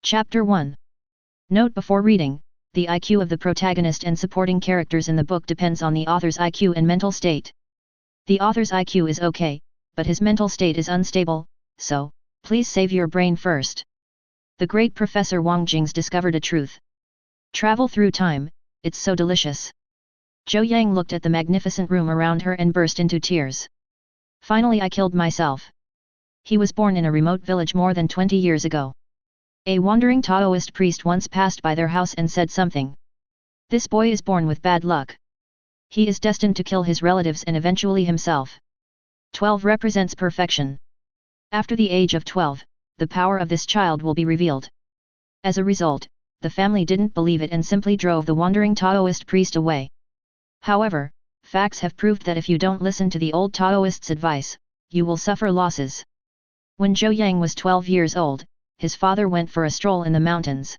Chapter 1. Note before reading, the IQ of the protagonist and supporting characters in the book depends on the author's IQ and mental state. The author's IQ is okay, but his mental state is unstable, so, please save your brain first. The great Professor Wang Jing's discovered a truth. Travel through time, it's so delicious. Zhou Yang looked at the magnificent room around her and burst into tears. Finally I killed myself. He was born in a remote village more than 20 years ago. A wandering Taoist priest once passed by their house and said something. This boy is born with bad luck. He is destined to kill his relatives and eventually himself. 12 represents perfection. After the age of 12, the power of this child will be revealed. As a result, the family didn't believe it and simply drove the wandering Taoist priest away. However, facts have proved that if you don't listen to the old Taoist's advice, you will suffer losses. When Zhou Yang was 12 years old, his father went for a stroll in the mountains.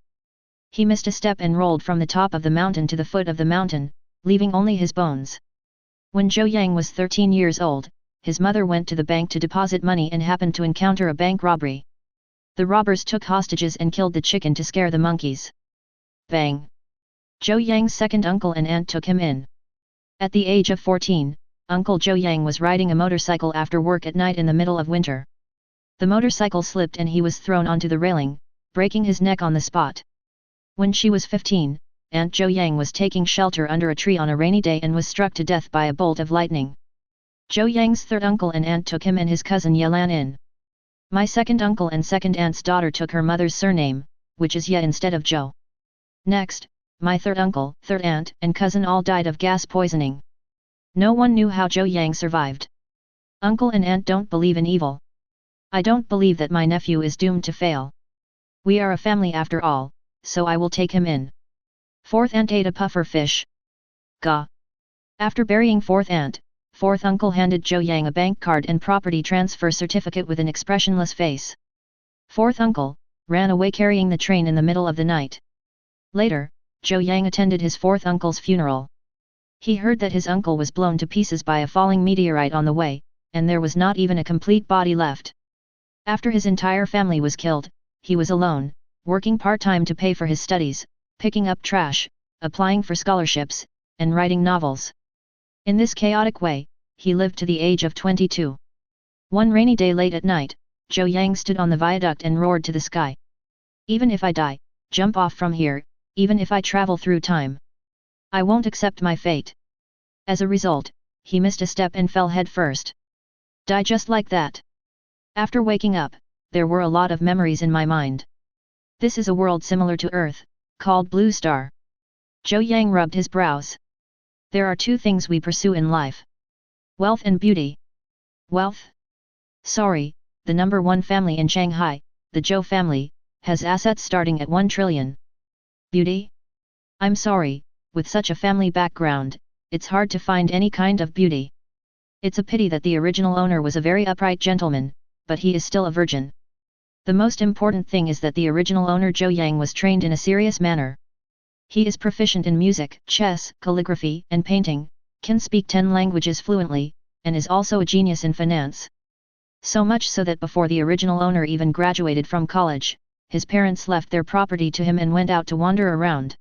He missed a step and rolled from the top of the mountain to the foot of the mountain, leaving only his bones. When Zhou Yang was 13 years old, his mother went to the bank to deposit money and happened to encounter a bank robbery. The robbers took hostages and killed the chicken to scare the monkeys. Bang! Zhou Yang's second uncle and aunt took him in. At the age of 14, Uncle Zhou Yang was riding a motorcycle after work at night in the middle of winter. The motorcycle slipped and he was thrown onto the railing, breaking his neck on the spot. When she was 15, Aunt Zhou Yang was taking shelter under a tree on a rainy day and was struck to death by a bolt of lightning. Zhou Yang's third uncle and aunt took him and his cousin Yelan in. My second uncle and second aunt's daughter took her mother's surname, which is Ye instead of Zhou. Next, my third uncle, third aunt, and cousin all died of gas poisoning. No one knew how Zhou Yang survived. Uncle and aunt don't believe in evil. I don't believe that my nephew is doomed to fail. We are a family after all, so I will take him in. Fourth aunt ate a puffer fish. Gah! After burying fourth aunt, fourth uncle handed Zhou Yang a bank card and property transfer certificate with an expressionless face. Fourth uncle ran away carrying the train in the middle of the night. Later, Zhou Yang attended his fourth uncle's funeral. He heard that his uncle was blown to pieces by a falling meteorite on the way, and there was not even a complete body left. After his entire family was killed, he was alone, working part-time to pay for his studies, picking up trash, applying for scholarships, and writing novels. In this chaotic way, he lived to the age of 22. One rainy day late at night, Zhou Yang stood on the viaduct and roared to the sky. Even if I die, jump off from here, even if I travel through time. I won't accept my fate. As a result, he missed a step and fell head first. Die just like that. After waking up, there were a lot of memories in my mind. This is a world similar to Earth, called Blue Star. Zhou Yang rubbed his brows. There are two things we pursue in life. Wealth and beauty. Wealth? Sorry, the number one family in Shanghai, the Zhou family, has assets starting at 1 trillion. Beauty? I'm sorry, with such a family background, it's hard to find any kind of beauty. It's a pity that the original owner was a very upright gentleman, but he is still a virgin. The most important thing is that the original owner Zhou Yang was trained in a serious manner. He is proficient in music, chess, calligraphy, and painting, can speak 10 languages fluently, and is also a genius in finance. So much so that before the original owner even graduated from college, his parents left their property to him and went out to wander around.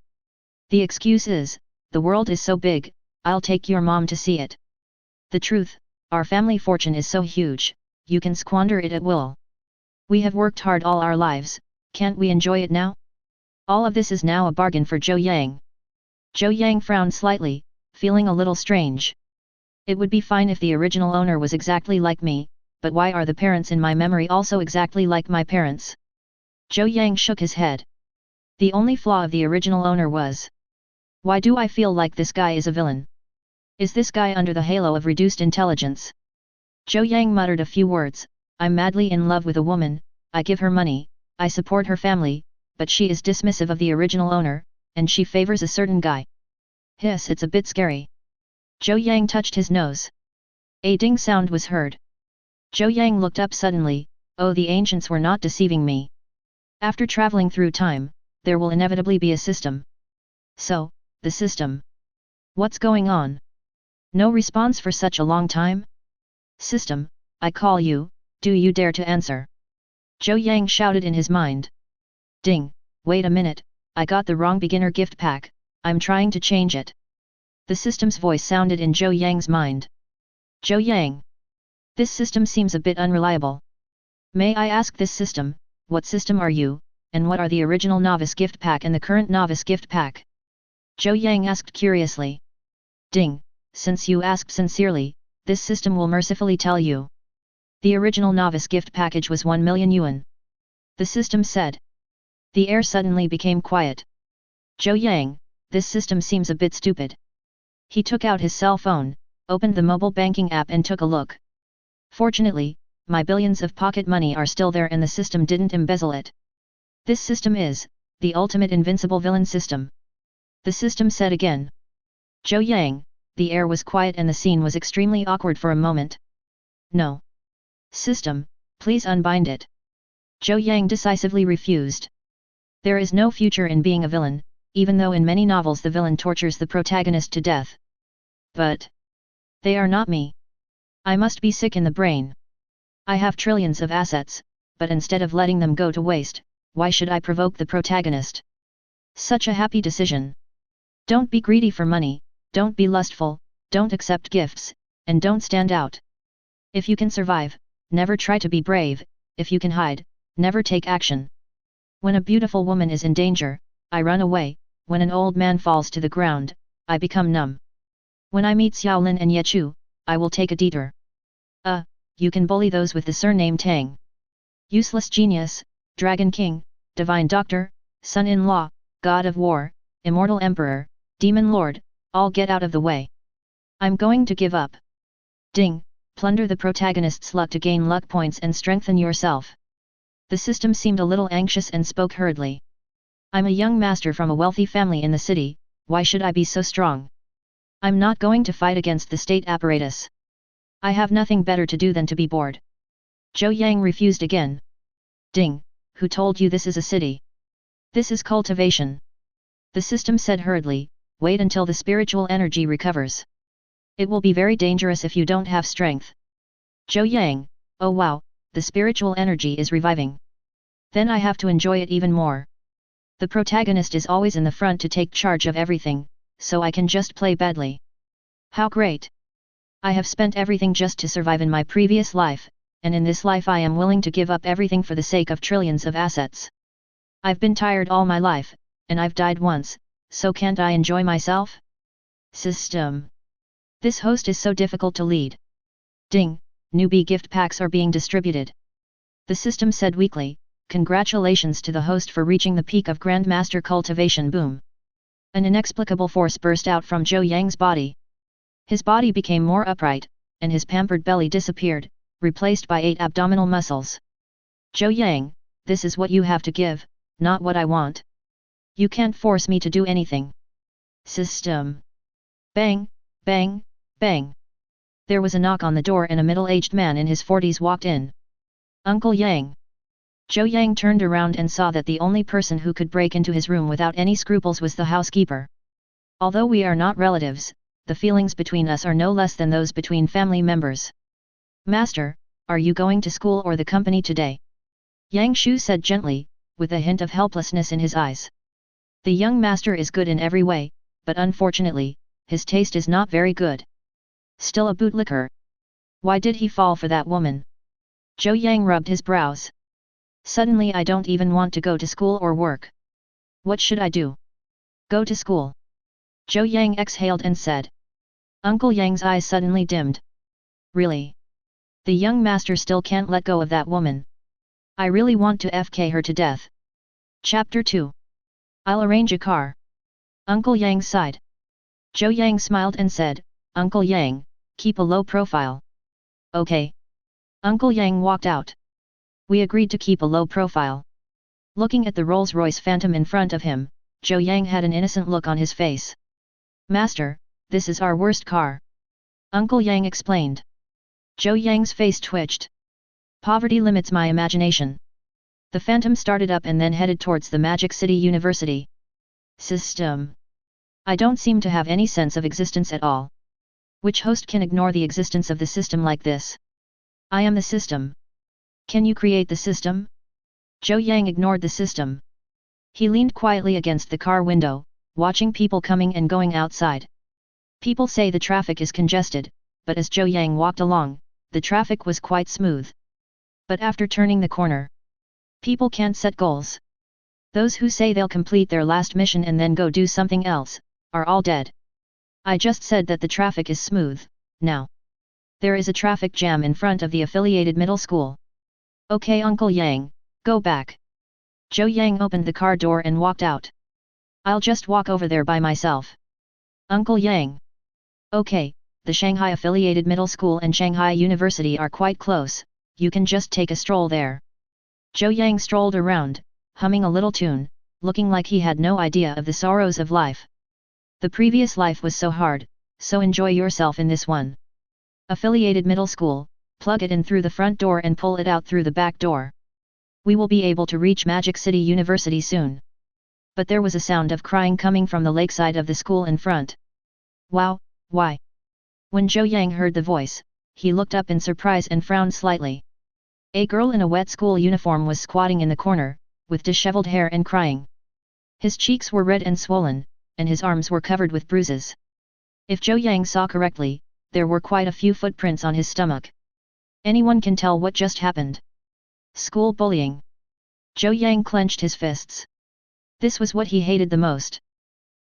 The excuse is, the world is so big, I'll take your mom to see it. The truth, our family fortune is so huge, you can squander it at will. We have worked hard all our lives, can't we enjoy it now? All of this is now a bargain for Zhou Yang. Zhou Yang frowned slightly, feeling a little strange. It would be fine if the original owner was exactly like me, but why are the parents in my memory also exactly like my parents? Zhou Yang shook his head. The only flaw of the original owner was. Why do I feel like this guy is a villain? Is this guy under the halo of reduced intelligence? Zhou Yang muttered a few words. I'm madly in love with a woman, I give her money, I support her family, but she is dismissive of the original owner, and she favors a certain guy. Hiss, it's a bit scary. Zhou Yang touched his nose. A ding sound was heard. Zhou Yang looked up suddenly. Oh, the ancients were not deceiving me. After traveling through time, there will inevitably be a system. So, the system. What's going on? No response for such a long time? System, I call you, do you dare to answer? Zhou Yang shouted in his mind. Ding, Wait a minute, I got the wrong beginner gift pack, I'm trying to change it. The system's voice sounded in Zhou Yang's mind. Zhou Yang. This system seems a bit unreliable. May I ask this system, what system are you, and what are the original novice gift pack and the current novice gift pack? Zhou Yang asked curiously. Ding, since you asked sincerely, this system will mercifully tell you. The original novice gift package was 1 million yuan. The system said. The air suddenly became quiet. Zhou Yang, this system seems a bit stupid. He took out his cell phone, opened the mobile banking app and took a look. Fortunately, my billions of pocket money are still there and the system didn't embezzle it. This system is the ultimate invincible villain system. The system said again. Zhou Yang, the air was quiet and the scene was extremely awkward for a moment. No. System, please unbind it. Zhou Yang decisively refused. There is no future in being a villain, even though in many novels the villain tortures the protagonist to death. But they are not me. I must be sick in the brain. I have trillions of assets, but instead of letting them go to waste, why should I provoke the protagonist? Such a happy decision. Don't be greedy for money, don't be lustful, don't accept gifts, and don't stand out. If you can survive, never try to be brave, if you can hide, never take action. When a beautiful woman is in danger, I run away, when an old man falls to the ground, I become numb. When I meet Xiaolin and Yechu, I will take a detour. You can bully those with the surname Tang. Useless genius, Dragon King, Divine Doctor, Son-in-law, God of War, Immortal Emperor, Demon Lord, all get out of the way. I'm going to give up. Ding, plunder the protagonist's luck to gain luck points and strengthen yourself. The system seemed a little anxious and spoke hurriedly. I'm a young master from a wealthy family in the city, why should I be so strong? I'm not going to fight against the state apparatus. I have nothing better to do than to be bored. Zhou Yang refused again. Ding, who told you this is a city? This is cultivation. The system said hurriedly, wait until the spiritual energy recovers. It will be very dangerous if you don't have strength. Zhou Yang, oh wow, the spiritual energy is reviving. Then I have to enjoy it even more. The protagonist is always in the front to take charge of everything, so I can just play badly. How great! I have spent everything just to survive in my previous life, and in this life I am willing to give up everything for the sake of trillions of assets. I've been tired all my life, and I've died once, so can't I enjoy myself? System. This host is so difficult to lead. Ding, newbie gift packs are being distributed. The system said weakly, congratulations to the host for reaching the peak of Grandmaster Cultivation Boom. An inexplicable force burst out from Zhou Yang's body. His body became more upright, and his pampered belly disappeared, replaced by 8 abdominal muscles. Zhou Yang, this is what you have to give, not what I want. You can't force me to do anything. System. Bang, bang, bang. There was a knock on the door and a middle-aged man in his 40s walked in. Uncle Yang. Zhou Yang turned around and saw that the only person who could break into his room without any scruples was the housekeeper. Although we are not relatives, the feelings between us are no less than those between family members. Master, are you going to school or the company today? Yang Shu said gently, with a hint of helplessness in his eyes. The young master is good in every way, but unfortunately, his taste is not very good. Still a bootlicker. Why did he fall for that woman? Zhou Yang rubbed his brows. Suddenly I don't even want to go to school or work. What should I do? Go to school. Zhou Yang exhaled and said. Uncle Yang's eyes suddenly dimmed. Really? The young master still can't let go of that woman. I really want to FK her to death. Chapter 2. I'll arrange a car. Uncle Yang sighed. Zhou Yang smiled and said, Uncle Yang, keep a low profile. Okay. Uncle Yang walked out. We agreed to keep a low profile. Looking at the Rolls-Royce Phantom in front of him, Zhou Yang had an innocent look on his face. Master, this is our worst car. Uncle Yang explained. Zhou Yang's face twitched. Poverty limits my imagination. The Phantom started up and then headed towards the Magic City University. System. I don't seem to have any sense of existence at all. Which host can ignore the existence of the system like this? I am the system. Can you create the system? Zhou Yang ignored the system. He leaned quietly against the car window, watching people coming and going outside. People say the traffic is congested, but as Zhou Yang walked along, the traffic was quite smooth. But after turning the corner, people can't set goals. Those who say they'll complete their last mission and then go do something else, are all dead. I just said that the traffic is smooth, now. There is a traffic jam in front of the affiliated middle school. Okay Uncle Yang, go back. Zhou Yang opened the car door and walked out. I'll just walk over there by myself. Uncle Yang. Okay, the Shanghai affiliated middle school and Shanghai University are quite close, you can just take a stroll there. Zhou Yang strolled around, humming a little tune, looking like he had no idea of the sorrows of life. The previous life was so hard, so enjoy yourself in this one. Affiliated middle school, plug it in through the front door and pull it out through the back door. We will be able to reach Magic City University soon. But there was a sound of crying coming from the lakeside of the school in front. Wow, why? When Zhou Yang heard the voice, he looked up in surprise and frowned slightly. A girl in a wet school uniform was squatting in the corner, with disheveled hair and crying. His cheeks were red and swollen, and his arms were covered with bruises. If Zhou Yang saw correctly, there were quite a few footprints on his stomach. Anyone can tell what just happened. School bullying. Zhou Yang clenched his fists. This was what he hated the most.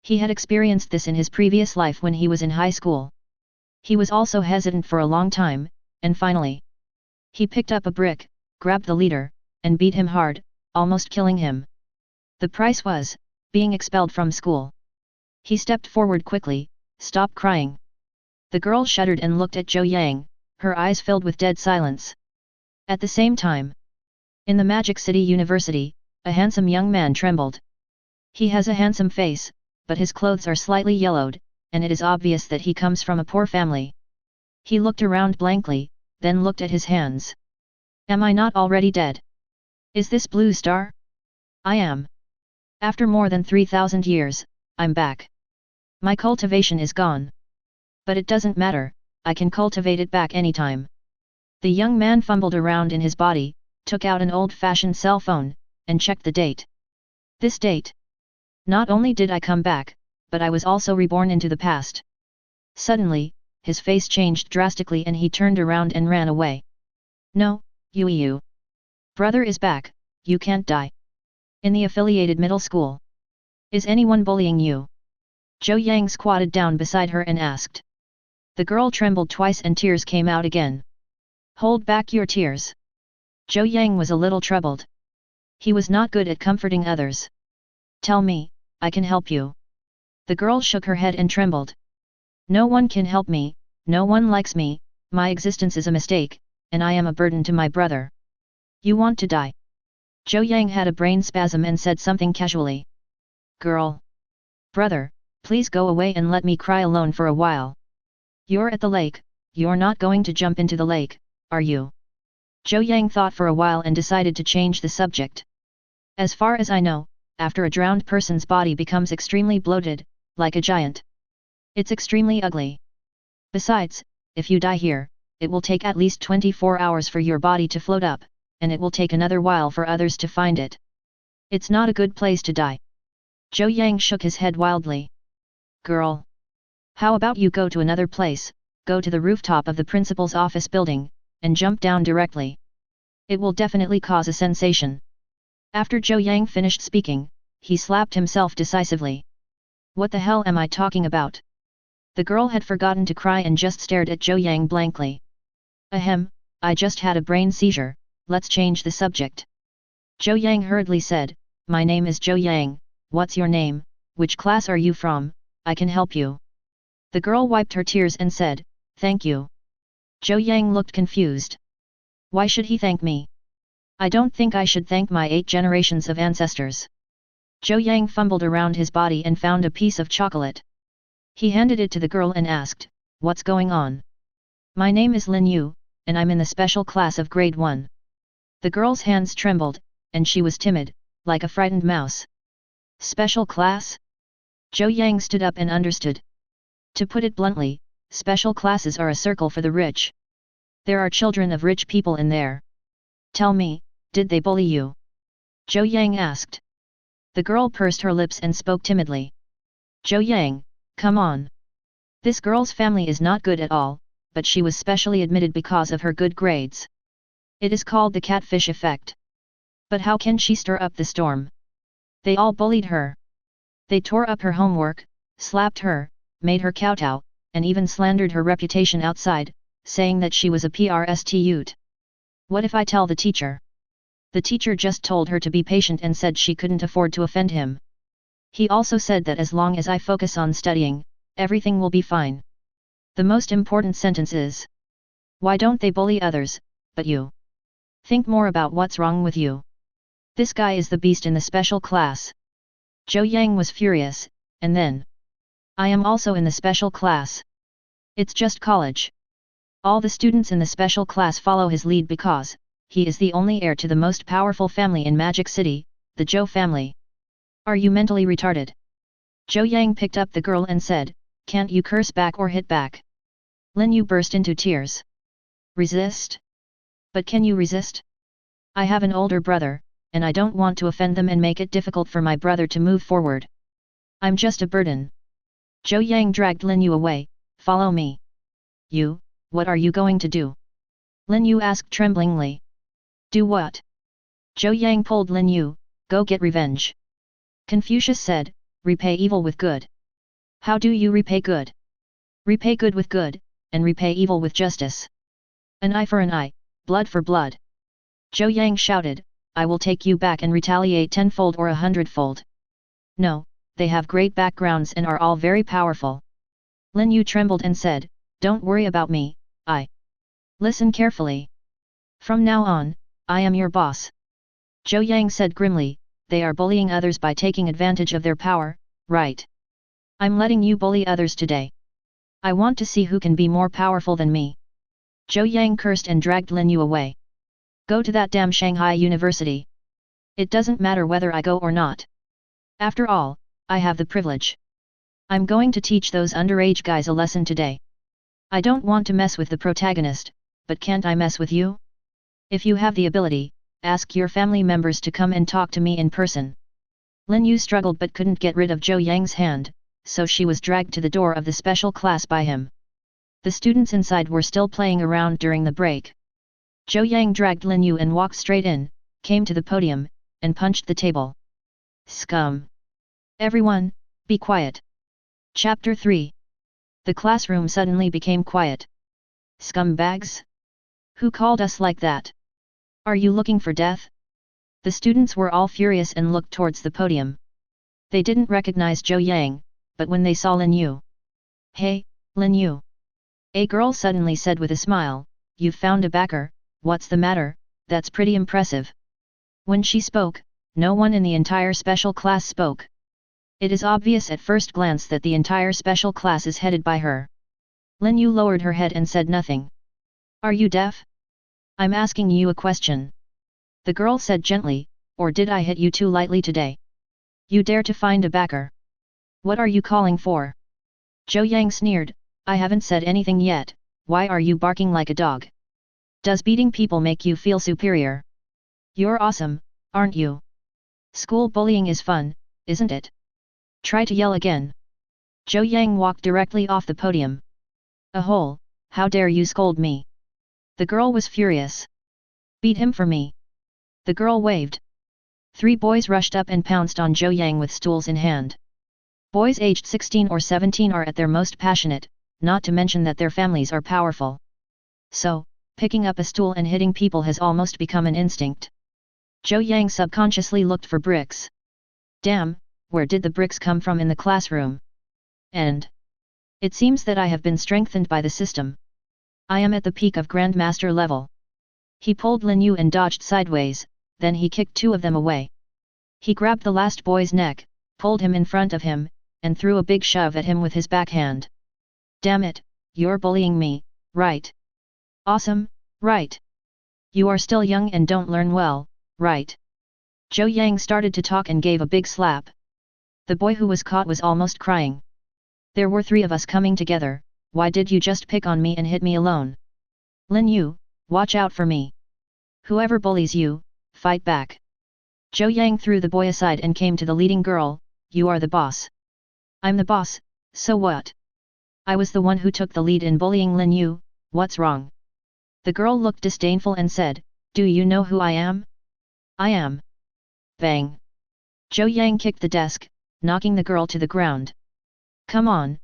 He had experienced this in his previous life when he was in high school. He was also hesitant for a long time, and finally, he picked up a brick, grabbed the leader, and beat him hard, almost killing him. The price was being expelled from school. He stepped forward quickly. Stop crying. The girl shuddered and looked at Zhou Yang, her eyes filled with dead silence. At the same time, in the Magic City University, a handsome young man trembled. He has a handsome face, but his clothes are slightly yellowed, and it is obvious that he comes from a poor family. He looked around blankly, then looked at his hands. Am I not already dead? Is this Blue Star? I am. After more than 3,000 years, I'm back. My cultivation is gone. But it doesn't matter, I can cultivate it back anytime. The young man fumbled around in his body, took out an old-fashioned cell phone, and checked the date. This date. Not only did I come back, but I was also reborn into the past. Suddenly, his face changed drastically and he turned around and ran away. No, you. Brother is back, you can't die. In the affiliated middle school. Is anyone bullying you? Zhou Yang squatted down beside her and asked. The girl trembled twice and tears came out again. Hold back your tears. Zhou Yang was a little troubled. He was not good at comforting others. Tell me, I can help you. The girl shook her head and trembled. No one can help me, no one likes me, my existence is a mistake, and I am a burden to my brother. You want to die? Zhou Yang had a brain spasm and said something casually. Girl. Brother, please go away and let me cry alone for a while. You're at the lake, you're not going to jump into the lake, are you? Zhou Yang thought for a while and decided to change the subject. As far as I know, after a drowned person's body becomes extremely bloated, like a giant. It's extremely ugly. Besides, if you die here, it will take at least 24 hours for your body to float up, and it will take another while for others to find it. It's not a good place to die. Zhou Yang shook his head wildly. Girl. How about you go to another place, go to the rooftop of the principal's office building, and jump down directly. It will definitely cause a sensation. After Zhou Yang finished speaking, he slapped himself decisively. What the hell am I talking about? The girl had forgotten to cry and just stared at Zhou Yang blankly. Ahem, I just had a brain seizure, let's change the subject. Zhou Yang hurriedly said, my name is Zhou Yang, what's your name, which class are you from, I can help you. The girl wiped her tears and said, thank you. Zhou Yang looked confused. Why should he thank me? I don't think I should thank my 8 generations of ancestors. Zhou Yang fumbled around his body and found a piece of chocolate. He handed it to the girl and asked, what's going on? My name is Lin Yu, and I'm in the special class of grade 1. The girl's hands trembled, and she was timid, like a frightened mouse. Special class? Zhou Yang stood up and understood. To put it bluntly, special classes are a circle for the rich. There are children of rich people in there. Tell me, did they bully you? Zhou Yang asked. The girl pursed her lips and spoke timidly. Zhou Yang, come on. This girl's family is not good at all, but she was specially admitted because of her good grades. It is called the catfish effect. But how can she stir up the storm? They all bullied her. They tore up her homework, slapped her, made her kowtow, and even slandered her reputation outside, saying that she was a prostitute. What if I tell the teacher? The teacher just told her to be patient and said she couldn't afford to offend him. He also said that as long as I focus on studying, everything will be fine. The most important sentence is, why don't they bully others, but you? Think more about what's wrong with you. This guy is the beast in the special class. Zhou Yang was furious, and then, I am also in the special class. It's just college. All the students in the special class follow his lead because, he is the only heir to the most powerful family in Magic City, the Zhou family. Are you mentally retarded? Zhou Yang picked up the girl and said, can't you curse back or hit back? Lin Yu burst into tears. Resist? But can you resist? I have an older brother, and I don't want to offend them and make it difficult for my brother to move forward. I'm just a burden. Zhou Yang dragged Lin Yu away, follow me. You, what are you going to do? Lin Yu asked tremblingly. Do what? Zhou Yang pulled Lin Yu, go get revenge. Confucius said, repay evil with good. How do you repay good? Repay good with good, and repay evil with justice. An eye for an eye, blood for blood. Zhou Yang shouted, I will take you back and retaliate tenfold or 100-fold. No, they have great backgrounds and are all very powerful. Lin Yu trembled and said, don't worry about me, I. Listen carefully. From now on, I am your boss. Zhou Yang said grimly, they are bullying others by taking advantage of their power, right? I'm letting you bully others today. I want to see who can be more powerful than me. Zhou Yang cursed and dragged Lin Yu away. Go to that damn Shanghai University. It doesn't matter whether I go or not. After all, I have the privilege. I'm going to teach those underage guys a lesson today. I don't want to mess with the protagonist, but can't I mess with you? If you have the ability, ask your family members to come and talk to me in person. Lin Yu struggled but couldn't get rid of Zhou Yang's hand, so she was dragged to the door of the special class by him. The students inside were still playing around during the break. Zhou Yang dragged Lin Yu and walked straight in, came to the podium, and punched the table. Scum! Everyone, be quiet. Chapter 3. The classroom suddenly became quiet. Scumbags? Who called us like that? Are you looking for death? The students were all furious and looked towards the podium. They didn't recognize Zhou Yang, but when they saw Lin Yu. Hey, Lin Yu! A girl suddenly said with a smile, you've found a backer, what's the matter, that's pretty impressive. When she spoke, no one in the entire special class spoke. It is obvious at first glance that the entire special class is headed by her. Lin Yu lowered her head and said nothing. Are you deaf? I'm asking you a question. The girl said gently, or did I hit you too lightly today? You dare to find a backer? What are you calling for? Zhou Yang sneered, I haven't said anything yet, why are you barking like a dog? Does beating people make you feel superior? You're awesome, aren't you? School bullying is fun, isn't it? Try to yell again. Zhou Yang walked directly off the podium. A hole, how dare you scold me? The girl was furious. Beat him for me. The girl waved. 3 boys rushed up and pounced on Zhou Yang with stools in hand. Boys aged 16 or 17 are at their most passionate, not to mention that their families are powerful. So, picking up a stool and hitting people has almost become an instinct. Zhou Yang subconsciously looked for bricks. Damn, where did the bricks come from in the classroom? And it seems that I have been strengthened by the system. I am at the peak of Grandmaster level. He pulled Lin Yu and dodged sideways, then he kicked 2 of them away. He grabbed the last boy's neck, pulled him in front of him, and threw a big shove at him with his backhand. Damn it, you're bullying me, right? Awesome, right? You are still young and don't learn well, right? Zhou Yang started to talk and gave a big slap. The boy who was caught was almost crying. There were 3 of us coming together, why did you just pick on me and hit me alone? Lin Yu, watch out for me. Whoever bullies you, fight back. Zhou Yang threw the boy aside and came to the leading girl. You are the boss. I'm the boss, so what? I was the one who took the lead in bullying Lin Yu, what's wrong? The girl looked disdainful and said, do you know who I am? I am. Bang. Zhou Yang kicked the desk, knocking the girl to the ground. Come on,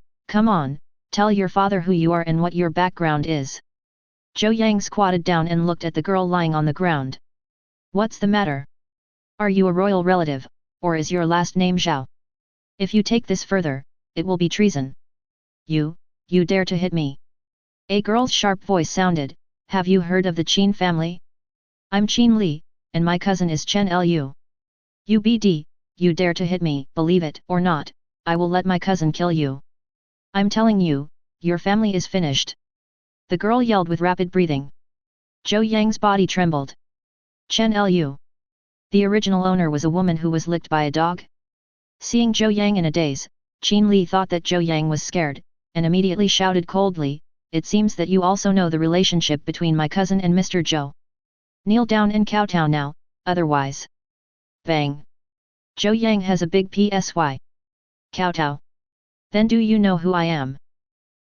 tell your father who you are and what your background is. Zhou Yang squatted down and looked at the girl lying on the ground. What's the matter? Are you a royal relative, or is your last name Zhao? If you take this further, it will be treason. You dare to hit me? A girl's sharp voice sounded. Have you heard of the Qin family? I'm Qin Li, and my cousin is Chen Lu. UBD, you dare to hit me, believe it or not, I will let my cousin kill you. I'm telling you, your family is finished. The girl yelled with rapid breathing. Zhou Yang's body trembled. Chen Lu. The original owner was a woman who was licked by a dog? Seeing Zhou Yang in a daze, Qin Li thought that Zhou Yang was scared, and immediately shouted coldly, it seems that you also know the relationship between my cousin and Mr. Zhou. Kneel down and kowtow now, otherwise. Bang. Zhou Yang has a big psy. Kowtow. Then do you know who I am?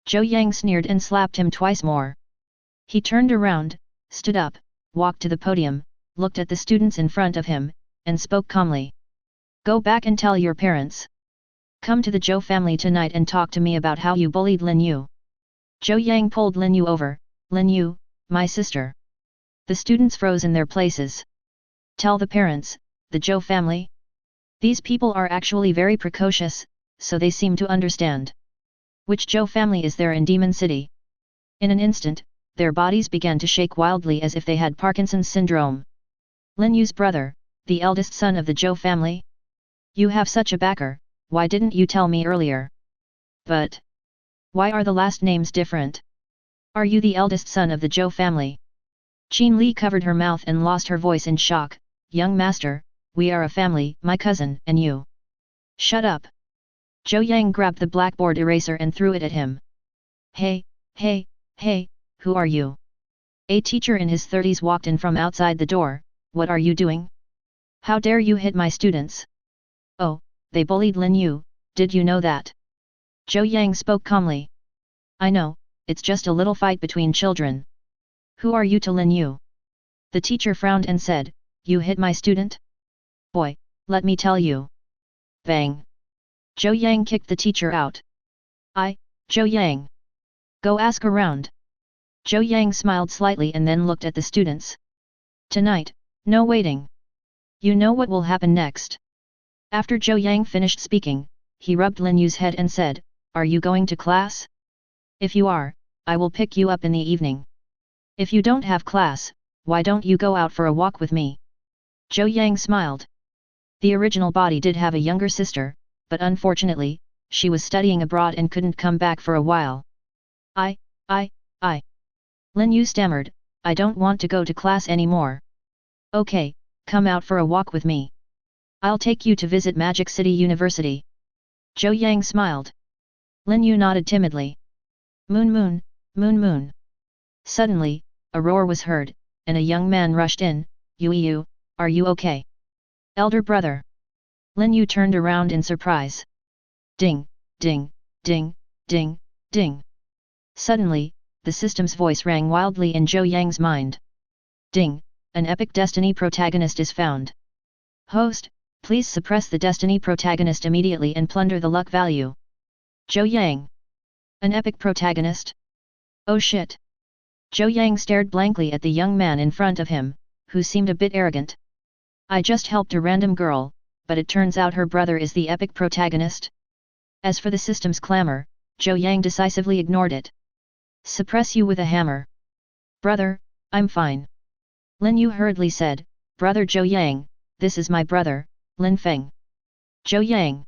Zhou Yang sneered and slapped him twice more. He turned around, stood up, walked to the podium, looked at the students in front of him, and spoke calmly. Go back and tell your parents. Come to the Zhou family tonight and talk to me about how you bullied Lin Yu. Zhou Yang pulled Lin Yu over. Lin Yu, my sister. The students froze in their places. Tell the parents, the Zhou family? These people are actually very precocious, so they seem to understand. Which Zhou family is there in Demon City? In an instant, their bodies began to shake wildly as if they had Parkinson's syndrome. Lin Yu's brother, the eldest son of the Zhou family? You have such a backer, why didn't you tell me earlier? But why are the last names different? Are you the eldest son of the Zhou family? Qin Li covered her mouth and lost her voice in shock. Young master, we are a family, my cousin and you. Shut up. Zhou Yang grabbed the blackboard eraser and threw it at him. Hey, who are you? A teacher in his 30s walked in from outside the door. What are you doing? How dare you hit my students? Oh, they bullied Lin Yu, did you know that? Zhou Yang spoke calmly. I know, it's just a little fight between children. Who are you to Lin Yu? The teacher frowned and said, you hit my student? Boy, let me tell you. Bang. Zhou Yang kicked the teacher out. Zhou Yang. Go ask around. Zhou Yang smiled slightly and then looked at the students. Tonight, no waiting. You know what will happen next. After Zhou Yang finished speaking, he rubbed Lin Yu's head and said, are you going to class? If you are, I will pick you up in the evening. If you don't have class, why don't you go out for a walk with me? Zhou Yang smiled. The original body did have a younger sister, but unfortunately, she was studying abroad and couldn't come back for a while. I. Lin Yu stammered, I don't want to go to class anymore. Okay, come out for a walk with me. I'll take you to visit Magic City University. Zhou Yang smiled. Lin Yu nodded timidly. Moon. Suddenly, a roar was heard, and a young man rushed in. Yu, are you okay? Elder brother. Lin Yu turned around in surprise. Ding. Suddenly, the system's voice rang wildly in Zhou Yang's mind. Ding, an epic destiny protagonist is found. Host, please suppress the destiny protagonist immediately and plunder the luck value. Zhou Yang. An epic protagonist? Oh shit. Zhou Yang stared blankly at the young man in front of him, who seemed a bit arrogant. I just helped a random girl, but it turns out her brother is the epic protagonist? As for the system's clamor, Zhou Yang decisively ignored it. Suppress you with a hammer. Brother, I'm fine. Lin Yu hurriedly said, Brother Zhou Yang, this is my brother, Lin Feng. Zhou Yang.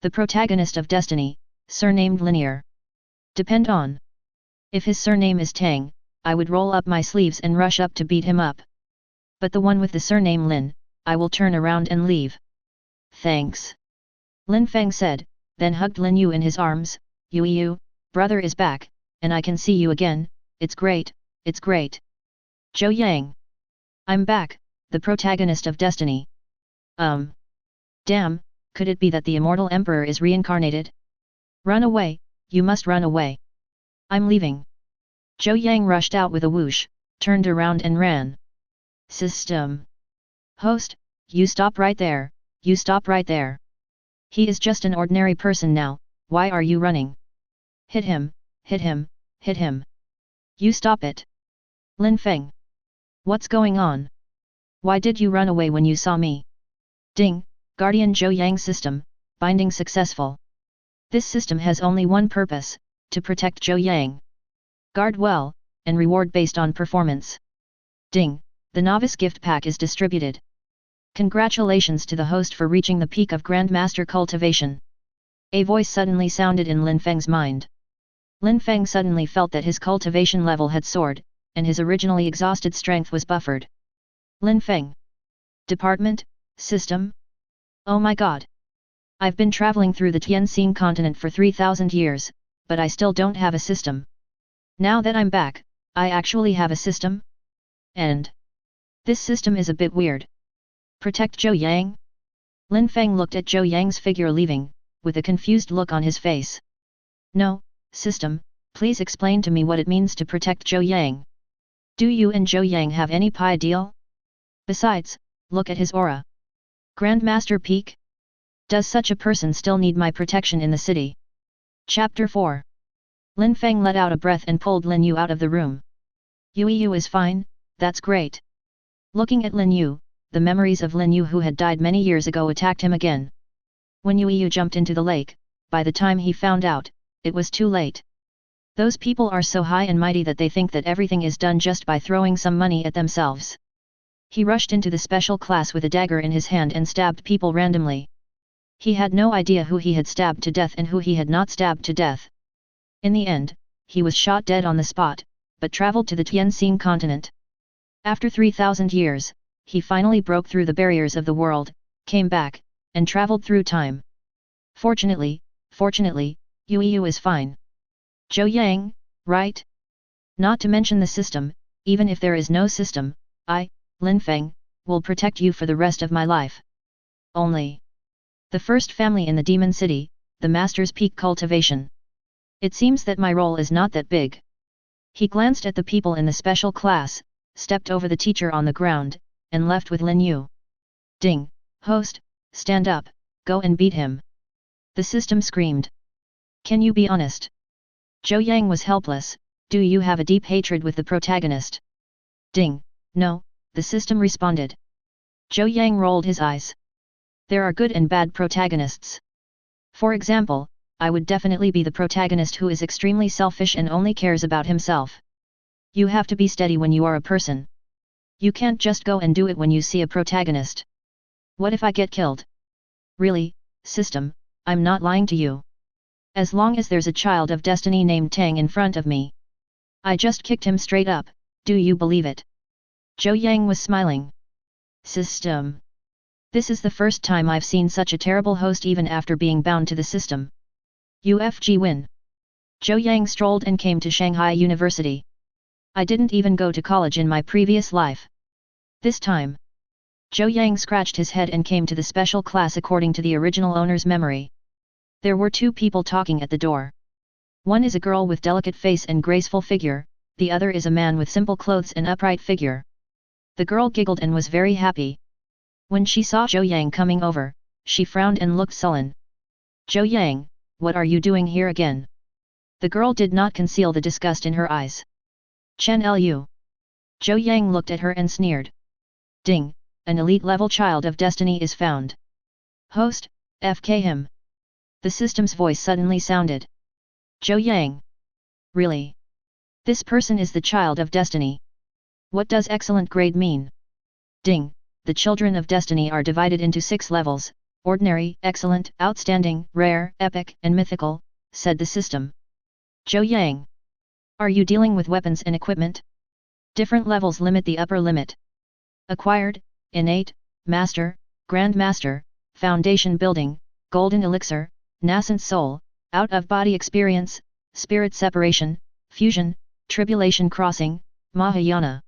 The protagonist of Destiny, surnamed Linear. Depend on. If his surname is Tang, I would roll up my sleeves and rush up to beat him up. But the one with the surname Lin, I will turn around and leave. Thanks. Lin Feng said, then hugged Lin Yu in his arms. Yu, brother is back, and I can see you again, it's great. Zhou Yang. I'm back, the protagonist of Destiny. Damn, could it be that the Immortal Emperor is reincarnated? Run away, you must run away. I'm leaving. Zhou Yang rushed out with a whoosh, turned around and ran. System. Host, you stop right there, you stop right there. He is just an ordinary person now, why are you running? Hit him, hit him, hit him. You stop it. Lin Feng. What's going on? Why did you run away when you saw me? Ding, Guardian Zhou Yang system, binding successful. This system has only one purpose, to protect Zhou Yang. Guard well, and reward based on performance. Ding, the novice gift pack is distributed. Congratulations to the host for reaching the peak of Grandmaster cultivation. A voice suddenly sounded in Lin Feng's mind. Lin Feng suddenly felt that his cultivation level had soared, and his originally exhausted strength was buffered. Lin Feng. Department, System? Oh my god! I've been traveling through the Tianxin continent for 3,000 years, but I still don't have a system. Now that I'm back, I actually have a system? And this system is a bit weird. Protect Zhou Yang? Lin Feng looked at Zhou Yang's figure leaving, with a confused look on his face. No, system, please explain to me what it means to protect Zhou Yang. Do you and Zhou Yang have any pie deal? Besides, look at his aura. Grandmaster Peak? Does such a person still need my protection in the city? Chapter 4. Lin Feng let out a breath and pulled Lin Yu out of the room. Yu is fine, that's great. Looking at Lin Yu, the memories of Lin Yu who had died many years ago attacked him again. When Yu jumped into the lake, by the time he found out, it was too late. Those people are so high and mighty that they think that everything is done just by throwing some money at themselves. He rushed into the special class with a dagger in his hand and stabbed people randomly. He had no idea who he had stabbed to death and who he had not stabbed to death. In the end, he was shot dead on the spot, but traveled to the Tianxin continent. After 3,000 years, he finally broke through the barriers of the world, came back, and traveled through time. Fortunately, Yu is fine. Zhou Yang, right? Not to mention the system, even if there is no system, I, Lin Feng, will protect you for the rest of my life. Only the first family in the Demon City, the Master's Peak Cultivation. It seems that my role is not that big. He glanced at the people in the special class, stepped over the teacher on the ground, and left with Lin Yu. Ding, host, stand up, go and beat him. The system screamed. Can you be honest? Zhou Yang was helpless, do you have a deep hatred with the protagonist? Ding, no, the system responded. Zhou Yang rolled his eyes. There are good and bad protagonists. For example, I would definitely be the protagonist who is extremely selfish and only cares about himself. You have to be steady when you are a person. You can't just go and do it when you see a protagonist. What if I get killed? Really, system, I'm not lying to you. As long as there's a child of destiny named Tang in front of me. I just kicked him straight up, do you believe it? Zhou Yang was smiling. System. This is the first time I've seen such a terrible host even after being bound to the system. UFG win. Zhou Yang strolled and came to Shanghai University. I didn't even go to college in my previous life. This time. Zhou Yang scratched his head and came to the special class according to the original owner's memory. There were two people talking at the door. One is a girl with delicate face and graceful figure, the other is a man with simple clothes and upright figure. The girl giggled and was very happy. When she saw Zhou Yang coming over, she frowned and looked sullen. Zhou Yang, what are you doing here again? The girl did not conceal the disgust in her eyes. Chen Lu. Zhou Yang looked at her and sneered. Ding, an elite level child of destiny is found. Host, FK him. The system's voice suddenly sounded. Zhou Yang. Really? This person is the child of destiny. What does excellent grade mean? Ding, the children of destiny are divided into 6 levels, ordinary, excellent, outstanding, rare, epic, and mythical, said the system. Zhou Yang. Are you dealing with weapons and equipment? Different levels limit the upper limit. Acquired, innate, master, grandmaster, foundation building, golden elixir, nascent soul, out-of-body experience, spirit separation, fusion, tribulation crossing, Mahayana.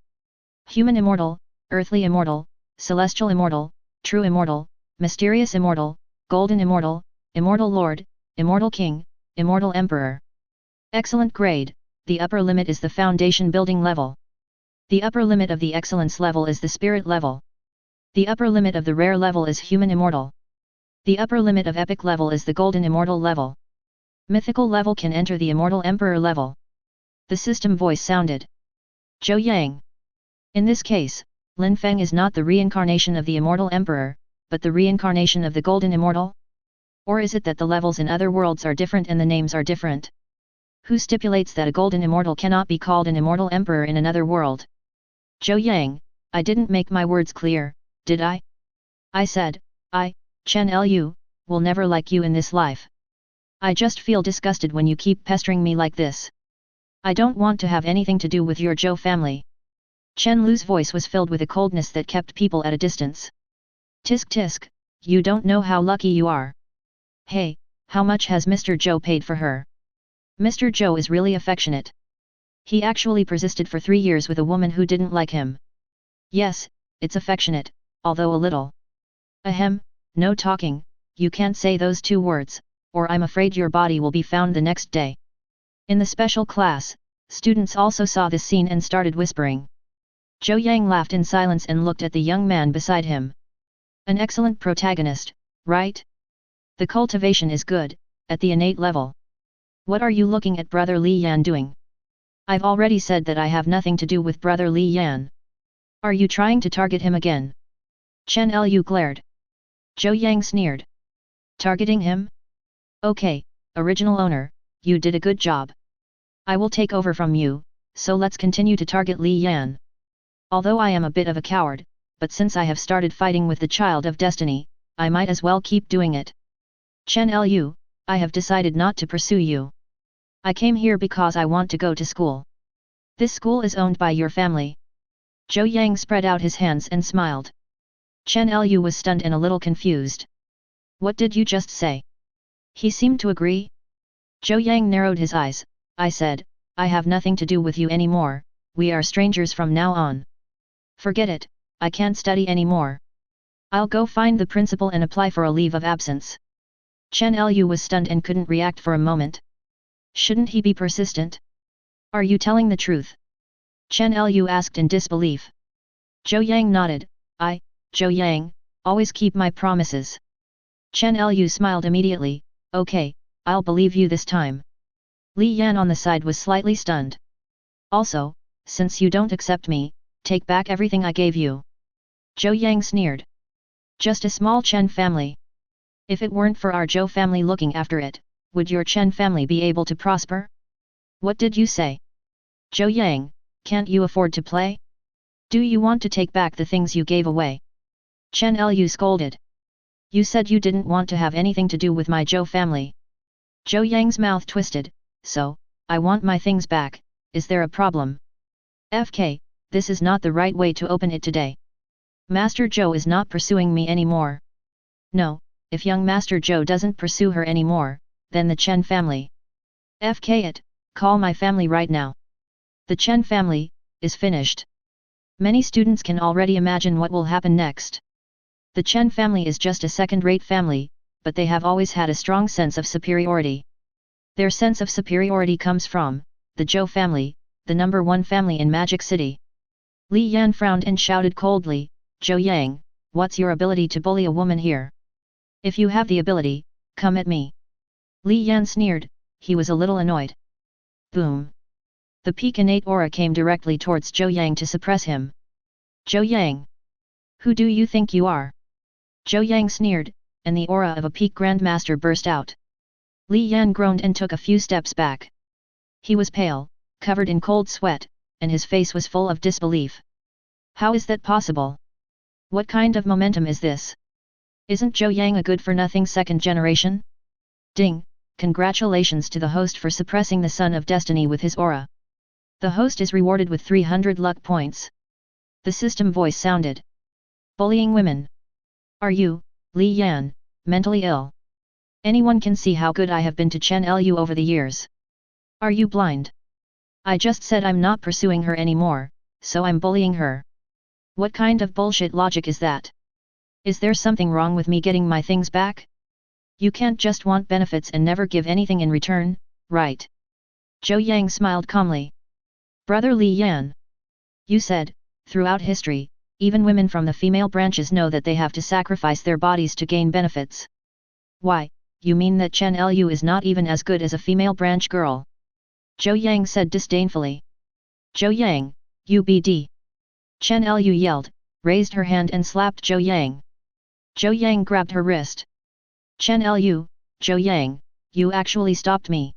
Human immortal, earthly immortal, celestial immortal, true immortal, Mysterious Immortal, Golden Immortal, Immortal Lord, Immortal King, Immortal Emperor. Excellent grade, the upper limit is the foundation building level. The upper limit of the excellence level is the spirit level. The upper limit of the rare level is human immortal. The upper limit of epic level is the golden immortal level. Mythical level can enter the Immortal Emperor level. The system voice sounded. Zhou Yang. In this case, Lin Feng is not the reincarnation of the Immortal Emperor, but the reincarnation of the Golden Immortal? Or is it that the levels in other worlds are different and the names are different? Who stipulates that a Golden Immortal cannot be called an Immortal Emperor in another world? Zhou Yang, I didn't make my words clear, did I? I said, Chen Lu, will never like you in this life. I just feel disgusted when you keep pestering me like this. I don't want to have anything to do with your Zhou family. Chen Lu's voice was filled with a coldness that kept people at a distance. Tisk tisk, you don't know how lucky you are. Hey, how much has Mr. Zhou paid for her? Mr. Zhou is really affectionate. He actually persisted for 3 years with a woman who didn't like him. Yes, it's affectionate, although a little. Ahem, no talking, you can't say those 2 words, or I'm afraid your body will be found the next day. In the special class, students also saw this scene and started whispering. Zhou Yang laughed in silence and looked at the young man beside him. An excellent protagonist, right? The cultivation is good, at the innate level. What are you looking at Brother Li Yan doing? I've already said that I have nothing to do with Brother Li Yan. Are you trying to target him again? Chen Lu glared. Zhou Yang sneered. Targeting him? Okay, original owner, you did a good job. I will take over from you, so let's continue to target Li Yan. Although I am a bit of a coward, but since I have started fighting with the Child of Destiny, I might as well keep doing it. Chen Lu, I have decided not to pursue you. I came here because I want to go to school. This school is owned by your family. Zhou Yang spread out his hands and smiled. Chen Lu was stunned and a little confused. What did you just say? He seemed to agree. Zhou Yang narrowed his eyes. I said, I have nothing to do with you anymore, we are strangers from now on. Forget it, I can't study anymore. I'll go find the principal and apply for a leave of absence. Chen Lu was stunned and couldn't react for a moment. Shouldn't he be persistent? Are you telling the truth? Chen Lu asked in disbelief. Zhou Yang nodded. Zhou Yang, always keep my promises. Chen Lu smiled immediately. Okay, I'll believe you this time. Li Yan on the side was slightly stunned. Also, since you don't accept me, take back everything I gave you. Zhou Yang sneered. Just a small Chen family. If it weren't for our Zhou family looking after it, would your Chen family be able to prosper? What did you say? Zhou Yang, can't you afford to play? Do you want to take back the things you gave away? Chen Lu scolded. You said you didn't want to have anything to do with my Zhou family. Zhou Yang's mouth twisted. So, I want my things back, is there a problem? FK, this is not the right way to open it today. Master Zhou is not pursuing me anymore. No, if young Master Zhou doesn't pursue her anymore, then the Chen family. FK it, call my family right now. The Chen family, is finished. Many students can already imagine what will happen next. The Chen family is just a second-rate family, but they have always had a strong sense of superiority. Their sense of superiority comes from the Zhou family, the number 1 family in Magic City. Li Yan frowned and shouted coldly, Zhou Yang, what's your ability to bully a woman here? If you have the ability, come at me. Li Yan sneered, he was a little annoyed. Boom. The peak innate aura came directly towards Zhou Yang to suppress him. Zhou Yang. Who do you think you are? Zhou Yang sneered, and the aura of a peak grandmaster burst out. Li Yan groaned and took a few steps back. He was pale, covered in cold sweat, and his face was full of disbelief. How is that possible? What kind of momentum is this? Isn't Zhou Yang a good-for-nothing second generation? Ding, congratulations to the host for suppressing the Son of Destiny with his aura. The host is rewarded with 300 luck points. The system voice sounded. Bullying women. Are you, Li Yan, mentally ill? Anyone can see how good I have been to Chen Lu over the years. Are you blind? I just said I'm not pursuing her anymore, so I'm bullying her. What kind of bullshit logic is that? Is there something wrong with me getting my things back? You can't just want benefits and never give anything in return, right? Zhou Yang smiled calmly. Brother Li Yan. You said, throughout history, even women from the female branches know that they have to sacrifice their bodies to gain benefits. Why, you mean that Chen Lu is not even as good as a female branch girl? Zhou Yang said disdainfully. Zhou Yang, UBD. Chen Lu yelled, raised her hand and slapped Zhou Yang. Zhou Yang grabbed her wrist. Chen Lu, Zhou Yang, you actually stopped me.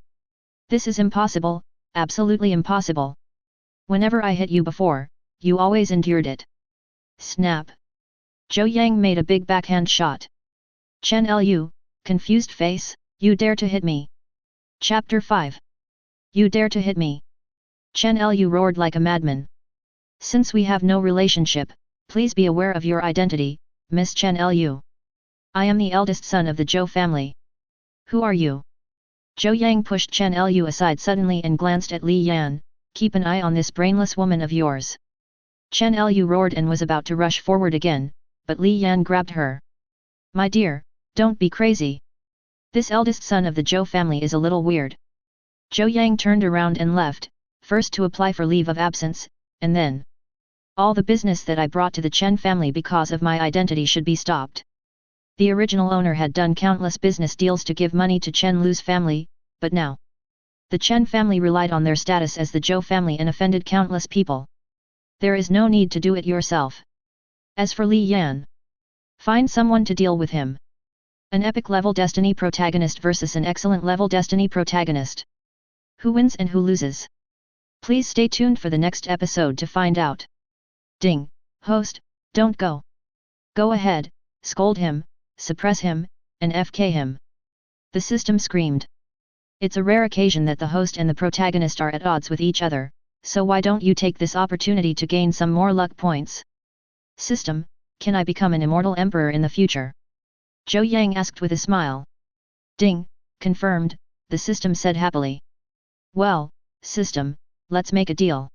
This is impossible, absolutely impossible. Whenever I hit you before, you always endured it. Snap. Zhou Yang made a big backhand shot. Chen Lu, confused face, you dare to hit me. Chapter 5. You dare to hit me. Chen Lu roared like a madman. Since we have no relationship, please be aware of your identity, Miss Chen Lu. I am the eldest son of the Zhou family. Who are you? Zhou Yang pushed Chen Lu aside suddenly and glanced at Li Yan. Keep an eye on this brainless woman of yours. Chen Lu roared and was about to rush forward again, but Li Yan grabbed her. My dear, don't be crazy. This eldest son of the Zhou family is a little weird. Zhou Yang turned around and left, first to apply for leave of absence, and then. All the business that I brought to the Chen family because of my identity should be stopped. The original owner had done countless business deals to give money to Chen Lu's family, but now. The Chen family relied on their status as the Zhou family and offended countless people. There is no need to do it yourself. As for Li Yan, find someone to deal with him. An epic level destiny protagonist versus an excellent level destiny protagonist. Who wins and who loses? Please stay tuned for the next episode to find out. Ding, host, don't go. Go ahead, scold him, suppress him, and FK him. The system screamed. It's a rare occasion that the host and the protagonist are at odds with each other, so why don't you take this opportunity to gain some more luck points? System, can I become an Immortal Emperor in the future? Zhou Yang asked with a smile. Ding, confirmed, the system said happily. Well, system, let's make a deal.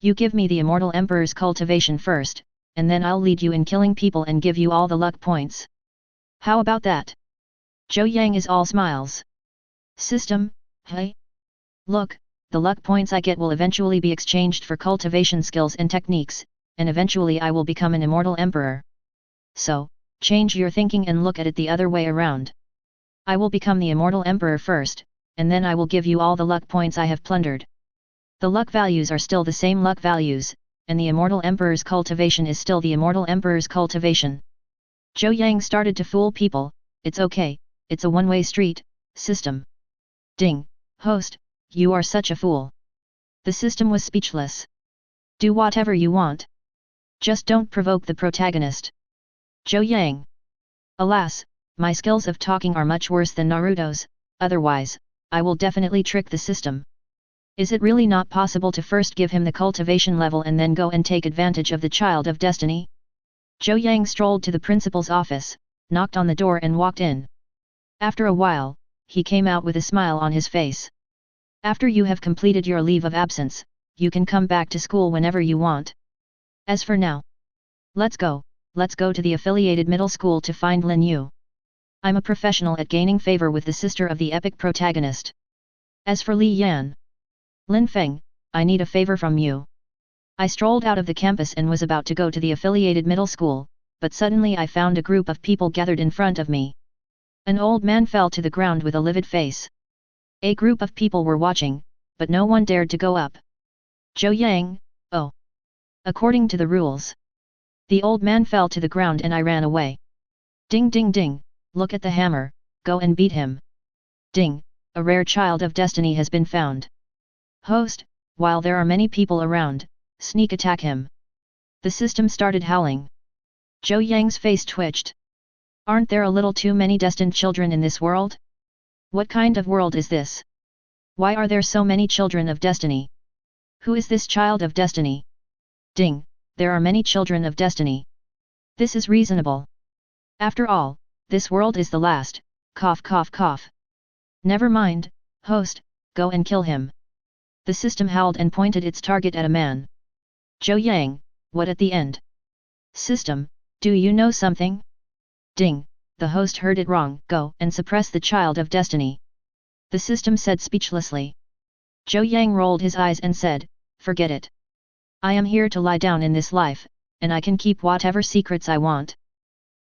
You give me the Immortal Emperor's cultivation first, and then I'll lead you in killing people and give you all the luck points. How about that? Zhou Yang is all smiles. System, hey? Look, the luck points I get will eventually be exchanged for cultivation skills and techniques, and eventually I will become an Immortal Emperor. So, change your thinking and look at it the other way around. I will become the Immortal Emperor first, and then I will give you all the luck points I have plundered. The luck values are still the same luck values, and the Immortal Emperor's cultivation is still the Immortal Emperor's cultivation. Zhou Yang started to fool people, it's okay, it's a one-way street, system. Ding, host, you are such a fool. The system was speechless. Do whatever you want. Just don't provoke the protagonist. Zhou Yang. Alas, my skills of talking are much worse than Naruto's, otherwise, I will definitely trick the system. Is it really not possible to first give him the cultivation level and then go and take advantage of the Child of Destiny? Zhou Yang strolled to the principal's office, knocked on the door and walked in. After a while, he came out with a smile on his face. After you have completed your leave of absence, you can come back to school whenever you want. As for now, let's go to the affiliated middle school to find Lin Yu. I'm a professional at gaining favor with the sister of the epic protagonist. As for Li Yan, Lin Feng, I need a favor from you. I strolled out of the campus and was about to go to the affiliated middle school, but suddenly I found a group of people gathered in front of me. An old man fell to the ground with a livid face. A group of people were watching, but no one dared to go up. Zhou Yang, oh. According to the rules. The old man fell to the ground and I ran away. Ding ding ding, look at the hammer, go and beat him. Ding, a rare child of destiny has been found. Host, while there are many people around, sneak attack him. The system started howling. Zhou Yang's face twitched. Aren't there a little too many destined children in this world? What kind of world is this? Why are there so many children of destiny? Who is this child of destiny? Ding, there are many children of destiny. This is reasonable. After all, this world is the last, cough cough cough. Never mind, host, go and kill him. The system howled and pointed its target at a man. Zhou Yang, what at the end? System, do you know something? Ding, the host heard it wrong. Go and suppress the child of destiny. The system said speechlessly. Zhou Yang rolled his eyes and said, forget it. I am here to lie down in this life, and I can keep whatever secrets I want.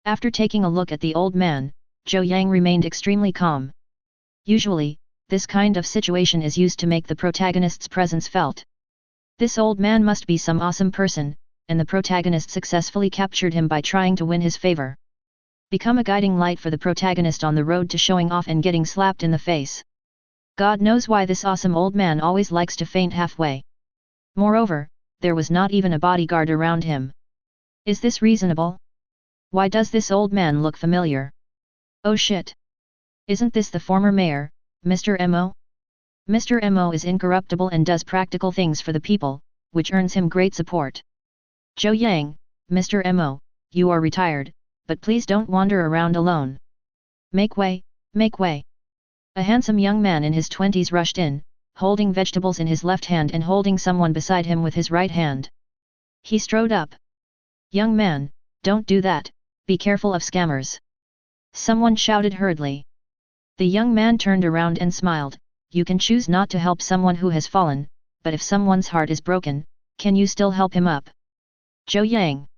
After taking a look at the old man, Zhou Yang remained extremely calm. Usually, this kind of situation is used to make the protagonist's presence felt. This old man must be some awesome person, and the protagonist successfully captured him by trying to win his favor. Become a guiding light for the protagonist on the road to showing off and getting slapped in the face. God knows why this awesome old man always likes to faint halfway. Moreover, there was not even a bodyguard around him. Is this reasonable? Why does this old man look familiar? Oh shit! Isn't this the former mayor, Mr. Mo? Mr. Mo is incorruptible and does practical things for the people, which earns him great support. Zhou Yang, Mr. Mo, you are retired, but please don't wander around alone. Make way, make way. A handsome young man in his 20s rushed in, holding vegetables in his left hand and holding someone beside him with his right hand. He strode up. Young man, don't do that, be careful of scammers. Someone shouted hurriedly. The young man turned around and smiled. You can choose not to help someone who has fallen, but if someone's heart is broken, can you still help him up? Zhou Yang.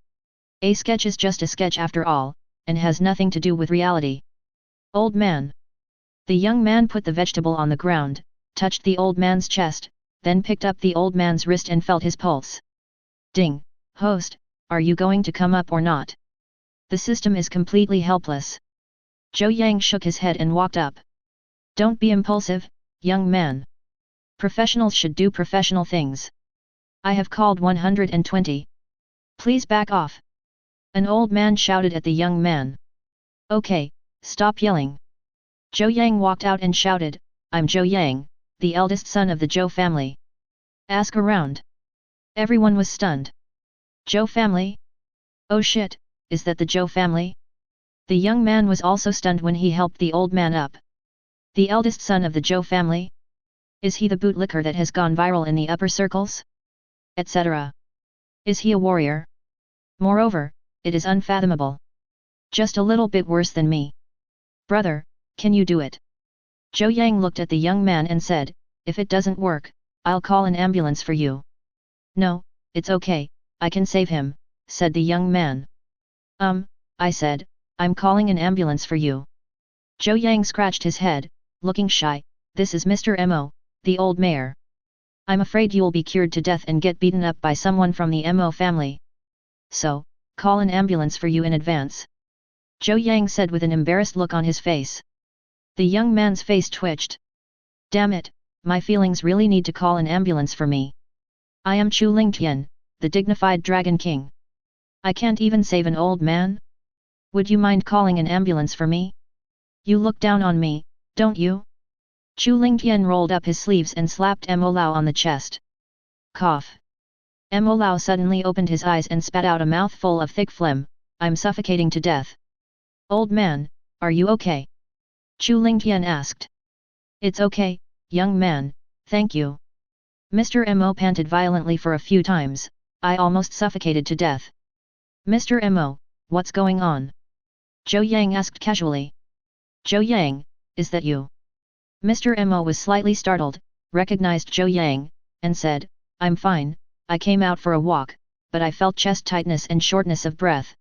A sketch is just a sketch after all, and has nothing to do with reality. Old man. The young man put the vegetable on the ground, touched the old man's chest, then picked up the old man's wrist and felt his pulse. Ding, host, are you going to come up or not? The system is completely helpless. Zhou Yang shook his head and walked up. Don't be impulsive, young man. Professionals should do professional things. I have called 120. Please back off. An old man shouted at the young man. Okay, stop yelling. Zhou Yang walked out and shouted, I'm Zhou Yang, the eldest son of the Zhou family. Ask around. Everyone was stunned. Zhou family? Oh shit, is that the Zhou family? The young man was also stunned when he helped the old man up. The eldest son of the Zhou family? Is he the bootlicker that has gone viral in the upper circles? Etc. Is he a warrior? Moreover, it is unfathomable. Just a little bit worse than me. Brother, can you do it? Zhou Yang looked at the young man and said, if it doesn't work, I'll call an ambulance for you. No, it's okay, I can save him, said the young man. I said, I'm calling an ambulance for you. Zhou Yang scratched his head, looking shy. This is Mr. Mo, the old mayor. I'm afraid you'll be cured to death and get beaten up by someone from the Mo family. So, call an ambulance for you in advance. Zhou Yang said with an embarrassed look on his face. The young man's face twitched. Damn it, my feelings really need to call an ambulance for me. I am Chu Lingtian, the dignified Dragon King. I can't even save an old man? Would you mind calling an ambulance for me? You look down on me, don't you? Chu Lingtian rolled up his sleeves and slapped Mo Lao on the chest. Cough. Mo Lao suddenly opened his eyes and spat out a mouthful of thick phlegm. I'm suffocating to death. Old man, are you okay? Chu Lingtian asked. It's okay, young man, thank you. Mr. Mo panted violently for a few times. I almost suffocated to death. Mr. Mo, what's going on? Zhou Yang asked casually. Zhou Yang, is that you? Mr. Mo was slightly startled, recognized Zhou Yang, and said, I'm fine, I came out for a walk, but I felt chest tightness and shortness of breath.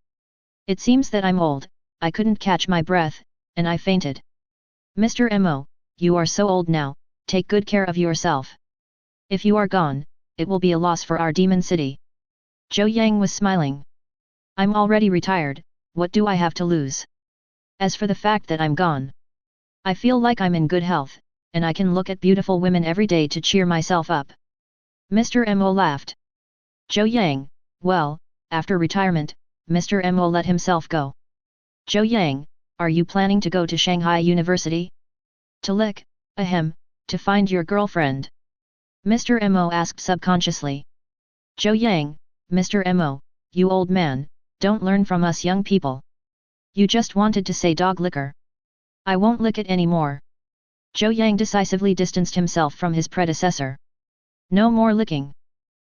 It seems that I'm old, I couldn't catch my breath, and I fainted. Mr. Mo, you are so old now, take good care of yourself. If you are gone, it will be a loss for our demon city. Zhou Yang was smiling. I'm already retired, what do I have to lose? As for the fact that I'm gone, I feel like I'm in good health, and I can look at beautiful women every day to cheer myself up. Mr. Mo laughed. Zhou Yang, well, after retirement, Mr. Mo let himself go. Zhou Yang, are you planning to go to Shanghai University? To lick, ahem, to find your girlfriend? Mr. Mo asked subconsciously. Zhou Yang, Mr. Mo, you old man, don't learn from us young people. You just wanted to say dog liquor. I won't lick it anymore. Zhou Yang decisively distanced himself from his predecessor. No more licking.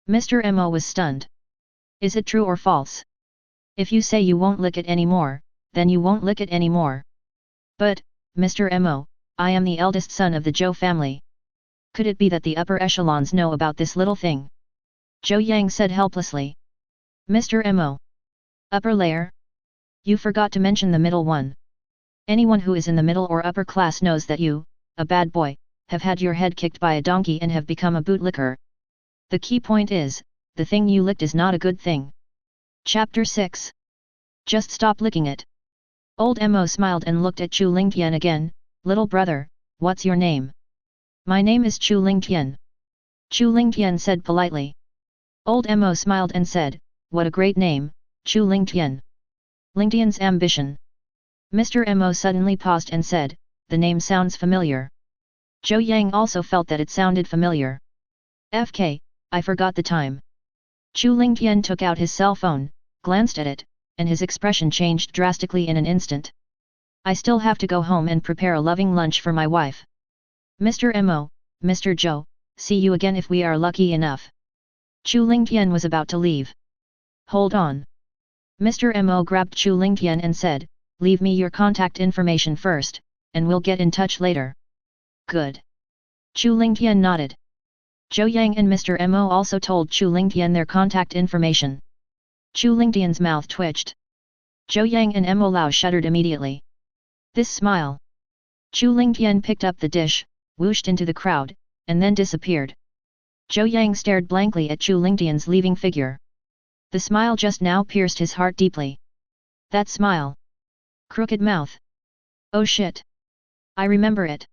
Mr. Mo was stunned. Is it true or false? If you say you won't lick it anymore, then you won't lick it anymore. But, Mr. Mo, I am the eldest son of the Zhou family. Could it be that the upper echelons know about this little thing? Zhou Yang said helplessly. Mr. Mo. Upper layer? You forgot to mention the middle one. Anyone who is in the middle or upper class knows that you, a bad boy, have had your head kicked by a donkey and have become a bootlicker. The key point is, the thing you licked is not a good thing. Chapter 6. Just stop licking it. Old Mo smiled and looked at Chu Lingtian again. Little brother, what's your name? My name is Chu Lingtian. Chu Lingtian said politely. Old Mo smiled and said, what a great name, Chu Lingtian. Lingtian's ambition. Mr. Mo suddenly paused and said, the name sounds familiar. Zhou Yang also felt that it sounded familiar. FK, I forgot the time. Chu Lingtian took out his cell phone, glanced at it, and his expression changed drastically in an instant. I still have to go home and prepare a loving lunch for my wife. Mr. Mo, Mr. Zhou, see you again if we are lucky enough. Chu Lingtian was about to leave. Hold on. Mr. Mo grabbed Chu Lingtian and said, leave me your contact information first, and we'll get in touch later. Good. Chu Lingtian nodded. Zhou Yang and Mr. Mo also told Chu Lingtian their contact information. Chu Lingtian's mouth twitched. Zhou Yang and Mo Lao shuddered immediately. This smile. Chu Lingtian picked up the dish, whooshed into the crowd, and then disappeared. Zhou Yang stared blankly at Chu Lingtian's leaving figure. The smile just now pierced his heart deeply. That smile. Crooked mouth. Oh shit. I remember it.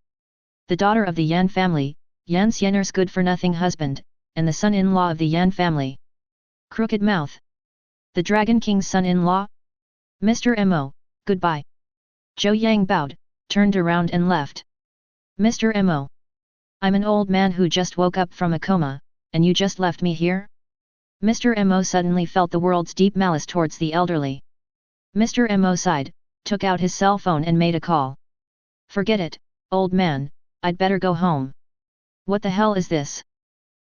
The daughter of the Yan family, Yan Xianer's good-for-nothing husband, and the son-in-law of the Yan family. Crooked mouth. The Dragon King's son-in-law? Mr. Mo, goodbye. Zhou Yang bowed, turned around and left. Mr. Mo. I'm an old man who just woke up from a coma, and you just left me here? Mr. Mo suddenly felt the world's deep malice towards the elderly. Mr. Mo sighed, took out his cell phone and made a call. Forget it, old man, I'd better go home. What the hell is this?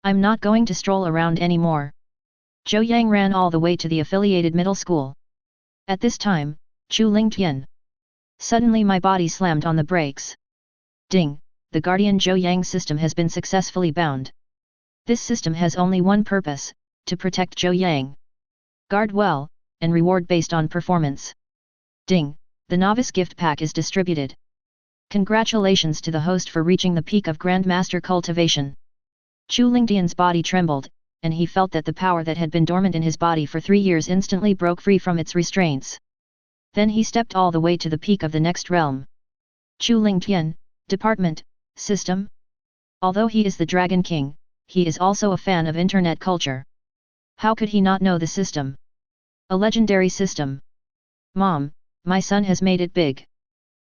I'm not going to stroll around anymore. Zhou Yang ran all the way to the affiliated middle school. At this time, Chu Lingtian. Suddenly my body slammed on the brakes. Ding, the Guardian Zhou Yang system has been successfully bound. This system has only one purpose, to protect Zhou Yang. Guard well, and reward based on performance. Ding, the novice gift pack is distributed. Congratulations to the host for reaching the peak of Grandmaster cultivation. Chu Lingtian's body trembled, and he felt that the power that had been dormant in his body for 3 years instantly broke free from its restraints. Then he stepped all the way to the peak of the next realm. Chu Lingtian, Department, System. Although he is the Dragon King, he is also a fan of internet culture. How could he not know the system? A legendary system. Mom, my son has made it big.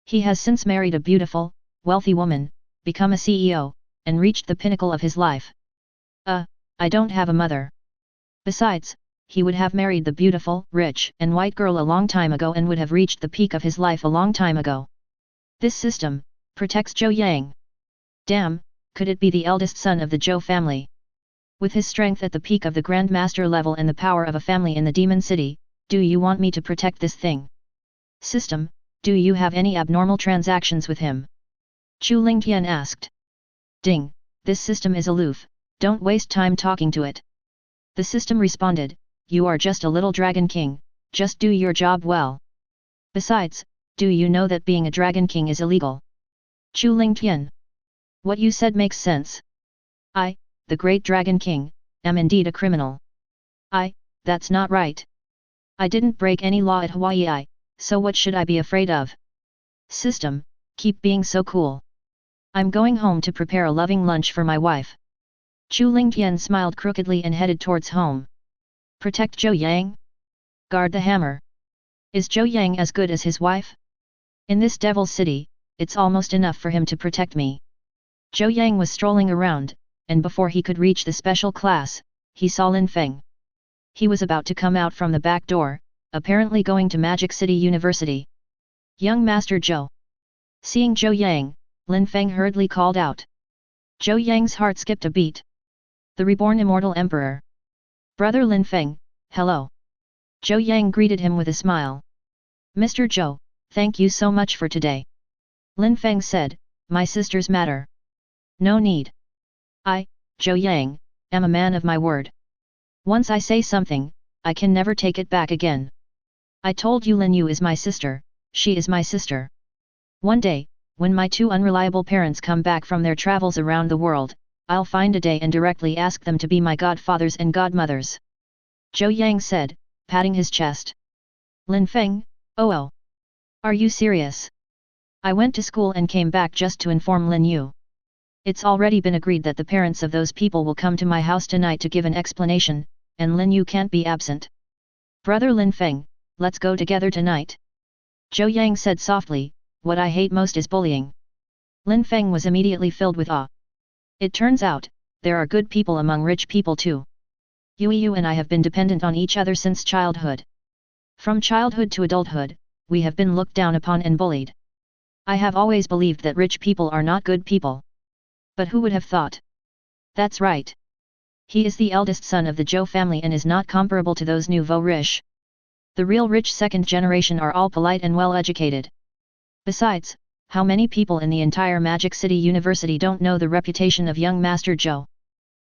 He has since married a beautiful, wealthy woman, become a CEO, and reached the pinnacle of his life. I don't have a mother. Besides, he would have married the beautiful, rich, and white girl a long time ago and would have reached the peak of his life a long time ago. This system protects Zhou Yang. Damn, could it be the eldest son of the Zhou family? With his strength at the peak of the Grandmaster level and the power of a family in the Demon City, do you want me to protect this thing? System, do you have any abnormal transactions with him? Chu Lingtian asked. Ding, this system is aloof, don't waste time talking to it. The system responded, you are just a little Dragon King, just do your job well. Besides, do you know that being a Dragon King is illegal? Chu Lingtian. What you said makes sense. I, the great Dragon King, am indeed a criminal. That's not right. I didn't break any law at Hawaii, so what should I be afraid of? System, keep being so cool. I'm going home to prepare a loving lunch for my wife. Chu Lingtian smiled crookedly and headed towards home. Protect Zhou Yang? Guard the hammer. Is Zhou Yang as good as his wife? In this Devil's City, it's almost enough for him to protect me. Zhou Yang was strolling around, and before he could reach the special class, he saw Lin Feng. He was about to come out from the back door, apparently going to Magic City University. Young Master Zhou. Seeing Zhou Yang, Lin Feng hurriedly called out. Zhou Yang's heart skipped a beat. The reborn Immortal Emperor. Brother Lin Feng, hello. Zhou Yang greeted him with a smile. Mr. Zhou, thank you so much for today. Lin Feng said, my sister's matter. No need. I, Zhou Yang, am a man of my word. Once I say something, I can never take it back again. I told you Lin Yu is my sister, she is my sister. One day, when my two unreliable parents come back from their travels around the world, I'll find a day and directly ask them to be my godfathers and godmothers. Zhou Yang said, patting his chest. Lin Feng, oh. Are you serious? I went to school and came back just to inform Lin Yu. It's already been agreed that the parents of those people will come to my house tonight to give an explanation, and Lin Yu can't be absent. Brother Lin Feng, let's go together tonight. Zhou Yang said softly, what I hate most is bullying. Lin Feng was immediately filled with awe. It turns out, there are good people among rich people too. Yu and I have been dependent on each other since childhood. From childhood to adulthood, we have been looked down upon and bullied. I have always believed that rich people are not good people. But who would have thought? That's right. He is the eldest son of the Zhou family and is not comparable to those nouveau riche. The real rich second generation are all polite and well educated. Besides, how many people in the entire Magic City University don't know the reputation of young Master Zhou?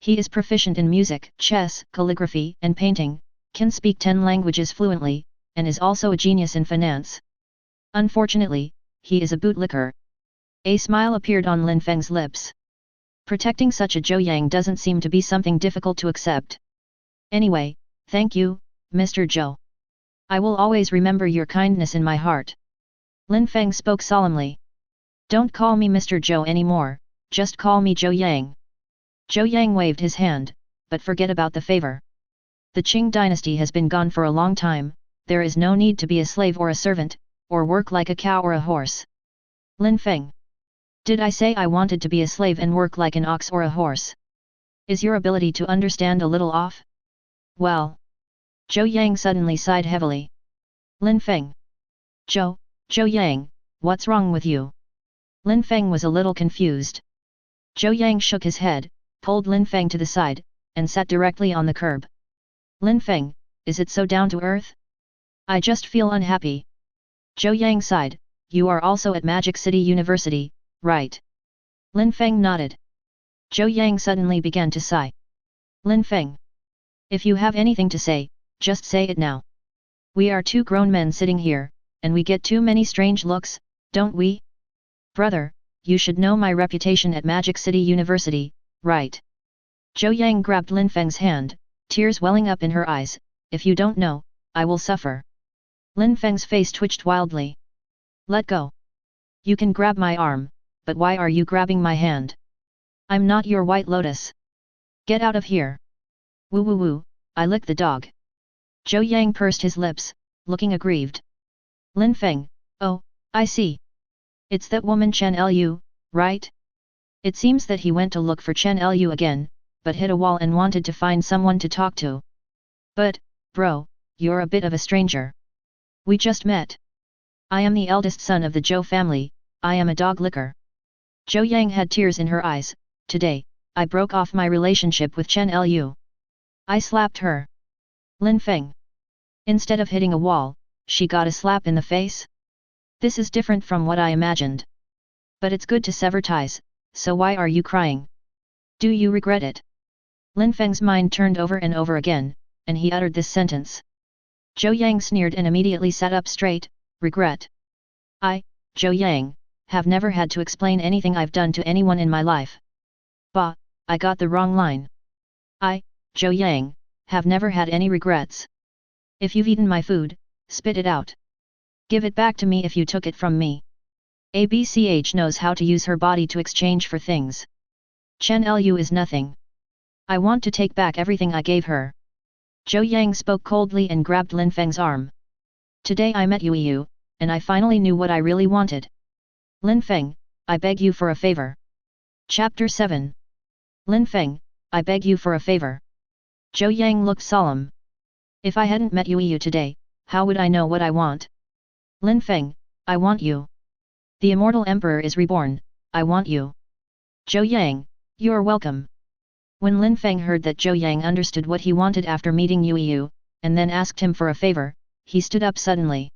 He is proficient in music, chess, calligraphy, and painting, can speak 10 languages fluently, and is also a genius in finance. Unfortunately, he is a bootlicker. A smile appeared on Lin Feng's lips. Protecting such a Zhou Yang doesn't seem to be something difficult to accept. Anyway, thank you, Mr. Zhou. I will always remember your kindness in my heart. Lin Feng spoke solemnly. Don't call me Mr. Zhou anymore, just call me Zhou Yang. Zhou Yang waved his hand, but forget about the favor. The Qing dynasty has been gone for a long time, there is no need to be a slave or a servant, or work like a cow or a horse. Lin Feng. Did I say I wanted to be a slave and work like an ox or a horse? Is your ability to understand a little off? Well. Zhou Yang suddenly sighed heavily. Lin Feng. Zhou Yang, what's wrong with you? Lin Feng was a little confused. Zhou Yang shook his head, pulled Lin Feng to the side, and sat directly on the curb. Lin Feng, is it so down to earth? I just feel unhappy. Zhou Yang sighed, you are also at Magic City University, right? Lin Feng nodded. Zhou Yang suddenly began to sigh. Lin Feng. If you have anything to say, just say it now. We are two grown men sitting here, and we get too many strange looks, don't we? Brother, you should know my reputation at Magic City University, right? Zhou Yang grabbed Lin Feng's hand, tears welling up in her eyes, if you don't know, I will suffer. Lin Feng's face twitched wildly. Let go. You can grab my arm, but why are you grabbing my hand? I'm not your white lotus. Get out of here. Woo woo woo, I lick the dog. Zhou Yang pursed his lips, looking aggrieved. Lin Feng, oh, I see. It's that woman Chen Lu, right? It seems that he went to look for Chen Lu again, but hit a wall and wanted to find someone to talk to. But, bro, you're a bit of a stranger. We just met. I am the eldest son of the Zhou family, I am a dog licker. Zhou Yang had tears in her eyes, today, I broke off my relationship with Chen Lu. I slapped her. Lin Feng. Instead of hitting a wall, she got a slap in the face? This is different from what I imagined. But it's good to sever ties, so why are you crying? Do you regret it? Lin Feng's mind turned over and over again, and he uttered this sentence. Zhou Yang sneered and immediately sat up straight, regret. I, Zhou Yang, have never had to explain anything I've done to anyone in my life. Bah, I got the wrong line. I, Zhou Yang, have never had any regrets. If you've eaten my food, spit it out. Give it back to me if you took it from me. ABCH knows how to use her body to exchange for things. Chen Lu is nothing. I want to take back everything I gave her. Zhou Yang spoke coldly and grabbed Lin Feng's arm. Today I met Yu, and I finally knew what I really wanted. Lin Feng, I beg you for a favor. Chapter 7. Lin Feng, I beg you for a favor. Zhou Yang looked solemn. If I hadn't met Yu today, how would I know what I want? Lin Feng, I want you. The Immortal Emperor is reborn, I want you. Zhou Yang, you're welcome. When Lin Feng heard that Zhou Yang understood what he wanted after meeting Yu, and then asked him for a favor, he stood up suddenly.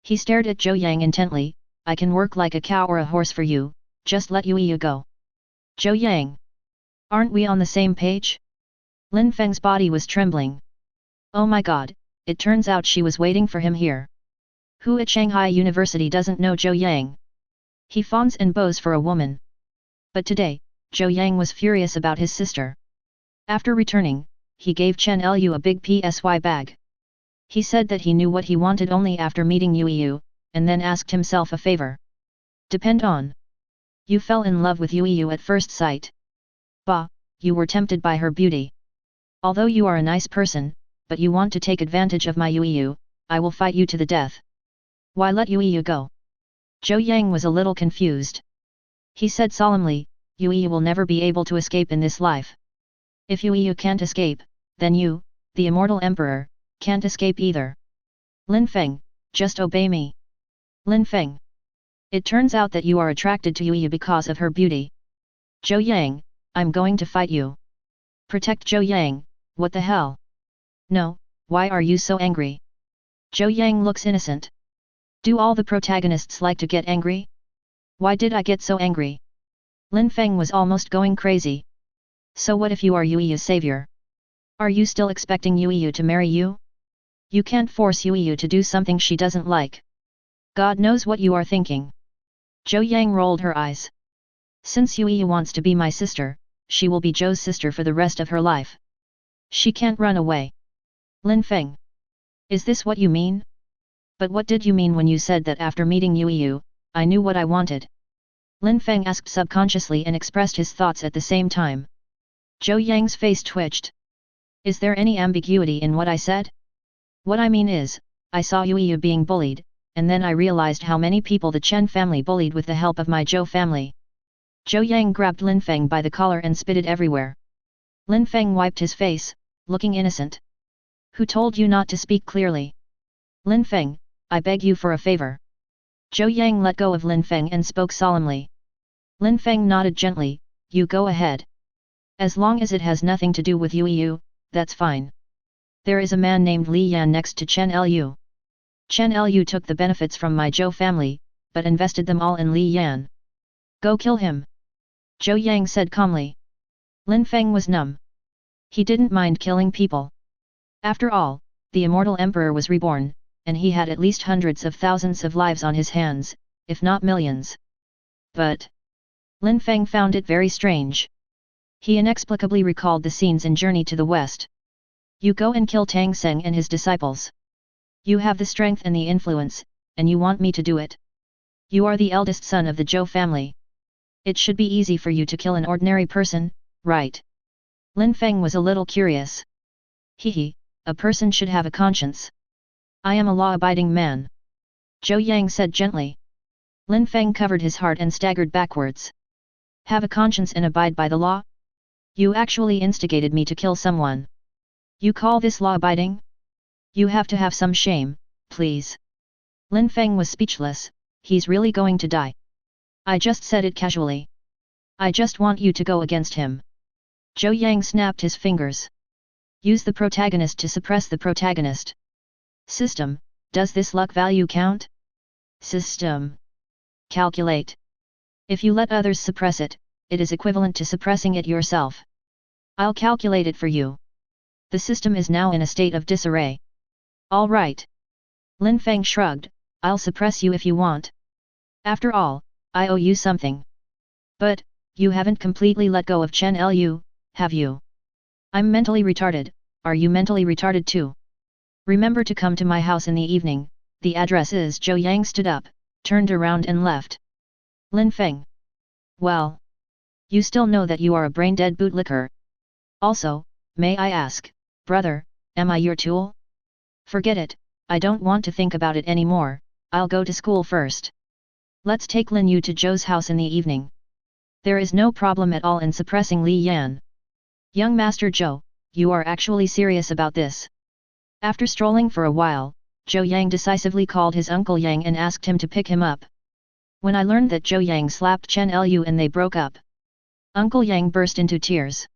He stared at Zhou Yang intently. I can work like a cow or a horse for you, just let Yu go. Zhou Yang. Aren't we on the same page? Lin Feng's body was trembling. Oh my god, it turns out she was waiting for him here. Who at Shanghai University doesn't know Zhou Yang? He fawns and bows for a woman. But today, Zhou Yang was furious about his sister. After returning, he gave Chen Liu a big PSY bag. He said that he knew what he wanted only after meeting Yu, and then asked himself a favor. Depend on. You fell in love with Yu at first sight. Bah, you were tempted by her beauty. Although you are a nice person, but you want to take advantage of my Yu, I will fight you to the death. Why let Yu go? Zhou Yang was a little confused. He said solemnly, Yu will never be able to escape in this life. If Yu can't escape, then you, the Immortal Emperor, can't escape either. Lin Feng, just obey me. Lin Feng. It turns out that you are attracted to Yu because of her beauty. Zhou Yang, I'm going to fight you. Protect Zhou Yang, what the hell? No, why are you so angry? Zhou Yang looks innocent. Do all the protagonists like to get angry? Why did I get so angry? Lin Feng was almost going crazy. So what if you are Yu's savior? Are you still expecting Yu to marry you? You can't force Yu to do something she doesn't like. God knows what you are thinking. Zhou Yang rolled her eyes. Since Yu wants to be my sister, she will be Zhou's sister for the rest of her life. She can't run away. Lin Feng. Is this what you mean? But what did you mean when you said that after meeting Yu, I knew what I wanted? Lin Feng asked subconsciously and expressed his thoughts at the same time. Zhou Yang's face twitched. Is there any ambiguity in what I said? What I mean is, I saw Yu being bullied, and then I realized how many people the Chen family bullied with the help of my Zhou family. Zhou Yang grabbed Lin Feng by the collar and spit it everywhere. Lin Feng wiped his face, looking innocent. Who told you not to speak clearly? Lin Feng, I beg you for a favor. Zhou Yang let go of Lin Feng and spoke solemnly. Lin Feng nodded gently, you go ahead. As long as it has nothing to do with Yu, that's fine. There is a man named Li Yan next to Chen Liu. Chen Liu took the benefits from my Zhou family, but invested them all in Li Yan. Go kill him. Zhou Yang said calmly. Lin Feng was numb. He didn't mind killing people. After all, the Immortal Emperor was reborn, and he had at least hundreds of thousands of lives on his hands, if not millions. But Lin Feng found it very strange. He inexplicably recalled the scenes in Journey to the West. You go and kill Tang Seng and his disciples. You have the strength and the influence, and you want me to do it. You are the eldest son of the Zhou family. It should be easy for you to kill an ordinary person, right? Lin Feng was a little curious. Hehe, a person should have a conscience. I am a law-abiding man. Zhou Yang said gently. Lin Feng covered his heart and staggered backwards. Have a conscience and abide by the law? You actually instigated me to kill someone. You call this law-abiding? You have to have some shame, please. Lin Feng was speechless, he's really going to die. I just said it casually. I just want you to go against him. Zhou Yang snapped his fingers. Use the protagonist to suppress the protagonist. System, does this luck value count? System. Calculate. If you let others suppress it, it is equivalent to suppressing it yourself. I'll calculate it for you. The system is now in a state of disarray. All right. Lin Feng shrugged, I'll suppress you if you want. After all, I owe you something. But, you haven't completely let go of Chen Liu, have you? I'm mentally retarded, are you mentally retarded too? Remember to come to my house in the evening, the address is. Zhou Yang stood up, turned around and left. Lin Feng. Well. You still know that you are a brain-dead bootlicker. Also, may I ask, brother, am I your tool? Forget it, I don't want to think about it anymore, I'll go to school first. Let's take Lin Yu to Zhou's house in the evening. There is no problem at all in suppressing Li Yan. Young Master Zhou, you are actually serious about this. After strolling for a while, Zhou Yang decisively called his uncle Yang and asked him to pick him up. When I learned that Zhou Yang slapped Chen Liu and they broke up, Uncle Yang burst into tears.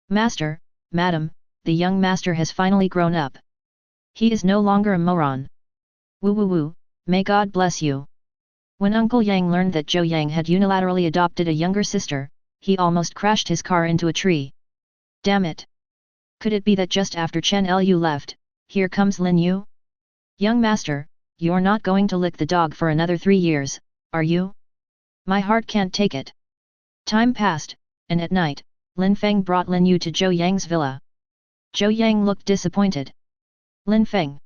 Master, Madam, the young master has finally grown up. He is no longer a moron. Woo woo woo, may God bless you. When Uncle Yang learned that Zhou Yang had unilaterally adopted a younger sister, he almost crashed his car into a tree. Damn it! Could it be that just after Chen Lu left, here comes Lin Yu? Young master, you're not going to lick the dog for another 3 years, are you? My heart can't take it. Time passed, and at night, Lin Feng brought Lin Yu to Zhou Yang's villa. Zhou Yang looked disappointed. Lin Feng.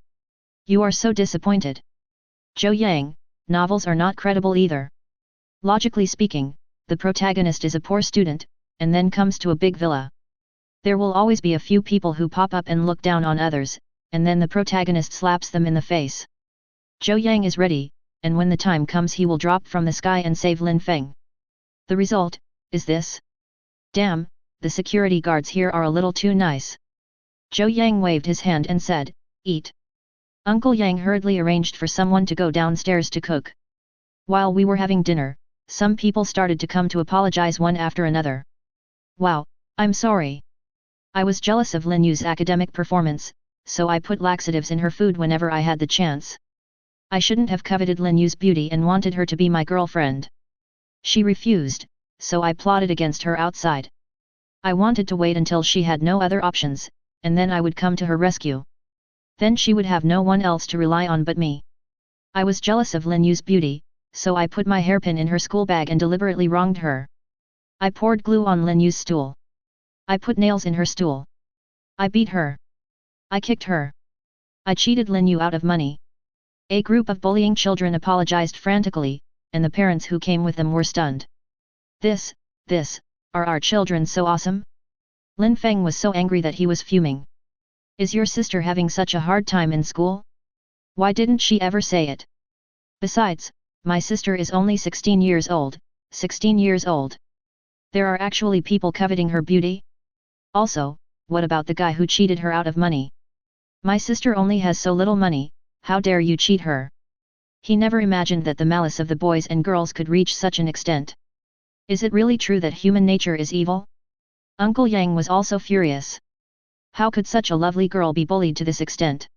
You are so disappointed. Zhou Yang, novels are not credible either. Logically speaking, the protagonist is a poor student, and then comes to a big villa. There will always be a few people who pop up and look down on others, and then the protagonist slaps them in the face. Zhou Yang is ready, and when the time comes he will drop from the sky and save Lin Feng. The result is this. Damn, the security guards here are a little too nice. Zhou Yang waved his hand and said, eat. Uncle Yang hurriedly arranged for someone to go downstairs to cook. While we were having dinner, some people started to come to apologize one after another. Wow, I'm sorry. I was jealous of Lin Yu's academic performance, so I put laxatives in her food whenever I had the chance. I shouldn't have coveted Lin Yu's beauty and wanted her to be my girlfriend. She refused, so I plotted against her outside. I wanted to wait until she had no other options, and then I would come to her rescue. Then she would have no one else to rely on but me. I was jealous of Lin Yu's beauty, so I put my hairpin in her school bag and deliberately wronged her. I poured glue on Lin Yu's stool. I put nails in her stool. I beat her. I kicked her. I cheated Lin Yu out of money. A group of bullying children apologized frantically, and the parents who came with them were stunned. This, are our children so awesome? Lin Feng was so angry that he was fuming. Is your sister having such a hard time in school? Why didn't she ever say it? Besides, my sister is only 16 years old, 16 years old. There are actually people coveting her beauty? Also, what about the guy who cheated her out of money? My sister only has so little money, how dare you cheat her? He never imagined that the malice of the boys and girls could reach such an extent. Is it really true that human nature is evil? Uncle Yang was also furious. How could such a lovely girl be bullied to this extent?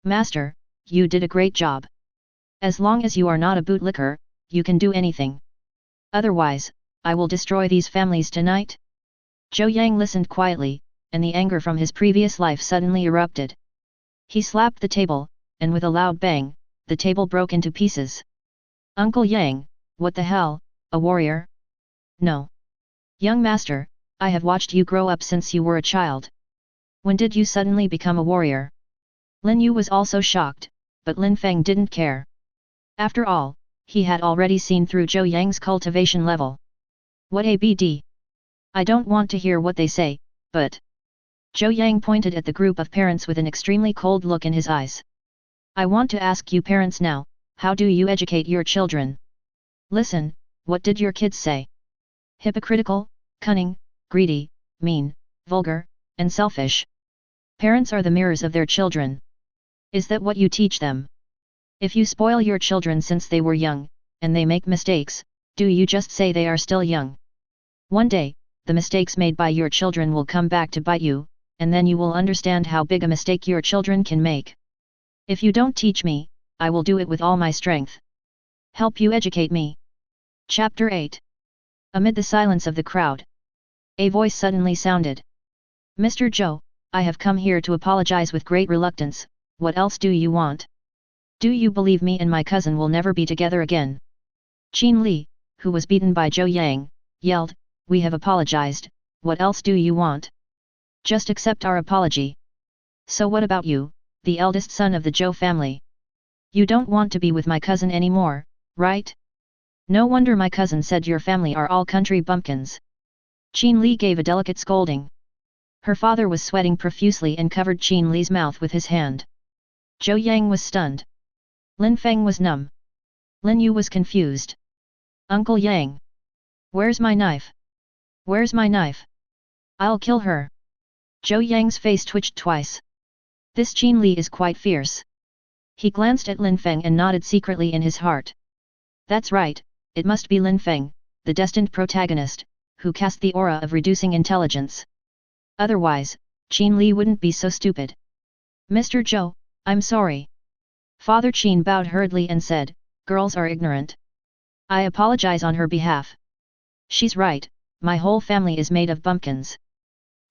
Master, you did a great job. As long as you are not a bootlicker, you can do anything. Otherwise, I will destroy these families tonight. Zhou Yang listened quietly, and the anger from his previous life suddenly erupted. He slapped the table, and with a loud bang, the table broke into pieces. Uncle Yang, what the hell, a warrior? No. Young master, I have watched you grow up since you were a child. When did you suddenly become a warrior? Lin Yu was also shocked, but Lin Feng didn't care. After all, he had already seen through Zhou Yang's cultivation level. What a BD! I don't want to hear what they say, but... Zhou Yang pointed at the group of parents with an extremely cold look in his eyes. I want to ask you parents now, how do you educate your children? Listen, what did your kids say? Hypocritical, cunning, greedy, mean, vulgar, and selfish. Parents are the mirrors of their children. Is that what you teach them? If you spoil your children since they were young, and they make mistakes, do you just say they are still young? One day, the mistakes made by your children will come back to bite you, and then you will understand how big a mistake your children can make. If you don't teach me, I will do it with all my strength. Help you educate me. Chapter 8. Amid the silence of the crowd, a voice suddenly sounded. Mr. Zhou, I have come here to apologize with great reluctance. What else do you want? Do you believe me and my cousin will never be together again? Qin Li, who was beaten by Zhou Yang, yelled, we have apologized, what else do you want? Just accept our apology. So what about you, the eldest son of the Zhou family? You don't want to be with my cousin anymore, right? No wonder my cousin said your family are all country bumpkins. Qin Li gave a delicate scolding. Her father was sweating profusely and covered Qin Li's mouth with his hand. Zhou Yang was stunned. Lin Feng was numb. Lin Yu was confused. Uncle Yang. Where's my knife? Where's my knife? I'll kill her. Zhou Yang's face twitched twice. This Qin Li is quite fierce. He glanced at Lin Feng and nodded secretly in his heart. That's right, it must be Lin Feng, the destined protagonist, who cast the aura of reducing intelligence. Otherwise, Qin Li wouldn't be so stupid. Mr. Zhou, I'm sorry. Father Qin bowed hurriedly and said, girls are ignorant. I apologize on her behalf. She's right, my whole family is made of bumpkins.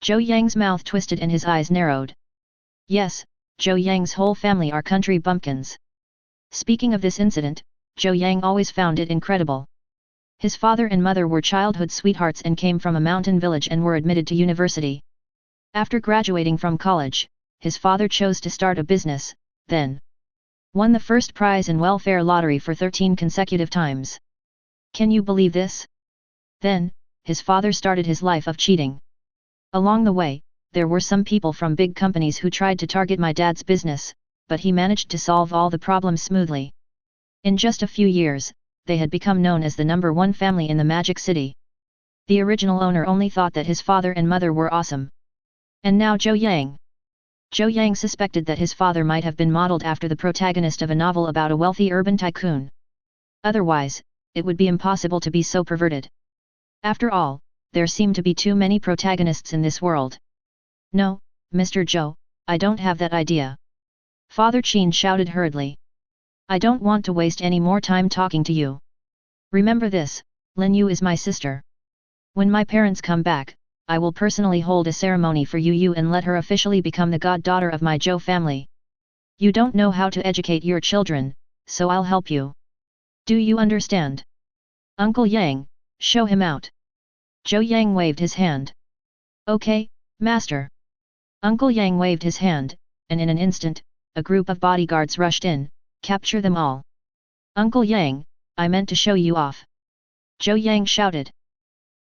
Zhou Yang's mouth twisted and his eyes narrowed. Yes, Zhou Yang's whole family are country bumpkins. Speaking of this incident, Zhou Yang always found it incredible. His father and mother were childhood sweethearts and came from a mountain village and were admitted to university. After graduating from college, his father chose to start a business, then won the first prize in welfare lottery for 13 consecutive times. Can you believe this? Then, his father started his life of cheating. Along the way, there were some people from big companies who tried to target my dad's business, but he managed to solve all the problems smoothly. In just a few years, they had become known as the #1 family in the Magic City. The original owner only thought that his father and mother were awesome. And now Zhou Yang. Zhou Yang suspected that his father might have been modeled after the protagonist of a novel about a wealthy urban tycoon. Otherwise, it would be impossible to be so perverted. After all, there seem to be too many protagonists in this world. No, Mr. Zhou, I don't have that idea. Father Qin shouted hurriedly. I don't want to waste any more time talking to you. Remember this, Lin Yu is my sister. When my parents come back, I will personally hold a ceremony for Yu and let her officially become the goddaughter of my Zhou family. You don't know how to educate your children, so I'll help you. Do you understand? Uncle Yang, show him out. Zhou Yang waved his hand. Okay, master. Uncle Yang waved his hand, and in an instant, a group of bodyguards rushed in. Capture them all. Uncle Yang, I meant to show you off. Zhou Yang shouted.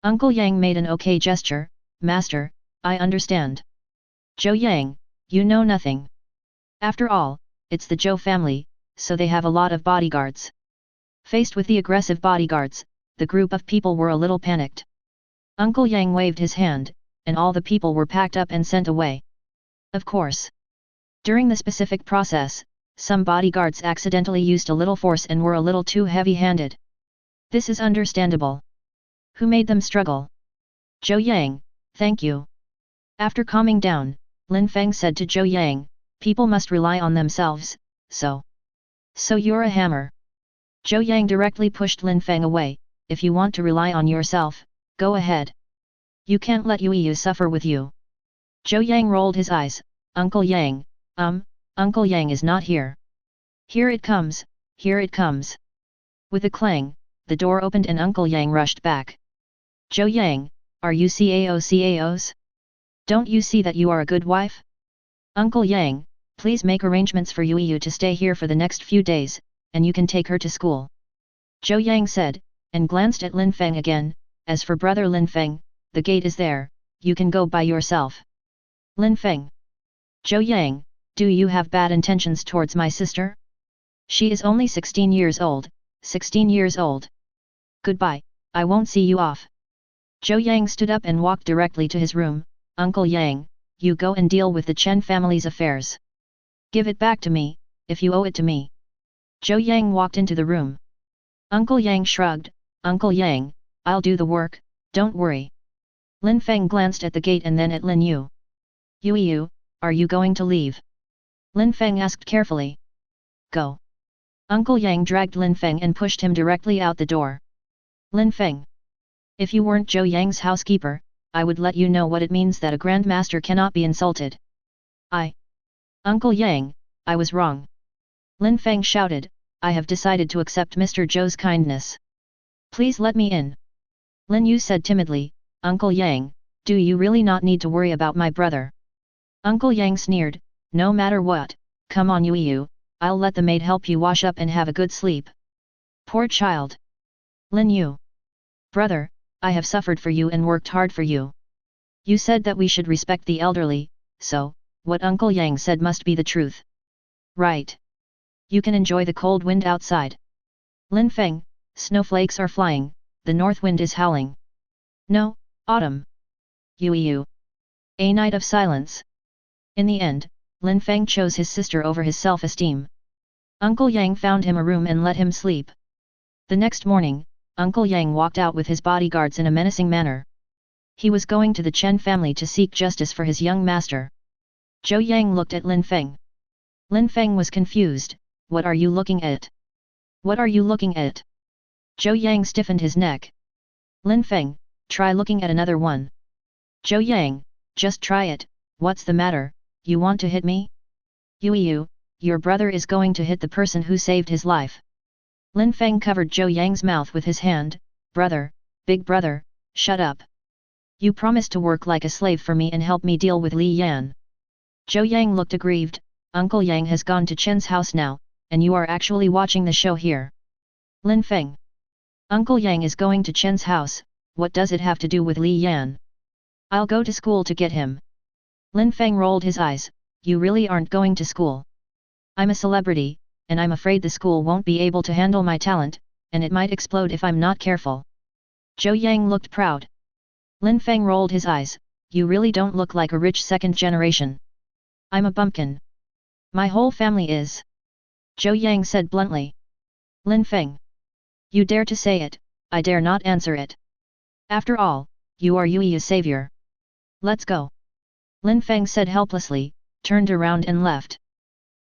Uncle Yang made an okay gesture, Master, I understand. Zhou Yang, you know nothing. After all, it's the Zhou family, so they have a lot of bodyguards. Faced with the aggressive bodyguards, the group of people were a little panicked. Uncle Yang waved his hand, and all the people were packed up and sent away. Of course. During the specific process, some bodyguards accidentally used a little force and were a little too heavy-handed. This is understandable. Who made them struggle? Zhou Yang, thank you. After calming down, Lin Feng said to Zhou Yang, people must rely on themselves, so you're a hammer. Zhou Yang directly pushed Lin Feng away, if you want to rely on yourself, go ahead. You can't let Yu suffer with you. Zhou Yang rolled his eyes, Uncle Yang, Uncle Yang is not here. Here it comes, here it comes. With a clang, the door opened and Uncle Yang rushed back. Zhou Yang, are you CAOs? Don't you see that you are a good wife? Uncle Yang, please make arrangements for Yu to stay here for the next few days, and you can take her to school. Zhou Yang said, and glanced at Lin Feng again, as for brother Lin Feng, the gate is there, you can go by yourself. Lin Feng. Zhou Yang, do you have bad intentions towards my sister? She is only 16 years old, 16 years old. Goodbye, I won't see you off. Zhou Yang stood up and walked directly to his room, Uncle Yang, you go and deal with the Chen family's affairs. Give it back to me, if you owe it to me. Zhou Yang walked into the room. Uncle Yang shrugged, Uncle Yang, I'll do the work, don't worry. Lin Feng glanced at the gate and then at Lin Yu. Yu, are you going to leave? Lin Feng asked carefully. Go. Uncle Yang dragged Lin Feng and pushed him directly out the door. Lin Feng. If you weren't Zhou Yang's housekeeper, I would let you know what it means that a grandmaster cannot be insulted. Uncle Yang, I was wrong. Lin Feng shouted, I have decided to accept Mr. Zhou's kindness. Please let me in. Lin Yu said timidly, Uncle Yang, do you really not need to worry about my brother? Uncle Yang sneered, no matter what, come on Yu, I'll let the maid help you wash up and have a good sleep. Poor child. Lin Yu. Brother, I have suffered for you and worked hard for you. You said that we should respect the elderly, so, what Uncle Yang said must be the truth. Right. You can enjoy the cold wind outside. Lin Feng, snowflakes are flying, the north wind is howling. No, autumn. Yu. A night of silence. In the end, Lin Feng chose his sister over his self-esteem. Uncle Yang found him a room and let him sleep. The next morning, Uncle Yang walked out with his bodyguards in a menacing manner. He was going to the Chen family to seek justice for his young master. Zhou Yang looked at Lin Feng. Lin Feng was confused, what are you looking at? What are you looking at? Zhou Yang stiffened his neck. Lin Feng, try looking at another one. Zhou Yang, just try it, what's the matter, you want to hit me? You, your brother is going to hit the person who saved his life. Lin Feng covered Zhou Yang's mouth with his hand. Brother, big brother, shut up. You promised to work like a slave for me and help me deal with Li Yan. Zhou Yang looked aggrieved. Uncle Yang has gone to Chen's house now, and you are actually watching the show here. Lin Feng. Uncle Yang is going to Chen's house, what does it have to do with Li Yan? I'll go to school to get him. Lin Feng rolled his eyes, you really aren't going to school. I'm a celebrity, and I'm afraid the school won't be able to handle my talent, and it might explode if I'm not careful. Zhou Yang looked proud. Lin Feng rolled his eyes, you really don't look like a rich second generation. I'm a bumpkin. My whole family is. Zhou Yang said bluntly. Lin Feng. You dare to say it, I dare not answer it. After all, you are Yui's savior. Let's go. Lin Feng said helplessly, turned around and left.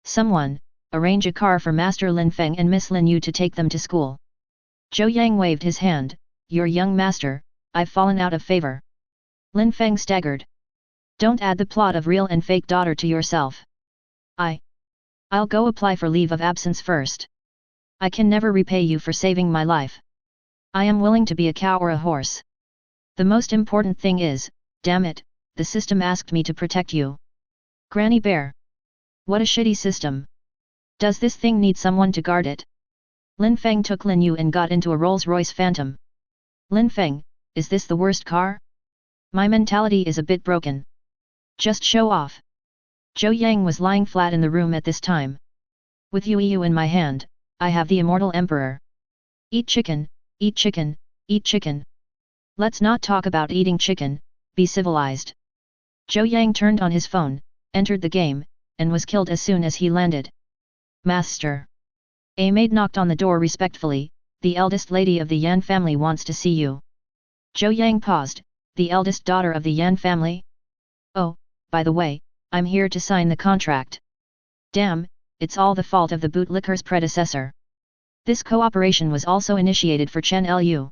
Someone, arrange a car for Master Lin Feng and Miss Lin Yu to take them to school. Zhou Yang waved his hand, your young master, I've fallen out of favor. Lin Feng staggered. Don't add the plot of real and fake daughter to yourself. I'll go apply for leave of absence first. I can never repay you for saving my life. I am willing to be a cow or a horse. The most important thing is, damn it, the system asked me to protect you. Granny Bear. What a shitty system. Does this thing need someone to guard it? Lin Feng took Lin Yu and got into a Rolls-Royce Phantom. Lin Feng, is this the worst car? My mentality is a bit broken. Just show off. Zhou Yang was lying flat in the room at this time. With Yu in my hand, I have the Immortal Emperor. Eat chicken, eat chicken, eat chicken. Let's not talk about eating chicken, be civilized. Zhou Yang turned on his phone, entered the game, and was killed as soon as he landed. Master. A maid knocked on the door respectfully, the eldest lady of the Yan family wants to see you. Zhou Yang paused, the eldest daughter of the Yan family? Oh, by the way, I'm here to sign the contract. Damn, it's all the fault of the bootlicker's predecessor. This cooperation was also initiated for Chen Lu.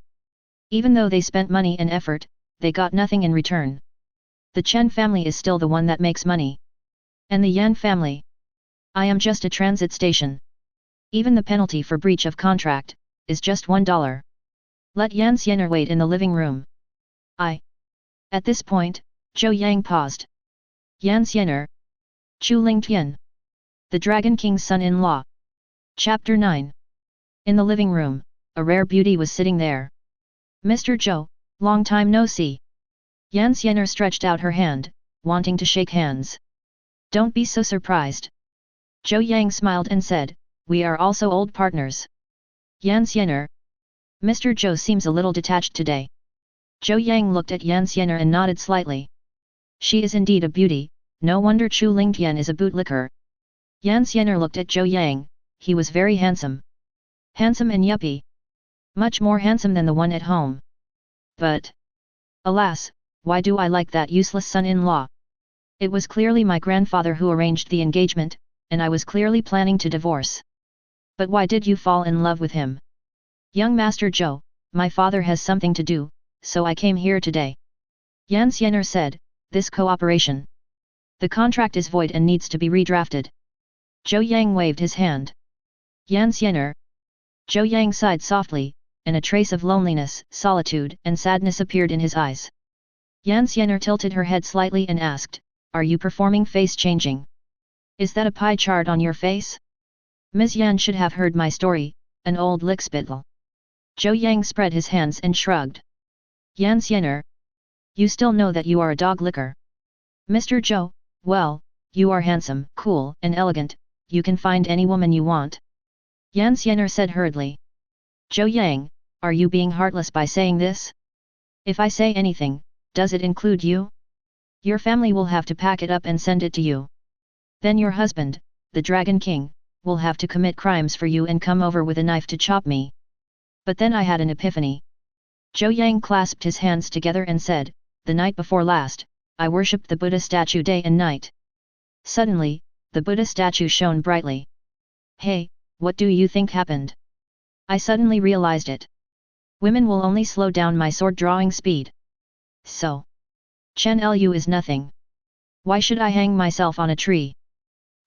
Even though they spent money and effort, they got nothing in return. The Chen family is still the one that makes money. And the Yan family? I am just a transit station. Even the penalty for breach of contract is just $1. Let Yan Xiener wait in the living room. At this point, Zhou Yang paused. Yan Xiener. Chu Lingtian. The Dragon King's son-in-law. Chapter 9. In the living room, a rare beauty was sitting there. Mr. Zhou, long time no see. Yan Xiener stretched out her hand, wanting to shake hands. Don't be so surprised. Zhou Yang smiled and said, we are also old partners. Yan Xiener. Mr. Zhou seems a little detached today. Zhou Yang looked at Yan Xiener and nodded slightly. She is indeed a beauty, no wonder Chu Lingtian is a bootlicker. Yan Xiener looked at Zhou Yang, he was very handsome. Handsome and yuppie. Much more handsome than the one at home. But, alas, why do I like that useless son-in-law? It was clearly my grandfather who arranged the engagement, and I was clearly planning to divorce. But why did you fall in love with him? Young Master Zhou, my father has something to do, so I came here today. Yan Xiener said, this cooperation. The contract is void and needs to be redrafted. Zhou Yang waved his hand. Yan Xiener. Zhou Yang sighed softly, and a trace of loneliness, solitude, and sadness appeared in his eyes. Yan Xiener tilted her head slightly and asked, are you performing face changing? Is that a pie chart on your face? Ms. Yan should have heard my story, an old lickspittle. Zhou Yang spread his hands and shrugged. Yan Xiener. You still know that you are a dog licker. Mr. Zhou, well, you are handsome, cool, and elegant, you can find any woman you want. Yan Xiener said hurriedly. Zhou Yang, are you being heartless by saying this? If I say anything, does it include you? Your family will have to pack it up and send it to you. Then your husband, the Dragon King, will have to commit crimes for you and come over with a knife to chop me. But then I had an epiphany. Zhou Yang clasped his hands together and said, the night before last, I worshipped the Buddha statue day and night. Suddenly, the Buddha statue shone brightly. Hey, what do you think happened? I suddenly realized it. Women will only slow down my sword drawing speed. So. Chen Lu is nothing. Why should I hang myself on a tree?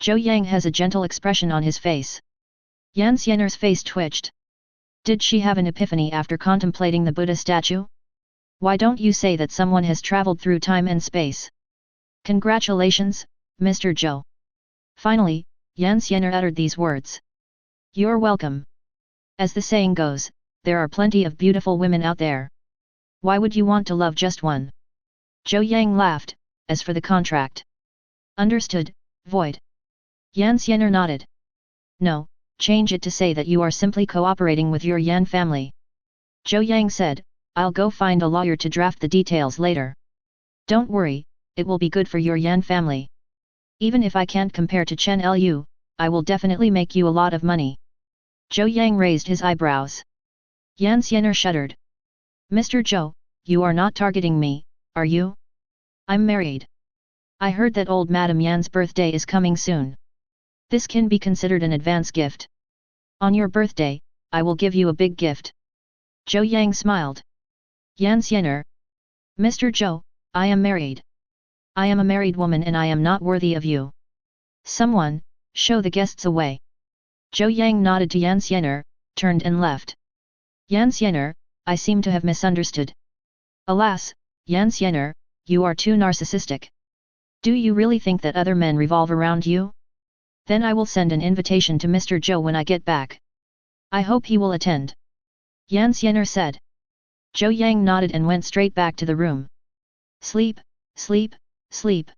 Zhou Yang has a gentle expression on his face. Yan Xianer's face twitched. Did she have an epiphany after contemplating the Buddha statue? Why don't you say that someone has traveled through time and space? Congratulations, Mr. Zhou. Finally, Yan Xianer uttered these words. You're welcome. As the saying goes, there are plenty of beautiful women out there. Why would you want to love just one? Zhou Yang laughed. As for the contract. Understood, void. Yan Xianer nodded. No, change it to say that you are simply cooperating with your Yan family. Zhou Yang said, I'll go find a lawyer to draft the details later. Don't worry, it will be good for your Yan family. Even if I can't compare to Chen Lu, I will definitely make you a lot of money. Zhou Yang raised his eyebrows. Yan Xianer shuddered. Mr. Zhou, you are not targeting me, are you? I'm married. I heard that old Madame Yan's birthday is coming soon. This can be considered an advance gift. On your birthday, I will give you a big gift. Zhou Yang smiled. Yan Xianer. Mr. Zhou, I am married. I am a married woman and I am not worthy of you. Someone, show the guests away. Zhou Yang nodded to Yan Xianer, turned and left. Yan Xianer, I seem to have misunderstood. Alas, Yan Xianer, you are too narcissistic. Do you really think that other men revolve around you? Then I will send an invitation to Mr. Zhou when I get back. I hope he will attend. Yan Xianer said. Zhou Yang nodded and went straight back to the room. Sleep, sleep, sleep.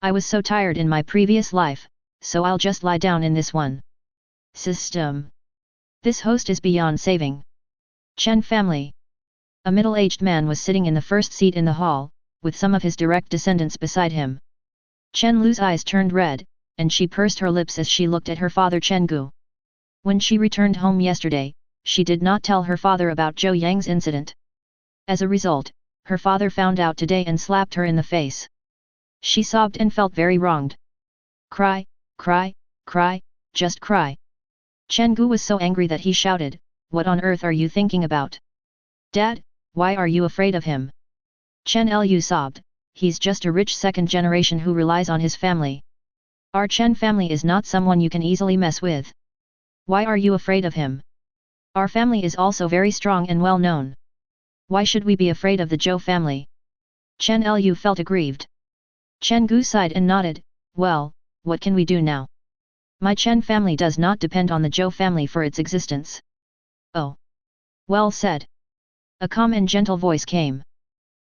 I was so tired in my previous life, so I'll just lie down in this one. System. This host is beyond saving. Chen family. A middle-aged man was sitting in the first seat in the hall, with some of his direct descendants beside him. Chen Lu's eyes turned red, and she pursed her lips as she looked at her father Chen Gu. When she returned home yesterday, she did not tell her father about Zhou Yang's incident. As a result, her father found out today and slapped her in the face. She sobbed and felt very wronged. Cry, cry, cry, just cry. Chen Gu was so angry that he shouted, What on earth are you thinking about? Dad, why are you afraid of him? Chen Lu sobbed, he's just a rich second generation who relies on his family. Our Chen family is not someone you can easily mess with. Why are you afraid of him? Our family is also very strong and well known. Why should we be afraid of the Zhou family? Chen Lu felt aggrieved. Chen Gu sighed and nodded, well, what can we do now? My Chen family does not depend on the Zhou family for its existence. Oh. Well said. A calm and gentle voice came.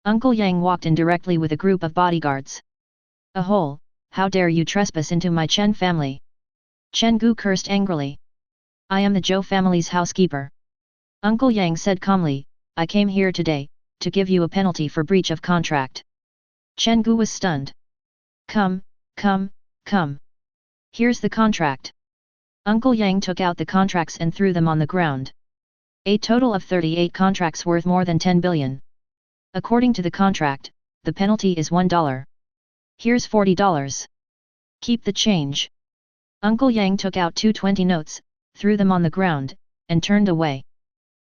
Uncle Yang walked in directly with a group of bodyguards. Ahole, how dare you trespass into my Chen family? Chen Gu cursed angrily. I am the Zhou family's housekeeper. Uncle Yang said calmly, I came here today, to give you a penalty for breach of contract. Chen Gu was stunned. Come, come, come. Here's the contract. Uncle Yang took out the contracts and threw them on the ground. A total of 38 contracts worth more than 10 billion. According to the contract, the penalty is $1. Here's $40. Keep the change. Uncle Yang took out 220 notes, threw them on the ground, and turned away.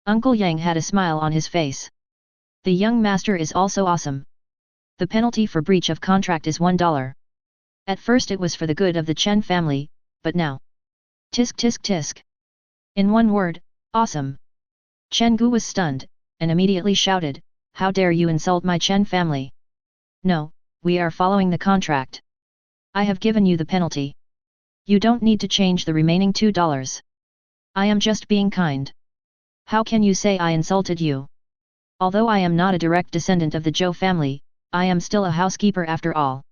Uncle Yang had a smile on his face. The young master is also awesome. The penalty for breach of contract is $1. At first it was for the good of the Chen family, but now. Tisk tisk tisk. In one word, awesome. Chen Gu was stunned, and immediately shouted, How dare you insult my Chen family? No, we are following the contract. I have given you the penalty. You don't need to change the remaining $2. I am just being kind. How can you say I insulted you? Although I am not a direct descendant of the Zhou family, I am still a housekeeper after all.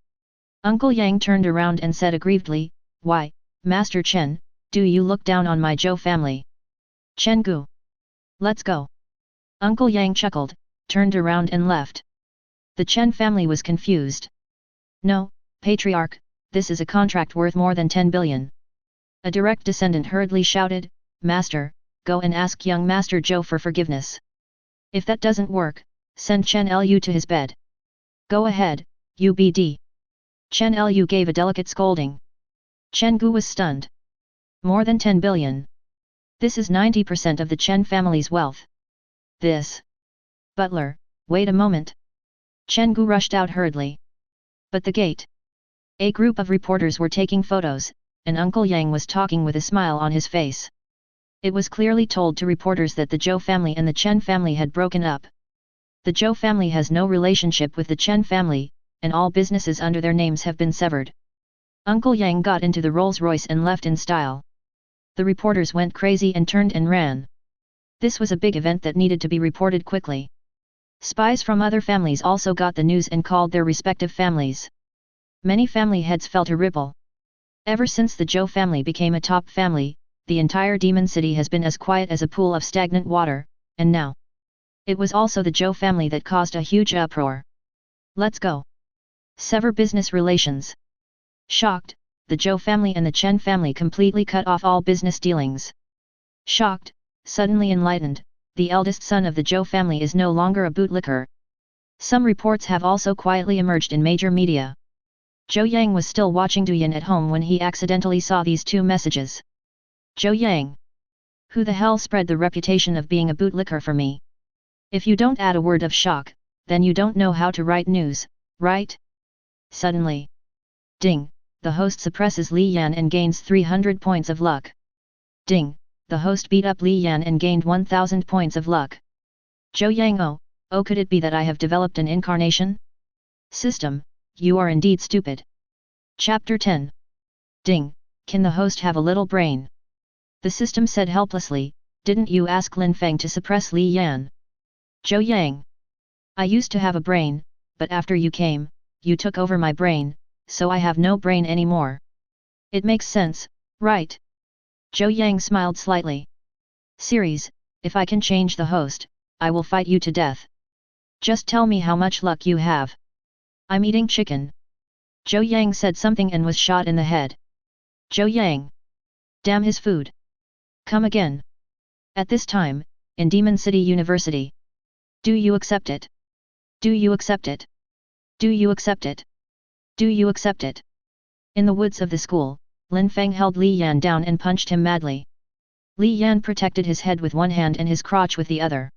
Uncle Yang turned around and said aggrievedly, Why, Master Chen, do you look down on my Zhou family? Chen Gu. Let's go. Uncle Yang chuckled, turned around and left. The Chen family was confused. No, Patriarch, this is a contract worth more than 10 billion. A direct descendant hurriedly shouted, Master, go and ask young Master Zhou for forgiveness. If that doesn't work, send Chen Lu to his bed. Go ahead, UBD. Chen Lu gave a delicate scolding. Chen Gu was stunned. More than 10 billion. This is 90% of the Chen family's wealth. This. Butler, wait a moment. Chen Gu rushed out hurriedly. But the gate. A group of reporters were taking photos, and Uncle Yang was talking with a smile on his face. It was clearly told to reporters that the Zhou family and the Chen family had broken up. The Zhou family has no relationship with the Chen family, and all businesses under their names have been severed. Uncle Yang got into the Rolls-Royce and left in style. The reporters went crazy and turned and ran. This was a big event that needed to be reported quickly. Spies from other families also got the news and called their respective families. Many family heads felt a ripple. Ever since the Zhou family became a top family, the entire demon city has been as quiet as a pool of stagnant water, and now it was also the Zhou family that caused a huge uproar. Let's go. Sever business relations. Shocked, the Zhou family and the Chen family completely cut off all business dealings. Shocked, suddenly enlightened, the eldest son of the Zhou family is no longer a bootlicker. Some reports have also quietly emerged in major media. Zhou Yang was still watching Duyan at home when he accidentally saw these two messages. Zhou Yang. Who the hell spread the reputation of being a bootlicker for me? If you don't add a word of shock, then you don't know how to write news, right? Suddenly. Ding, the host suppresses Li Yan and gains 300 points of luck. Ding, the host beat up Li Yan and gained 1000 points of luck. Zhou Yang, oh could it be that I have developed an incarnation? System, you are indeed stupid. Chapter 10. Ding, can the host have a little brain? The system said helplessly, didn't you ask Lin Feng to suppress Li Yan? Zhou Yang. I used to have a brain, but after you came, you took over my brain, so I have no brain anymore. It makes sense, right? Zhou Yang smiled slightly. Series, if I can change the host, I will fight you to death. Just tell me how much luck you have. I'm eating chicken. Zhou Yang said something and was shot in the head. Zhou Yang. Damn his food. Come again. At this time, in Demon City University. Do you accept it? Do you accept it? Do you accept it? Do you accept it? In the woods of the school, Lin Feng held Li Yan down and punched him madly. Li Yan protected his head with one hand and his crotch with the other.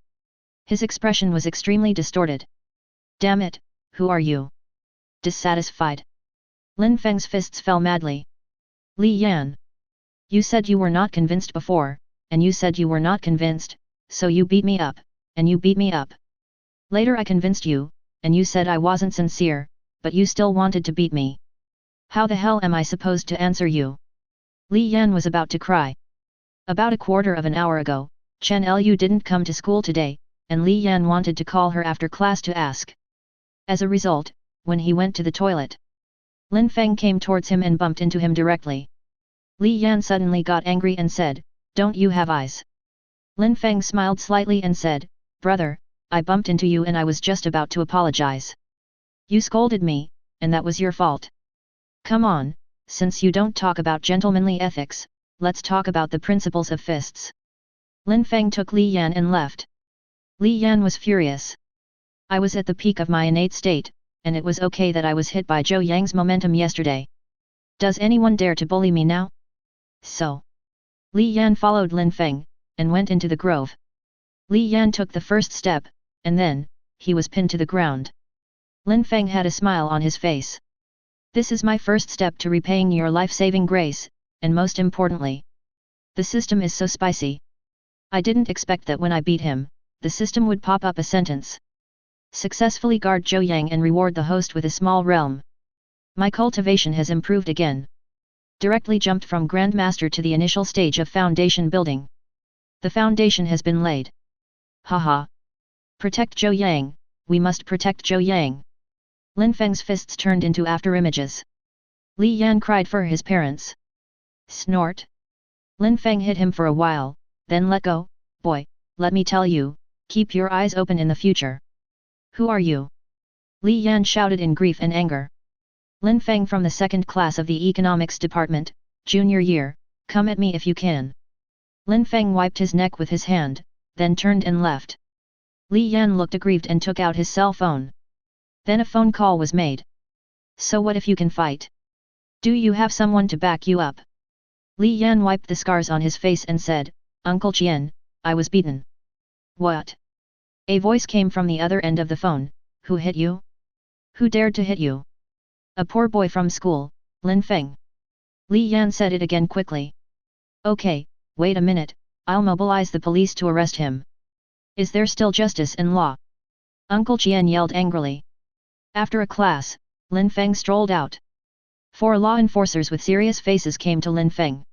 His expression was extremely distorted. Damn it, who are you? Dissatisfied. Lin Feng's fists fell madly. Li Yan. You said you were not convinced before, and you said you were not convinced, so you beat me up, and you beat me up. Later I convinced you, and you said I wasn't sincere, but you still wanted to beat me. How the hell am I supposed to answer you? Li Yan was about to cry. About a quarter of an hour ago, Chen Lu didn't come to school today, and Li Yan wanted to call her after class to ask. As a result, when he went to the toilet, Lin Feng came towards him and bumped into him directly. Li Yan suddenly got angry and said, "Don't you have eyes?" Lin Feng smiled slightly and said, "Brother, I bumped into you and I was just about to apologize. You scolded me, and that was your fault. Come on, since you don't talk about gentlemanly ethics, let's talk about the principles of fists." Lin Feng took Li Yan and left. Li Yan was furious. I was at the peak of my innate state, and it was okay that I was hit by Zhou Yang's momentum yesterday. Does anyone dare to bully me now? So. Li Yan followed Lin Feng, and went into the grove. Li Yan took the first step, and then, he was pinned to the ground. Lin Feng had a smile on his face. This is my first step to repaying your life-saving grace, and most importantly, the system is so spicy. I didn't expect that when I beat him, the system would pop up a sentence. Successfully guard Zhou Yang and reward the host with a small realm. My cultivation has improved again. Directly jumped from Grandmaster to the initial stage of foundation building. The foundation has been laid. Haha. Protect Zhou Yang, we must protect Zhou Yang. Lin Feng's fists turned into afterimages. Li Yan cried for his parents. Snort. Lin Feng hit him for a while, then let go. Boy, let me tell you, keep your eyes open in the future. Who are you? Li Yan shouted in grief and anger. Lin Feng from the second class of the economics department, junior year, come at me if you can. Lin Feng wiped his neck with his hand, then turned and left. Li Yan looked aggrieved and took out his cell phone. Then a phone call was made. So what if you can fight? Do you have someone to back you up? Li Yan wiped the scars on his face and said, Uncle Qian, I was beaten. What? A voice came from the other end of the phone, who hit you? Who dared to hit you? A poor boy from school, Lin Feng. Li Yan said it again quickly. Okay, wait a minute, I'll mobilize the police to arrest him. Is there still justice and law? Uncle Qian yelled angrily. After a class, Lin Feng strolled out. 4 law enforcers with serious faces came to Lin Feng.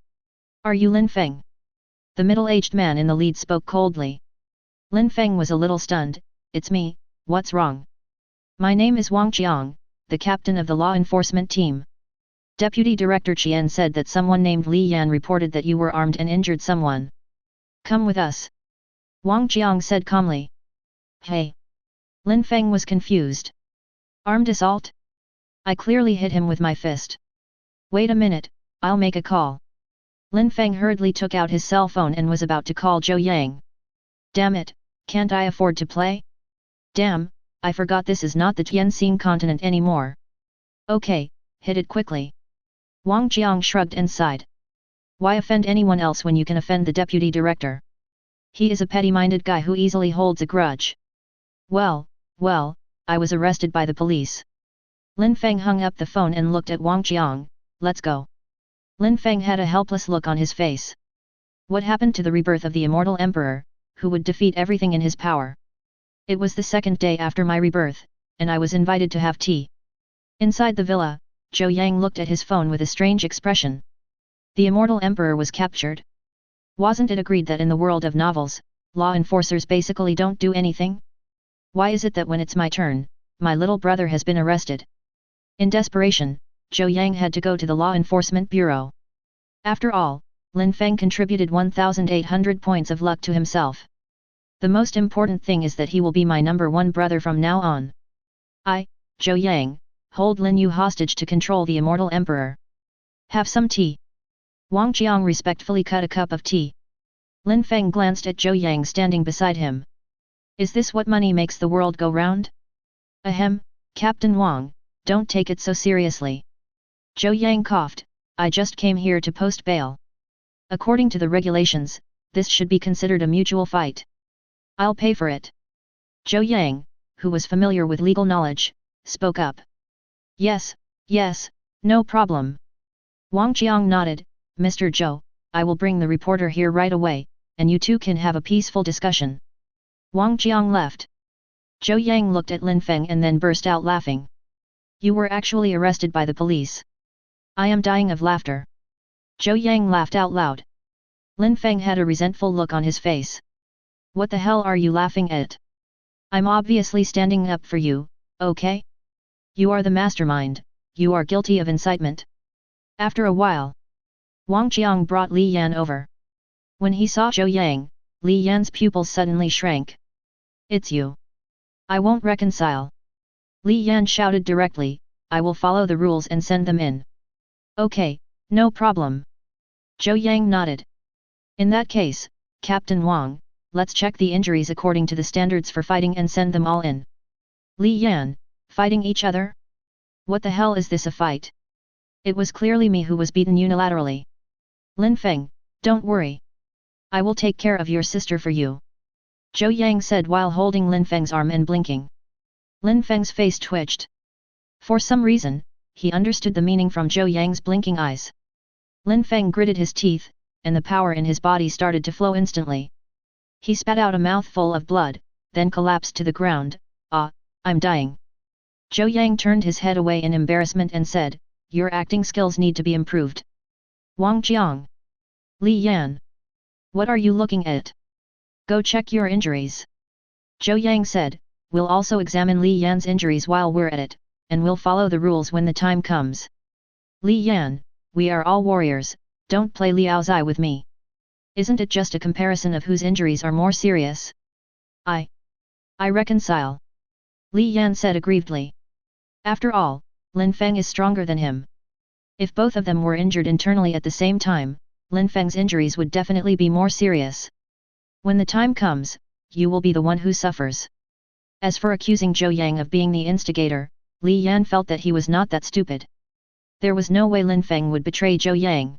Are you Lin Feng? The middle-aged man in the lead spoke coldly. Lin Feng was a little stunned. It's me, what's wrong? My name is Wang Qiang, the captain of the law enforcement team. Deputy Director Qian said that someone named Li Yan reported that you were armed and injured someone. Come with us. Wang Qiang said calmly. Hey! Lin Feng was confused. Armed assault? I clearly hit him with my fist. Wait a minute, I'll make a call. Lin Feng hurriedly took out his cell phone and was about to call Zhou Yang. Damn it, can't I afford to play? Damn, I forgot this is not the Tianxing continent anymore. Okay, hit it quickly. Wang Qiang shrugged and sighed. Why offend anyone else when you can offend the deputy director? He is a petty-minded guy who easily holds a grudge. Well, I was arrested by the police. Lin Feng hung up the phone and looked at Wang Qiang. Let's go. Lin Feng had a helpless look on his face. What happened to the rebirth of the Immortal Emperor, who would defeat everything in his power? It was the second day after my rebirth, and I was invited to have tea. Inside the villa, Zhou Yang looked at his phone with a strange expression. The Immortal Emperor was captured. Wasn't it agreed that in the world of novels, law enforcers basically don't do anything? Why is it that when it's my turn, my little brother has been arrested? In desperation, Zhou Yang had to go to the Law Enforcement Bureau. After all, Lin Feng contributed 1,800 points of luck to himself. The most important thing is that he will be my number 1 brother from now on. I, Zhou Yang, hold Lin Yu hostage to control the Immortal Emperor. Have some tea. Wang Qiang respectfully cut a cup of tea. Lin Feng glanced at Zhou Yang standing beside him. Is this what money makes the world go round? Ahem, Captain Wang, don't take it so seriously. Zhou Yang coughed, I just came here to post bail. According to the regulations, this should be considered a mutual fight. I'll pay for it. Zhou Yang, who was familiar with legal knowledge, spoke up. Yes, no problem. Wang Qiang nodded, Mr. Zhou, I will bring the reporter here right away, and you two can have a peaceful discussion. Wang Qiang left. Zhou Yang looked at Lin Feng and then burst out laughing. You were actually arrested by the police. I am dying of laughter. Zhou Yang laughed out loud. Lin Feng had a resentful look on his face. What the hell are you laughing at? I'm obviously standing up for you, okay? You are the mastermind, you are guilty of incitement. After a while, Wang Qiang brought Li Yan over. When he saw Zhou Yang, Li Yan's pupils suddenly shrank. It's you. I won't reconcile. Li Yan shouted directly, I will follow the rules and send them in. Okay, no problem. Zhou Yang nodded. In that case, Captain Wang, let's check the injuries according to the standards for fighting and send them all in. Li Yan, fighting each other? What the hell is this a fight? It was clearly me who was beaten unilaterally. Lin Feng, don't worry. I will take care of your sister for you. Zhou Yang said while holding Lin Feng's arm and blinking. Lin Feng's face twitched. For some reason, he understood the meaning from Zhou Yang's blinking eyes. Lin Feng gritted his teeth, and the power in his body started to flow instantly. He spat out a mouthful of blood, then collapsed to the ground. I'm dying. Zhou Yang turned his head away in embarrassment and said, your acting skills need to be improved. Wang Qiang. Li Yan. What are you looking at? Go check your injuries. Zhou Yang said, we'll also examine Li Yan's injuries while we're at it, and we'll follow the rules when the time comes. Li Yan, we are all warriors, don't play Liao Zai with me. Isn't it just a comparison of whose injuries are more serious? I reconcile. Li Yan said aggrievedly. After all, Lin Feng is stronger than him. If both of them were injured internally at the same time, Lin Feng's injuries would definitely be more serious. When the time comes, you will be the one who suffers. As for accusing Zhou Yang of being the instigator, Li Yan felt that he was not that stupid. There was no way Lin Feng would betray Zhou Yang.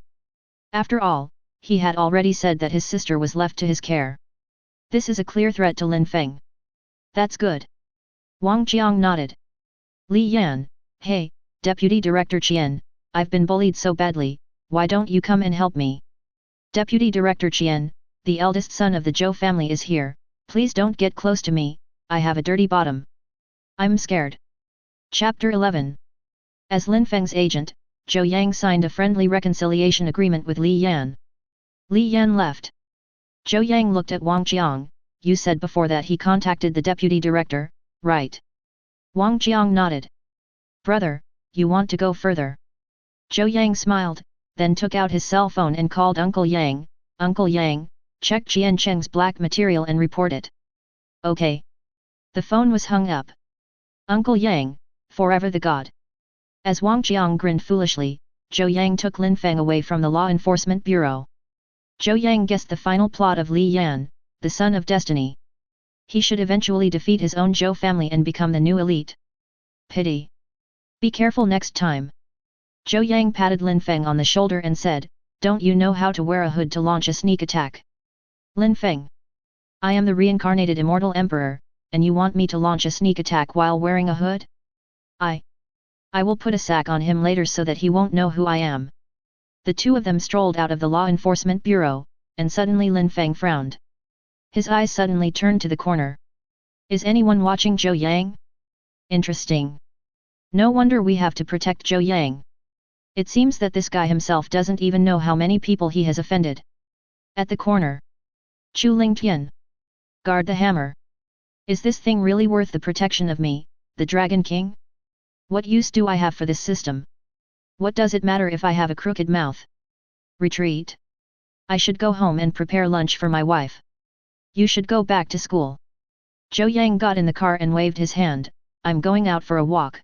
After all, he had already said that his sister was left to his care. This is a clear threat to Lin Feng. That's good. Wang Jiang nodded. Li Yan, hey, Deputy Director Qian, I've been bullied so badly, why don't you come and help me? Deputy Director Qian, the eldest son of the Zhou family is here, please don't get close to me, I have a dirty bottom. I'm scared. Chapter 11. As Lin Feng's agent, Zhou Yang signed a friendly reconciliation agreement with Li Yan. Li Yan left. Zhou Yang looked at Wang Jiang, you said before that he contacted the deputy director, right? Wang Jiang nodded. Brother, you want to go further? Zhou Yang smiled, then took out his cell phone and called Uncle Yang. Uncle Yang, check Qian Cheng's black material and report it. Okay. The phone was hung up. Uncle Yang, forever the god. As Wang Jiang grinned foolishly, Zhou Yang took Lin Feng away from the Law Enforcement Bureau. Zhou Yang guessed the final plot of Li Yan, the son of destiny. He should eventually defeat his own Zhou family and become the new elite. Pity. Be careful next time. Zhou Yang patted Lin Feng on the shoulder and said, don't you know how to wear a hood to launch a sneak attack? Lin Feng. I am the reincarnated Immortal Emperor, and you want me to launch a sneak attack while wearing a hood? I will put a sack on him later so that he won't know who I am. The two of them strolled out of the Law Enforcement Bureau, and suddenly Lin Feng frowned. His eyes suddenly turned to the corner. Is anyone watching Zhou Yang? Interesting. No wonder we have to protect Zhou Yang. It seems that this guy himself doesn't even know how many people he has offended. At the corner. Chu Ling Tian. Guard the hammer. Is this thing really worth the protection of me, the Dragon King? What use do I have for this system? What does it matter if I have a crooked mouth? Retreat. I should go home and prepare lunch for my wife. You should go back to school. Zhou Yang got in the car and waved his hand, I'm going out for a walk.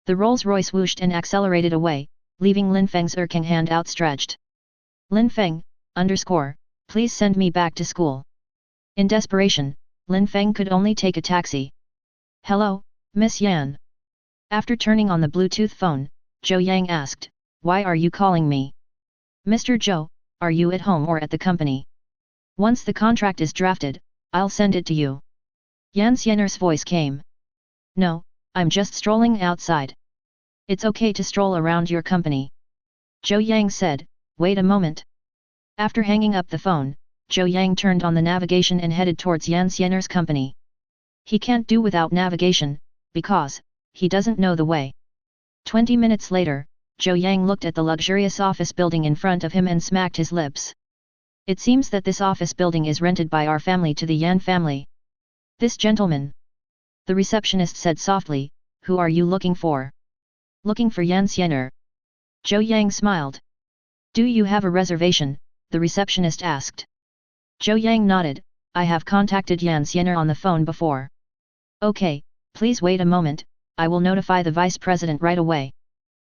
The Rolls-Royce whooshed and accelerated away, leaving Lin Feng's irking hand outstretched. Lin Feng, please send me back to school. In desperation, Lin Feng could only take a taxi. Hello, Miss Yan. After turning on the Bluetooth phone, Zhou Yang asked, why are you calling me? Mr. Zhou, are you at home or at the company? Once the contract is drafted, I'll send it to you. Yan Xiener's voice came. No, I'm just strolling outside. It's okay to stroll around your company. Zhou Yang said, wait a moment. After hanging up the phone, Zhou Yang turned on the navigation and headed towards Yan Xiener's company. He can't do without navigation, because he doesn't know the way. 20 minutes later, Zhou Yang looked at the luxurious office building in front of him and smacked his lips. It seems that this office building is rented by our family to the Yan family. This gentleman. The receptionist said softly, who are you looking for? Looking for Yan Xiener. Zhou Yang smiled. Do you have a reservation? The receptionist asked. Zhou Yang nodded, I have contacted Yan Xiener on the phone before. Okay, please wait a moment, I will notify the vice president right away.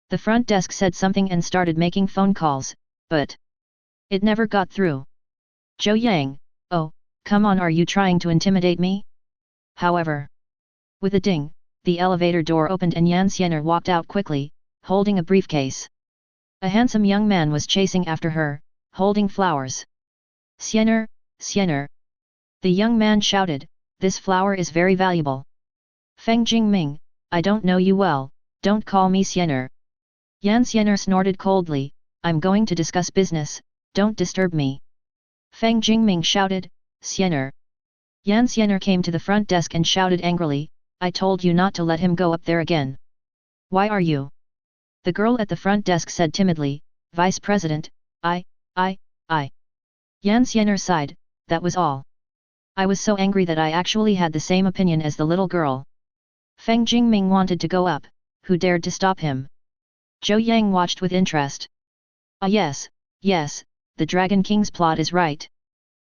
The front desk said something and started making phone calls, but it never got through. Zhou Yang, oh, come on, are you trying to intimidate me? However, with a ding, the elevator door opened and Yan Xiener walked out quickly, holding a briefcase. A handsome young man was chasing after her, holding flowers. Xiener, Xiener. The young man shouted, this flower is very valuable. Feng Jingming, I don't know you well, don't call me Xiener. Yan Xiener snorted coldly, I'm going to discuss business, don't disturb me. Feng Jingming shouted, Xiener. Yan Xiener came to the front desk and shouted angrily, I told you not to let him go up there again. Why are you? The girl at the front desk said timidly, Vice President, I. Yan Xiener sighed, that was all. I was so angry that I actually had the same opinion as the little girl. Feng Jingming wanted to go up, who dared to stop him? Zhou Yang watched with interest. Ah yes, the Dragon King's plot is right.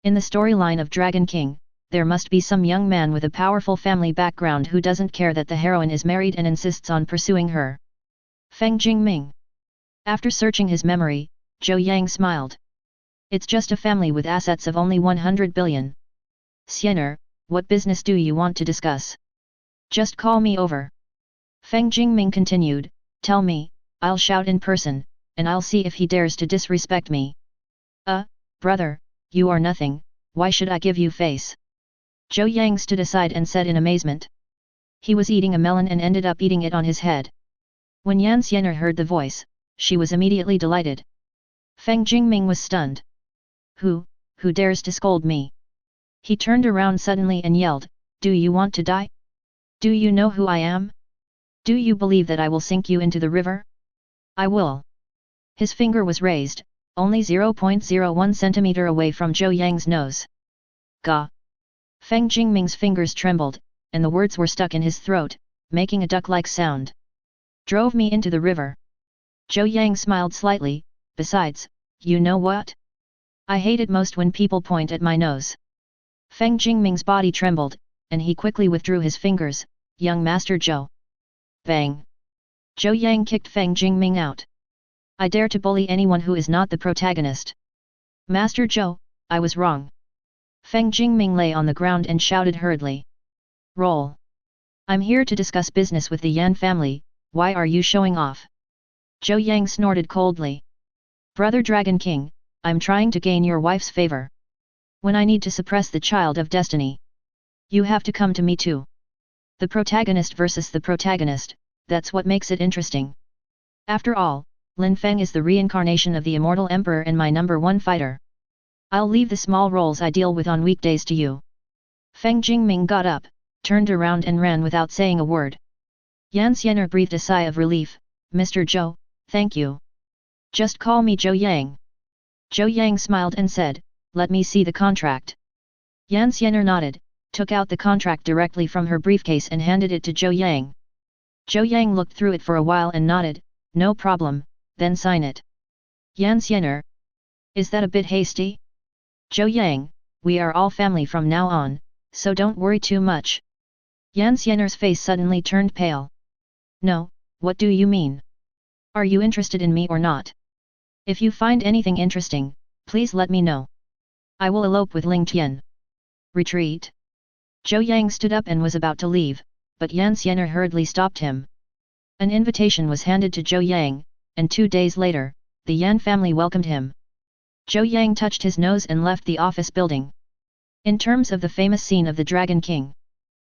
In the storyline of Dragon King, there must be some young man with a powerful family background who doesn't care that the heroine is married and insists on pursuing her. Feng Jingming. After searching his memory, Zhou Yang smiled. It's just a family with assets of only 100 billion. Xiener, what business do you want to discuss? Just call me over. Feng Jingming continued, tell me, I'll shout in person, and I'll see if he dares to disrespect me. Brother, you are nothing, why should I give you face? Zhou Yang stood aside and said in amazement. He was eating a melon and ended up eating it on his head. When Yan Xian'er heard the voice, she was immediately delighted. Feng Jingming was stunned. Who dares to scold me? He turned around suddenly and yelled, do you want to die? Do you know who I am? Do you believe that I will sink you into the river? I will. His finger was raised, only 0.01 centimeter away from Zhou Yang's nose. Gah! Feng Jingming's fingers trembled, and the words were stuck in his throat, making a duck-like sound. Drove me into the river. Zhou Yang smiled slightly, besides, you know what? I hate it most when people point at my nose. Feng Jingming's body trembled, and he quickly withdrew his fingers, young Master Zhou. Bang! Zhou Yang kicked Feng Jingming out. I dare to bully anyone who is not the protagonist. Master Zhou, I was wrong. Feng Jingming lay on the ground and shouted hurriedly. Roll. I'm here to discuss business with the Yan family, why are you showing off? Zhou Yang snorted coldly. Brother Dragon King, I'm trying to gain your wife's favor. When I need to suppress the child of destiny, you have to come to me too. The protagonist versus the protagonist, that's what makes it interesting. After all, Lin Feng is the reincarnation of the Immortal Emperor and my #1 fighter. I'll leave the small roles I deal with on weekdays to you. Feng Jingming got up, turned around and ran without saying a word. Yan Xian'er breathed a sigh of relief. Mr. Zhou, thank you. Just call me Zhou Yang. Zhou Yang smiled and said, let me see the contract. Yan Xian'er nodded, took out the contract directly from her briefcase and handed it to Zhou Yang. Zhou Yang looked through it for a while and nodded, no problem, then sign it. Yan Xian'er. Is that a bit hasty? Zhou Yang, we are all family from now on, so don't worry too much. Yan Xian'er's face suddenly turned pale. No, what do you mean? Are you interested in me or not? If you find anything interesting, please let me know. I will elope with Ling Tian. Retreat. Zhou Yang stood up and was about to leave, but Yan Xian'er hurriedly stopped him. An invitation was handed to Zhou Yang, and 2 days later, the Yan family welcomed him. Zhou Yang touched his nose and left the office building. In terms of the famous scene of the Dragon King,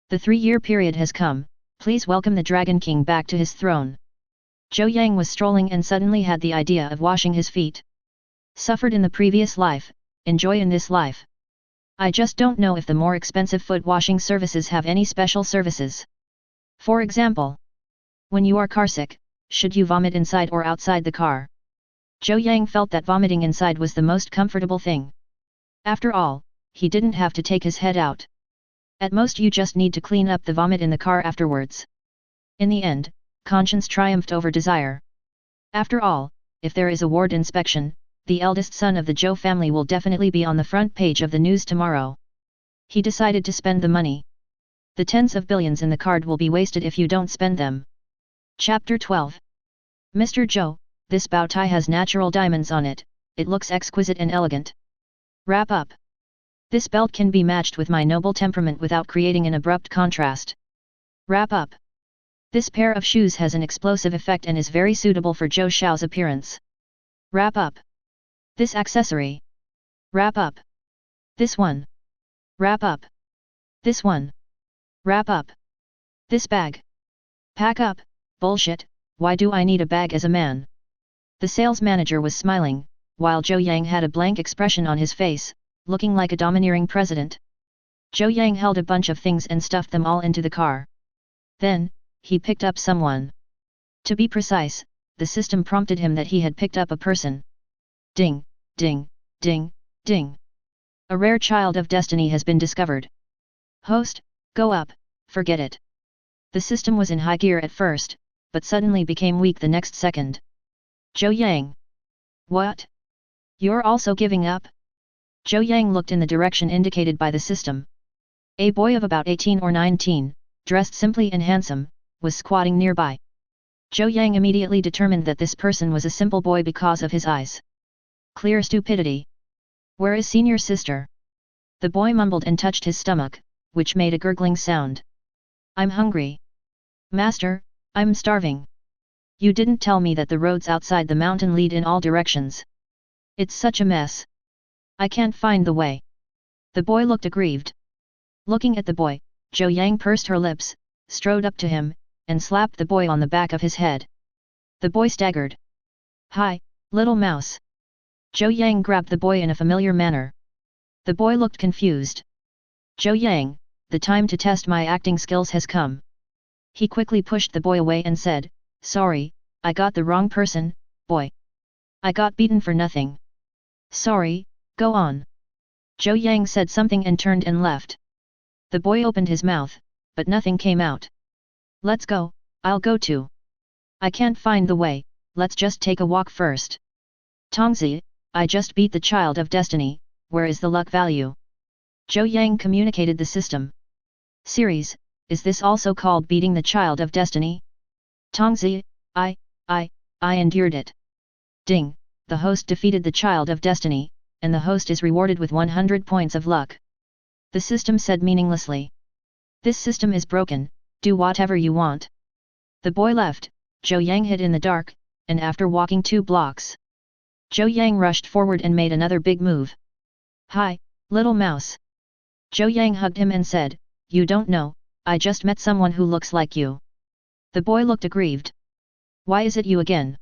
the 3-year period has come, please welcome the Dragon King back to his throne. Zhou Yang was strolling and suddenly had the idea of washing his feet. Suffered in the previous life, enjoy in this life. I just don't know if the more expensive foot washing services have any special services. For example, when you are carsick, should you vomit inside or outside the car? Zhou Yang felt that vomiting inside was the most comfortable thing. After all, he didn't have to take his head out. At most you just need to clean up the vomit in the car afterwards. In the end, conscience triumphed over desire. After all, if there is a ward inspection, the eldest son of the Zhou family will definitely be on the front page of the news tomorrow. He decided to spend the money. The tens of billions in the card will be wasted if you don't spend them. Chapter 12. Mr. Zhou, this bow tie has natural diamonds on it, it looks exquisite and elegant. Wrap up. This belt can be matched with my noble temperament without creating an abrupt contrast. Wrap up. This pair of shoes has an explosive effect and is very suitable for Zhou Xiao's appearance. Wrap up. This accessory. Wrap up. This one. Wrap up. This one. Wrap up. This bag. Pack up. Bullshit, why do I need a bag as a man? The sales manager was smiling, while Zhou Yang had a blank expression on his face, looking like a domineering president. Zhou Yang held a bunch of things and stuffed them all into the car. Then, he picked up someone. To be precise, the system prompted him that he had picked up a person. Ding, ding, ding, ding. A rare child of destiny has been discovered. Host, go up, forget it. The system was in high gear at first, but suddenly became weak the next second. Zhou Yang. What? You're also giving up? Zhou Yang looked in the direction indicated by the system. A boy of about 18 or 19, dressed simply and handsome, was squatting nearby. Zhou Yang immediately determined that this person was a simple boy because of his eyes. Clear stupidity. Where is senior sister? The boy mumbled and touched his stomach, which made a gurgling sound. I'm hungry. Master, I'm starving. You didn't tell me that the roads outside the mountain lead in all directions. It's such a mess. I can't find the way. The boy looked aggrieved. Looking at the boy, Zhou Yang pursed her lips, strode up to him, and slapped the boy on the back of his head. The boy staggered. Hi, little mouse. Zhou Yang grabbed the boy in a familiar manner. The boy looked confused. Zhou Yang, the time to test my acting skills has come. He quickly pushed the boy away and said, Sorry, I got the wrong person, boy. I got beaten for nothing. Sorry, go on. Zhou Yang said something and turned and left. The boy opened his mouth, but nothing came out. Let's go, I'll go too. I can't find the way, let's just take a walk first. Tongzi, I just beat the Child of Destiny, where is the luck value? Zhou Yang communicated the system. Series, is this also called beating the Child of Destiny? Tongzi, I endured it. Ding, the host defeated the Child of Destiny, and the host is rewarded with 100 points of luck. The system said meaninglessly. This system is broken, do whatever you want. The boy left, Zhou Yang hid in the dark, and after walking 2 blocks. Zhou Yang rushed forward and made another big move. Hi, little mouse. Zhou Yang hugged him and said, You don't know, I just met someone who looks like you. The boy looked aggrieved. Why is it you again?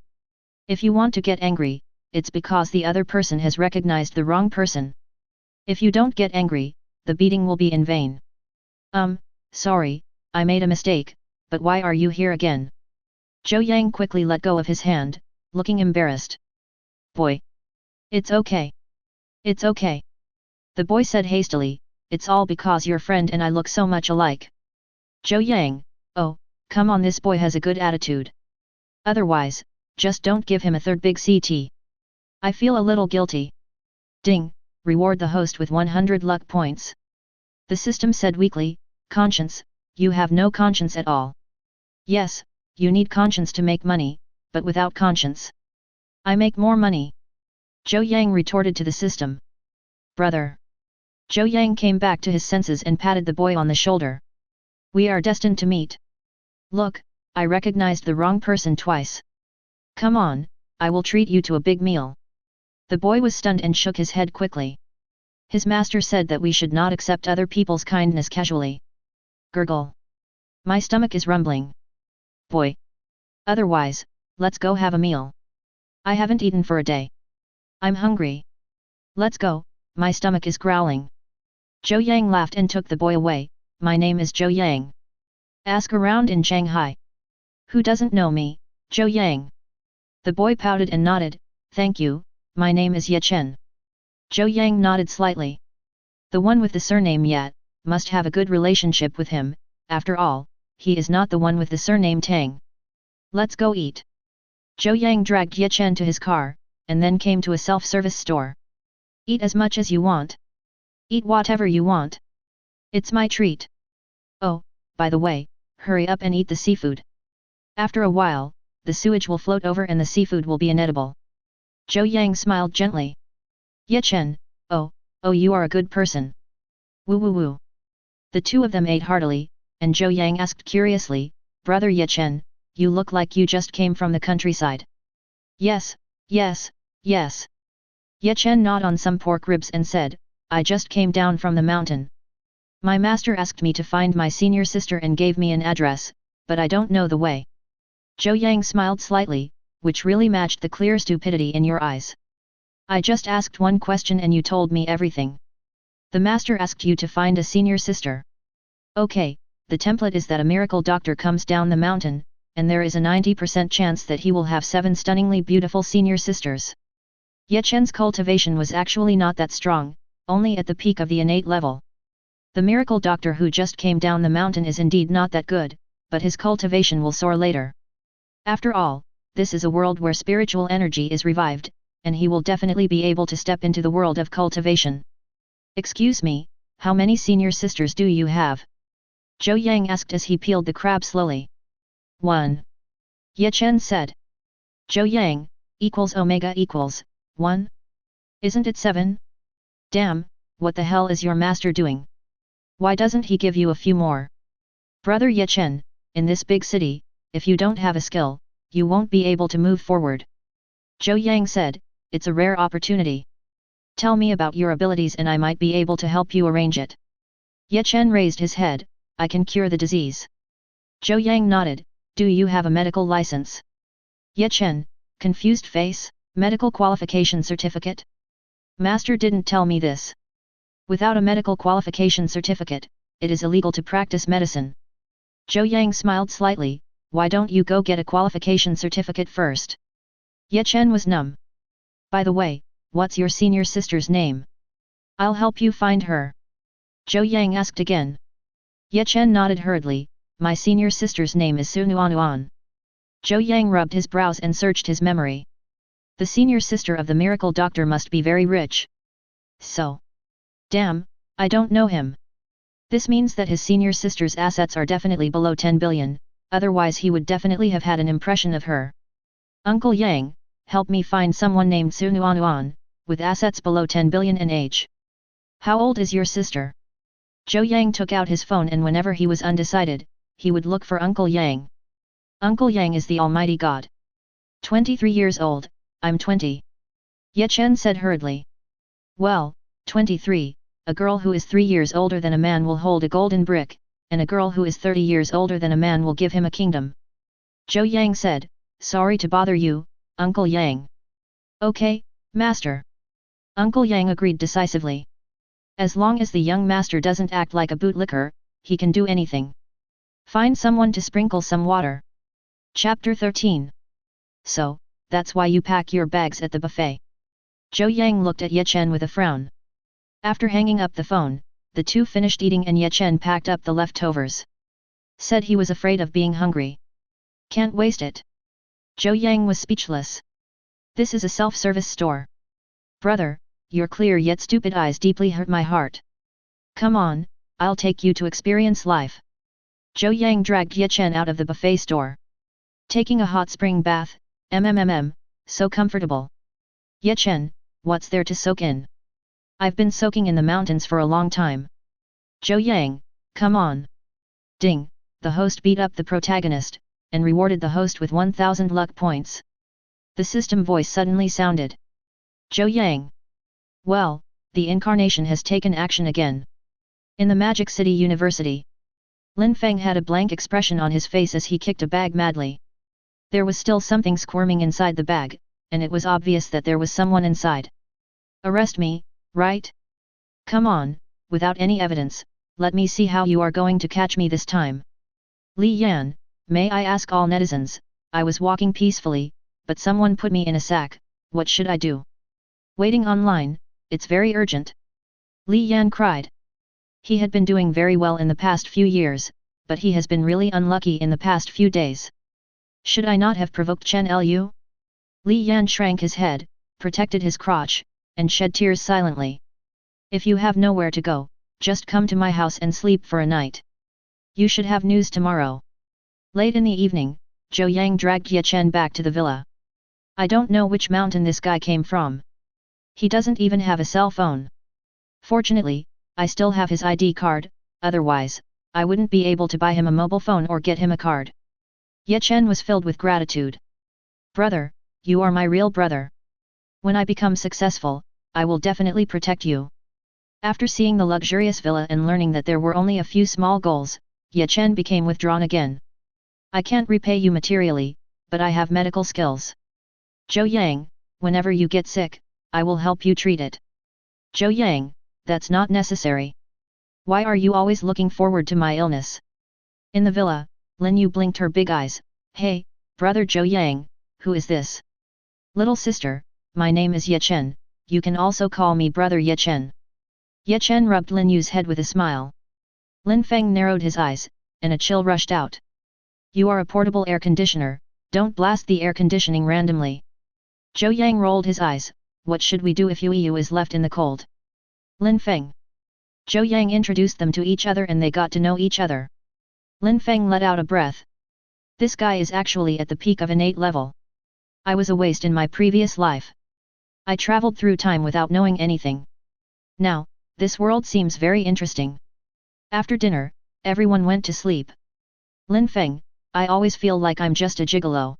If you want to get angry, it's because the other person has recognized the wrong person. If you don't get angry, the beating will be in vain. Sorry, I made a mistake, but why are you here again? Zhou Yang quickly let go of his hand, looking embarrassed. Boy. It's okay. It's okay. The boy said hastily, It's all because your friend and I look so much alike. Zhou Yang, oh, come on, this boy has a good attitude. Otherwise, just don't give him a third big CT. I feel a little guilty. Ding, reward the host with 100 luck points. The system said weakly, Conscience, you have no conscience at all. Yes, you need conscience to make money, but without conscience, I make more money. Zhou Yang retorted to the system. Brother. Zhou Yang came back to his senses and patted the boy on the shoulder. We are destined to meet. Look, I recognized the wrong person twice. Come on, I will treat you to a big meal. The boy was stunned and shook his head quickly. His master said that we should not accept other people's kindness casually. Gurgle. My stomach is rumbling. Boy. Otherwise, let's go have a meal. I haven't eaten for a day. I'm hungry. Let's go, my stomach is growling. Zhou Yang laughed and took the boy away. My name is Zhou Yang. Ask around in Shanghai. Who doesn't know me, Zhou Yang? The boy pouted and nodded, Thank you, my name is Ye Chen. Zhou Yang nodded slightly. The one with the surname Yat must have a good relationship with him, after all, he is not the one with the surname Tang. Let's go eat. Zhou Yang dragged Ye Chen to his car, and then came to a self-service store. Eat as much as you want. Eat whatever you want. It's my treat. Oh, by the way, hurry up and eat the seafood. After a while, the sewage will float over and the seafood will be inedible. Zhou Yang smiled gently. Ye Chen, oh, you are a good person. Woo woo woo. The two of them ate heartily, and Zhou Yang asked curiously, Brother Ye Chen, you look like you just came from the countryside. Yes. Ye Chen gnawed on some pork ribs and said, I just came down from the mountain. My master asked me to find my senior sister and gave me an address, but I don't know the way. Zhou Yang smiled slightly, which really matched the clear stupidity in your eyes. I just asked one question and you told me everything. The master asked you to find a senior sister. Okay, the template is that a miracle doctor comes down the mountain, and there is a 90% chance that he will have 7 stunningly beautiful senior sisters. Ye Chen's cultivation was actually not that strong, only at the peak of the innate level. The miracle doctor who just came down the mountain is indeed not that good, but his cultivation will soar later. After all, this is a world where spiritual energy is revived, and he will definitely be able to step into the world of cultivation. Excuse me, how many senior sisters do you have? Zhou Yang asked as he peeled the crab slowly. 1. Ye Chen said. Zhou Yang, equals omega equals 1? Isn't it 7? Damn, what the hell is your master doing? Why doesn't he give you a few more? Brother Ye Chen, in this big city, if you don't have a skill, you won't be able to move forward. Zhou Yang said, it's a rare opportunity. Tell me about your abilities and I might be able to help you arrange it. Ye Chen raised his head, I can cure the disease. Zhou Yang nodded, do you have a medical license? Ye Chen, confused face, medical qualification certificate? Master didn't tell me this. Without a medical qualification certificate, it is illegal to practice medicine. Zhou Yang smiled slightly, why don't you go get a qualification certificate first? Ye Chen was numb. By the way, what's your senior sister's name? I'll help you find her. Zhou Yang asked again. Ye Chen nodded hurriedly, my senior sister's name is Su Nuanuan. Zhou Yang rubbed his brows and searched his memory. The senior sister of the miracle doctor must be very rich. So. Damn, I don't know him. This means that his senior sister's assets are definitely below 10 billion, otherwise he would definitely have had an impression of her. Uncle Yang, help me find someone named Su Nuanuan, with assets below 10 billion in age. How old is your sister? Zhou Yang took out his phone and whenever he was undecided, he would look for Uncle Yang. Uncle Yang is the Almighty God. 23 years old, I'm 20. Ye Chen said hurriedly. Well, 23, a girl who is 3 years older than a man will hold a golden brick, and a girl who is 30 years older than a man will give him a kingdom. Zhou Yang said, sorry to bother you, Uncle Yang. Okay, Master. Uncle Yang agreed decisively. As long as the young master doesn't act like a bootlicker, he can do anything. Find someone to sprinkle some water. Chapter 13. So, that's why you pack your bags at the buffet. Zhou Yang looked at Ye Chen with a frown. After hanging up the phone, the two finished eating and Ye Chen packed up the leftovers. Said he was afraid of being hungry. Can't waste it. Zhou Yang was speechless. This is a self-service store. Brother, your clear yet stupid eyes deeply hurt my heart. Come on, I'll take you to experience life. Zhou Yang dragged Ye Chen out of the buffet store. Taking a hot spring bath, so comfortable. Ye Chen, what's there to soak in? I've been soaking in the mountains for a long time. Zhou Yang, come on. Ding, the host beat up the protagonist, and rewarded the host with 1000 luck points. The system voice suddenly sounded. Zhou Yang. Well, the incarnation has taken action again. In the Magic City University. Lin Feng had a blank expression on his face as he kicked a bag madly. There was still something squirming inside the bag, and it was obvious that there was someone inside. Arrest me, right? Come on, without any evidence, let me see how you are going to catch me this time. Li Yan, may I ask all netizens, I was walking peacefully, but someone put me in a sack, what should I do? Waiting online, it's very urgent. Li Yan cried. He had been doing very well in the past few years, but he has been really unlucky in the past few days. Should I not have provoked Chen Lu? Li Yan shrank his head, protected his crotch, and shed tears silently. If you have nowhere to go, just come to my house and sleep for a night. You should have news tomorrow. Late in the evening, Zhou Yang dragged Ye Chen back to the villa. I don't know which mountain this guy came from. He doesn't even have a cell phone. Fortunately, I still have his ID card, otherwise, I wouldn't be able to buy him a mobile phone or get him a card. Ye Chen was filled with gratitude. Brother, you are my real brother. When I become successful, I will definitely protect you. After seeing the luxurious villa and learning that there were only a few small goals, Ye Chen became withdrawn again. I can't repay you materially, but I have medical skills. Zhou Yang, whenever you get sick, I will help you treat it. Zhou Yang, that's not necessary. Why are you always looking forward to my illness? In the villa, Lin Yu blinked her big eyes. Hey, brother Zhou Yang, who is this? Little sister, my name is Ye Chen, you can also call me brother Ye Chen. Ye Chen rubbed Lin Yu's head with a smile. Lin Feng narrowed his eyes, and a chill rushed out. You are a portable air conditioner, don't blast the air conditioning randomly. Zhou Yang rolled his eyes, what should we do if Yu is left in the cold? Lin Feng. Zhou Yang introduced them to each other and they got to know each other. Lin Feng let out a breath. This guy is actually at the peak of innate level. I was a waste in my previous life. I traveled through time without knowing anything. Now, this world seems very interesting. After dinner, everyone went to sleep. Lin Feng, I always feel like I'm just a gigolo.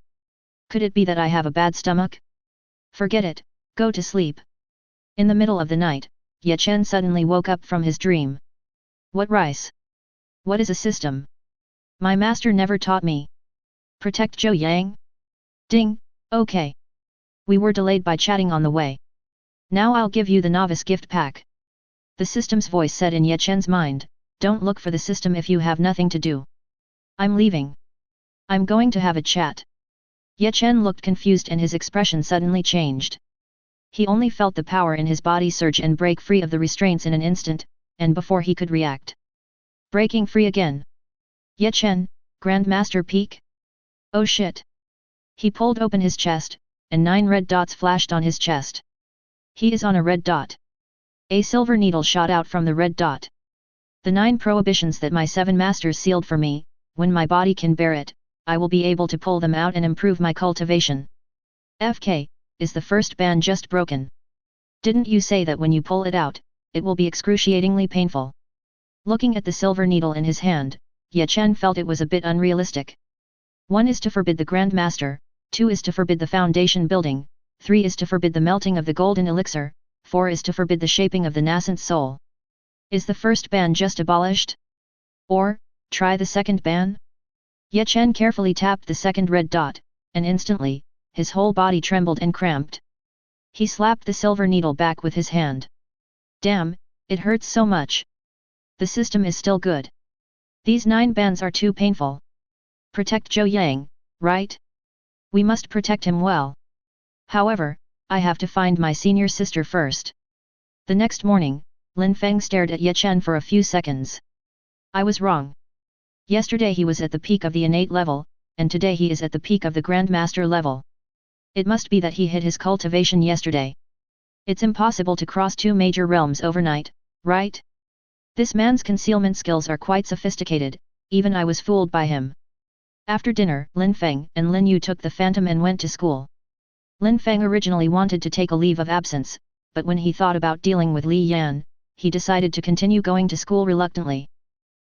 Could it be that I have a bad stomach? Forget it, go to sleep. In the middle of the night, Ye Chen suddenly woke up from his dream. What rice? What is a system? My master never taught me. Protect Zhou Yang? Ding, okay. We were delayed by chatting on the way. Now I'll give you the novice gift pack. The system's voice said in Ye Chen's mind, don't look for the system if you have nothing to do. I'm leaving. I'm going to have a chat. Ye Chen looked confused and his expression suddenly changed. He only felt the power in his body surge and break free of the restraints in an instant, and before he could react. Breaking free again. Ye Chen, Grandmaster Peak? Oh shit! He pulled open his chest, and 9 red dots flashed on his chest. He is on a red dot. A silver needle shot out from the red dot. The 9 prohibitions that my 7 masters sealed for me, when my body can bear it, I will be able to pull them out and improve my cultivation. FK, is the first ban just broken? Didn't you say that when you pull it out, it will be excruciatingly painful? Looking at the silver needle in his hand, Ye Chen felt it was a bit unrealistic. 1 is to forbid the Grandmaster, 2 is to forbid the foundation building, 3 is to forbid the melting of the golden elixir, 4 is to forbid the shaping of the nascent soul. Is the first ban just abolished? Or, try the second ban? Ye Chen carefully tapped the second red dot, and instantly, his whole body trembled and cramped. He slapped the silver needle back with his hand. Damn, it hurts so much. The system is still good. These 9 bans are too painful. Protect Zhou Yang, right? We must protect him well. However, I have to find my senior sister first. The next morning, Lin Feng stared at Ye Chen for a few seconds. I was wrong. Yesterday he was at the peak of the innate level, and today he is at the peak of the Grandmaster level. It must be that he hit his cultivation yesterday. It's impossible to cross 2 major realms overnight, right? This man's concealment skills are quite sophisticated, even I was fooled by him. After dinner, Lin Feng and Lin Yu took the Phantom and went to school. Lin Feng originally wanted to take a leave of absence, but when he thought about dealing with Li Yan, he decided to continue going to school reluctantly.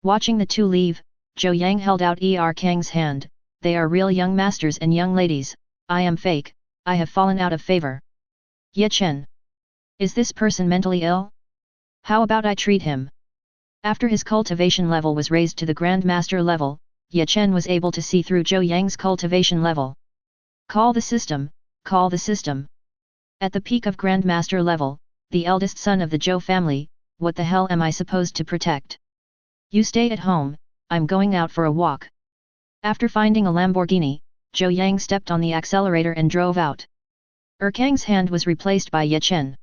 Watching the 2 leave, Zhou Yang held out Kang's hand. They are real young masters and young ladies, I am fake, I have fallen out of favor. Ye Chen. Is this person mentally ill? How about I treat him? After his cultivation level was raised to the Grandmaster level, Ye Chen was able to see through Zhou Yang's cultivation level. Call the system, call the system. At the peak of Grandmaster level, the eldest son of the Zhou family, what the hell am I supposed to protect? You stay at home, I'm going out for a walk. After finding a Lamborghini, Zhou Yang stepped on the accelerator and drove out. Kang's hand was replaced by Ye Chen.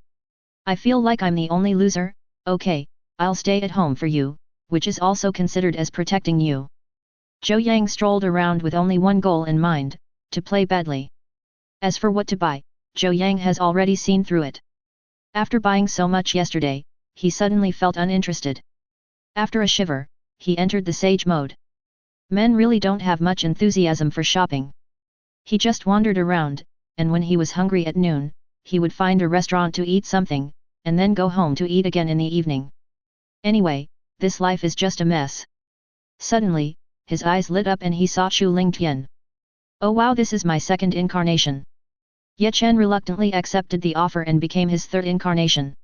I feel like I'm the only loser, okay, I'll stay at home for you, which is also considered as protecting you. Zhou Yang strolled around with only one goal in mind, to play badly. As for what to buy, Zhou Yang has already seen through it. After buying so much yesterday, he suddenly felt uninterested. After a shiver, he entered the sage mode. Men really don't have much enthusiasm for shopping. He just wandered around, and when he was hungry at noon, he would find a restaurant to eat something, and then go home to eat again in the evening. Anyway, this life is just a mess. Suddenly, his eyes lit up and he saw Chu Lingtian. Oh wow, this is my second incarnation. Ye Chen reluctantly accepted the offer and became his third incarnation.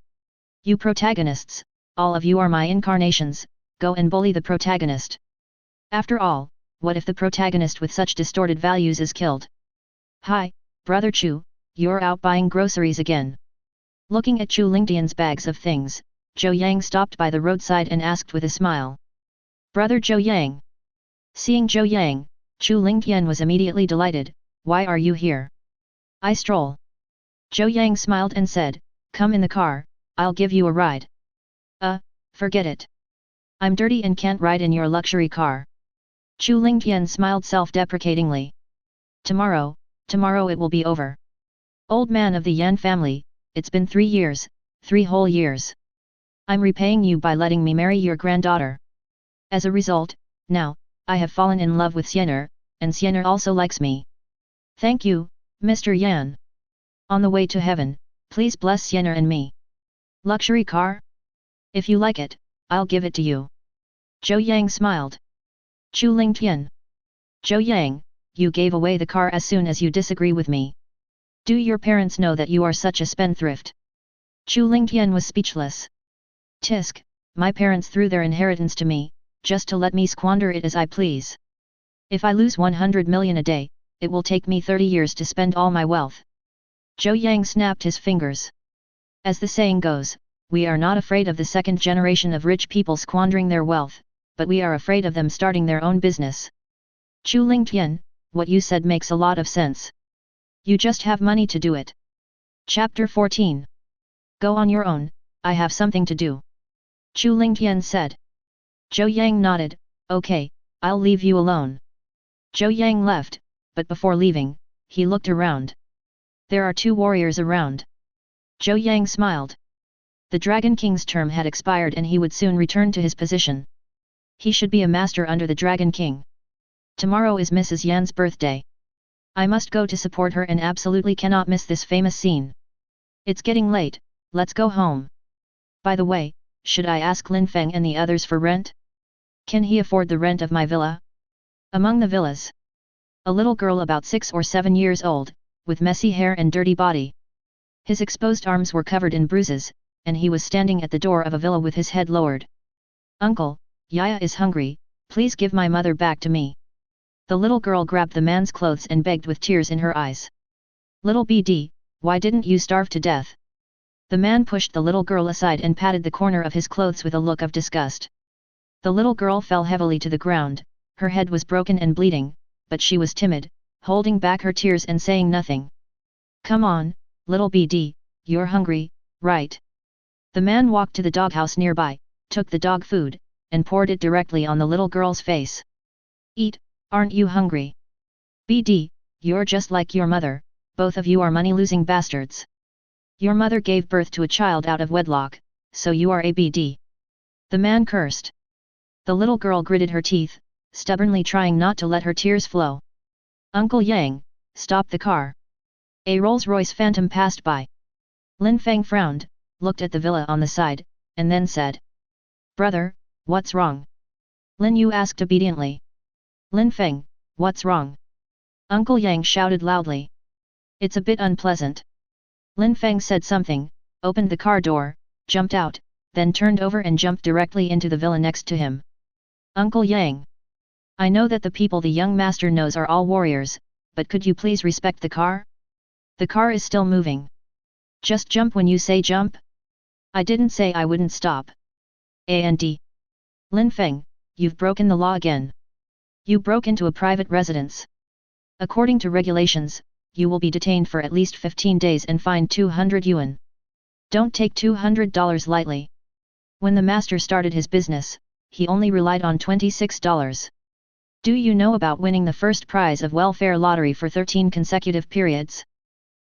You protagonists, all of you are my incarnations, go and bully the protagonist. After all, what if the protagonist with such distorted values is killed? Hi, brother Chu, you're out buying groceries again. Looking at Chu Lingtian's bags of things, Zhou Yang stopped by the roadside and asked with a smile. Brother Zhou Yang. Seeing Zhou Yang, Chu Lingtian was immediately delighted. Why are you here? I stroll. Zhou Yang smiled and said, come in the car, I'll give you a ride. Forget it. I'm dirty and can't ride in your luxury car. Chu Lingtian smiled self-deprecatingly. Tomorrow it will be over. Old man of the Yan family, it's been 3 years, 3 whole years. I'm repaying you by letting me marry your granddaughter. As a result, now, I have fallen in love with Xiener, and Xiener also likes me. Thank you, Mr. Yan. On the way to heaven, please bless Xiener and me. Luxury car? If you like it, I'll give it to you. Zhou Yang smiled. Chu Lingtian. Zhou Yang, you gave away the car as soon as you disagree with me. Do your parents know that you are such a spendthrift? Chu Lingtian was speechless. Tisk, my parents threw their inheritance to me, just to let me squander it as I please. If I lose 100 million a day, it will take me 30 years to spend all my wealth. Zhou Yang snapped his fingers. As the saying goes, we are not afraid of the second generation of rich people squandering their wealth, but we are afraid of them starting their own business. Chu Lingtian, what you said makes a lot of sense. You just have money to do it. Chapter 14. Go on your own, I have something to do. Chu Lingtian said. Zhou Yang nodded, okay, I'll leave you alone. Zhou Yang left, but before leaving, he looked around. There are 2 warriors around. Zhou Yang smiled. The Dragon King's term had expired and he would soon return to his position. He should be a master under the Dragon King. Tomorrow is Mrs. Yan's birthday. I must go to support her and absolutely cannot miss this famous scene. It's getting late, let's go home. By the way, should I ask Lin Feng and the others for rent? Can he afford the rent of my villa? Among the villas, a little girl about 6 or 7 years old, with messy hair and dirty body. His exposed arms were covered in bruises, and he was standing at the door of a villa with his head lowered. Uncle, Yaya is hungry, please give my mother back to me. The little girl grabbed the man's clothes and begged with tears in her eyes. Little BD, why didn't you starve to death? The man pushed the little girl aside and patted the corner of his clothes with a look of disgust. The little girl fell heavily to the ground, her head was broken and bleeding, but she was timid, holding back her tears and saying nothing. Come on, little BD, you're hungry, right? The man walked to the doghouse nearby, took the dog food, and poured it directly on the little girl's face. Eat, aren't you hungry? BD, you're just like your mother, both of you are money-losing bastards. Your mother gave birth to a child out of wedlock, so you are a BD. The man cursed. The little girl gritted her teeth, stubbornly trying not to let her tears flow. Uncle Yang, stop the car. A Rolls-Royce Phantom passed by. Lin Feng frowned, looked at the villa on the side, and then said. Brother, what's wrong? Lin Yu asked obediently. Lin Feng, what's wrong? Uncle Yang shouted loudly. It's a bit unpleasant. Lin Feng said something, opened the car door, jumped out, then turned over and jumped directly into the villa next to him. Uncle Yang. I know that the people the young master knows are all warriors, but could you please respect the car? The car is still moving. Just jump when you say jump? I didn't say I wouldn't stop. And Lin Feng, you've broken the law again. You broke into a private residence. According to regulations, you will be detained for at least 15 days and fined 200 yuan. Don't take $200 lightly. When the master started his business, he only relied on $26. Do you know about winning the first prize of welfare lottery for 13 consecutive periods?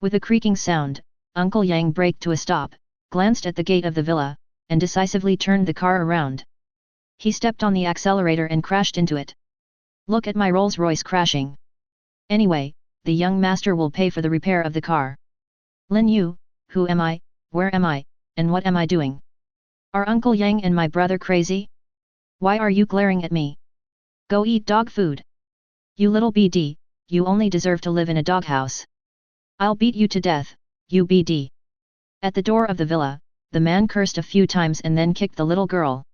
With a creaking sound, Uncle Yang braked to a stop, glanced at the gate of the villa, and decisively turned the car around. He stepped on the accelerator and crashed into it. Look at my Rolls-Royce crashing. Anyway, the young master will pay for the repair of the car. Lin Yu, who am I, where am I, and what am I doing? Are Uncle Yang and my brother crazy? Why are you glaring at me? Go eat dog food. You little BD, you only deserve to live in a doghouse. I'll beat you to death, you BD. At the door of the villa, the man cursed a few times and then kicked the little girl.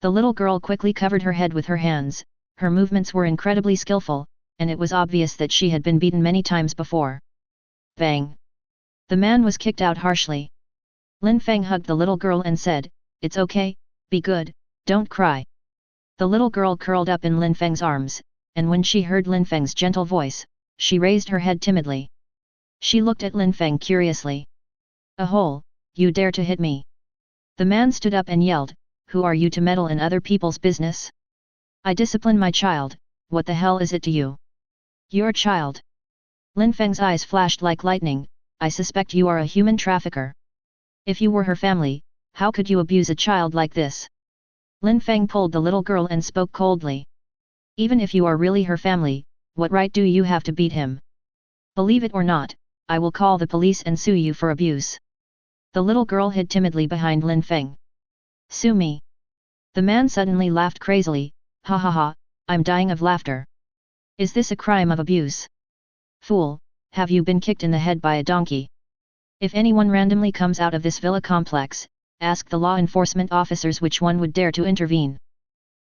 The little girl quickly covered her head with her hands, her movements were incredibly skillful, and it was obvious that she had been beaten many times before. Bang! The man was kicked out harshly. Lin Feng hugged the little girl and said, It's okay, be good, don't cry. The little girl curled up in Lin Feng's arms, and when she heard Lin Feng's gentle voice, she raised her head timidly. She looked at Lin Feng curiously. Ahole, you dare to hit me? The man stood up and yelled, Who are you to meddle in other people's business? I discipline my child, what the hell is it to you? Your child. Lin Feng's eyes flashed like lightning, I suspect you are a human trafficker. If you were her family, how could you abuse a child like this? Lin Feng pulled the little girl and spoke coldly. Even if you are really her family, what right do you have to beat him? Believe it or not, I will call the police and sue you for abuse. The little girl hid timidly behind Lin Feng. Sue me. The man suddenly laughed crazily, ha ha ha, I'm dying of laughter. Is this a crime of abuse? Fool, have you been kicked in the head by a donkey? If anyone randomly comes out of this villa complex, ask the law enforcement officers which one would dare to intervene.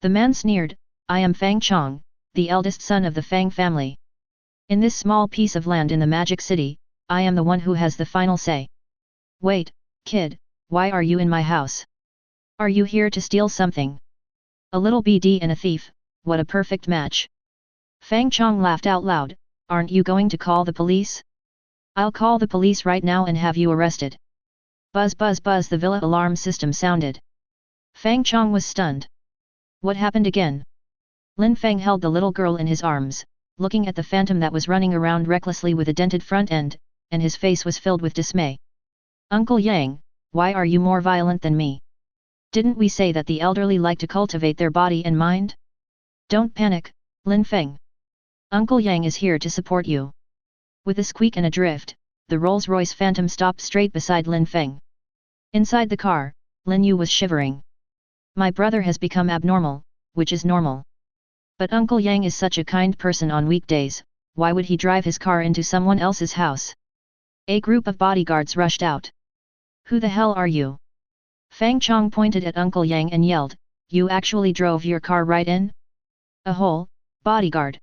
The man sneered, I am Fang Chong, the eldest son of the Fang family. In this small piece of land in the Magic City, I am the one who has the final say. Wait, kid, why are you in my house? Are you here to steal something? A little BD and a thief, what a perfect match. Fang Chong laughed out loud, aren't you going to call the police? I'll call the police right now and have you arrested. Buzz buzz buzz, the villa alarm system sounded. Fang Chong was stunned. What happened again? Lin Feng held the little girl in his arms, looking at the phantom that was running around recklessly with a dented front end, and his face was filled with dismay. Uncle Yang, why are you more violent than me? Didn't we say that the elderly like to cultivate their body and mind? Don't panic, Lin Feng. Uncle Yang is here to support you. With a squeak and a drift, the Rolls-Royce Phantom stopped straight beside Lin Feng. Inside the car, Lin Yu was shivering. My brother has become abnormal, which is normal. But Uncle Yang is such a kind person on weekdays, why would he drive his car into someone else's house? A group of bodyguards rushed out. Who the hell are you? Fang Chong pointed at Uncle Yang and yelled, you actually drove your car right in? A hole, bodyguard.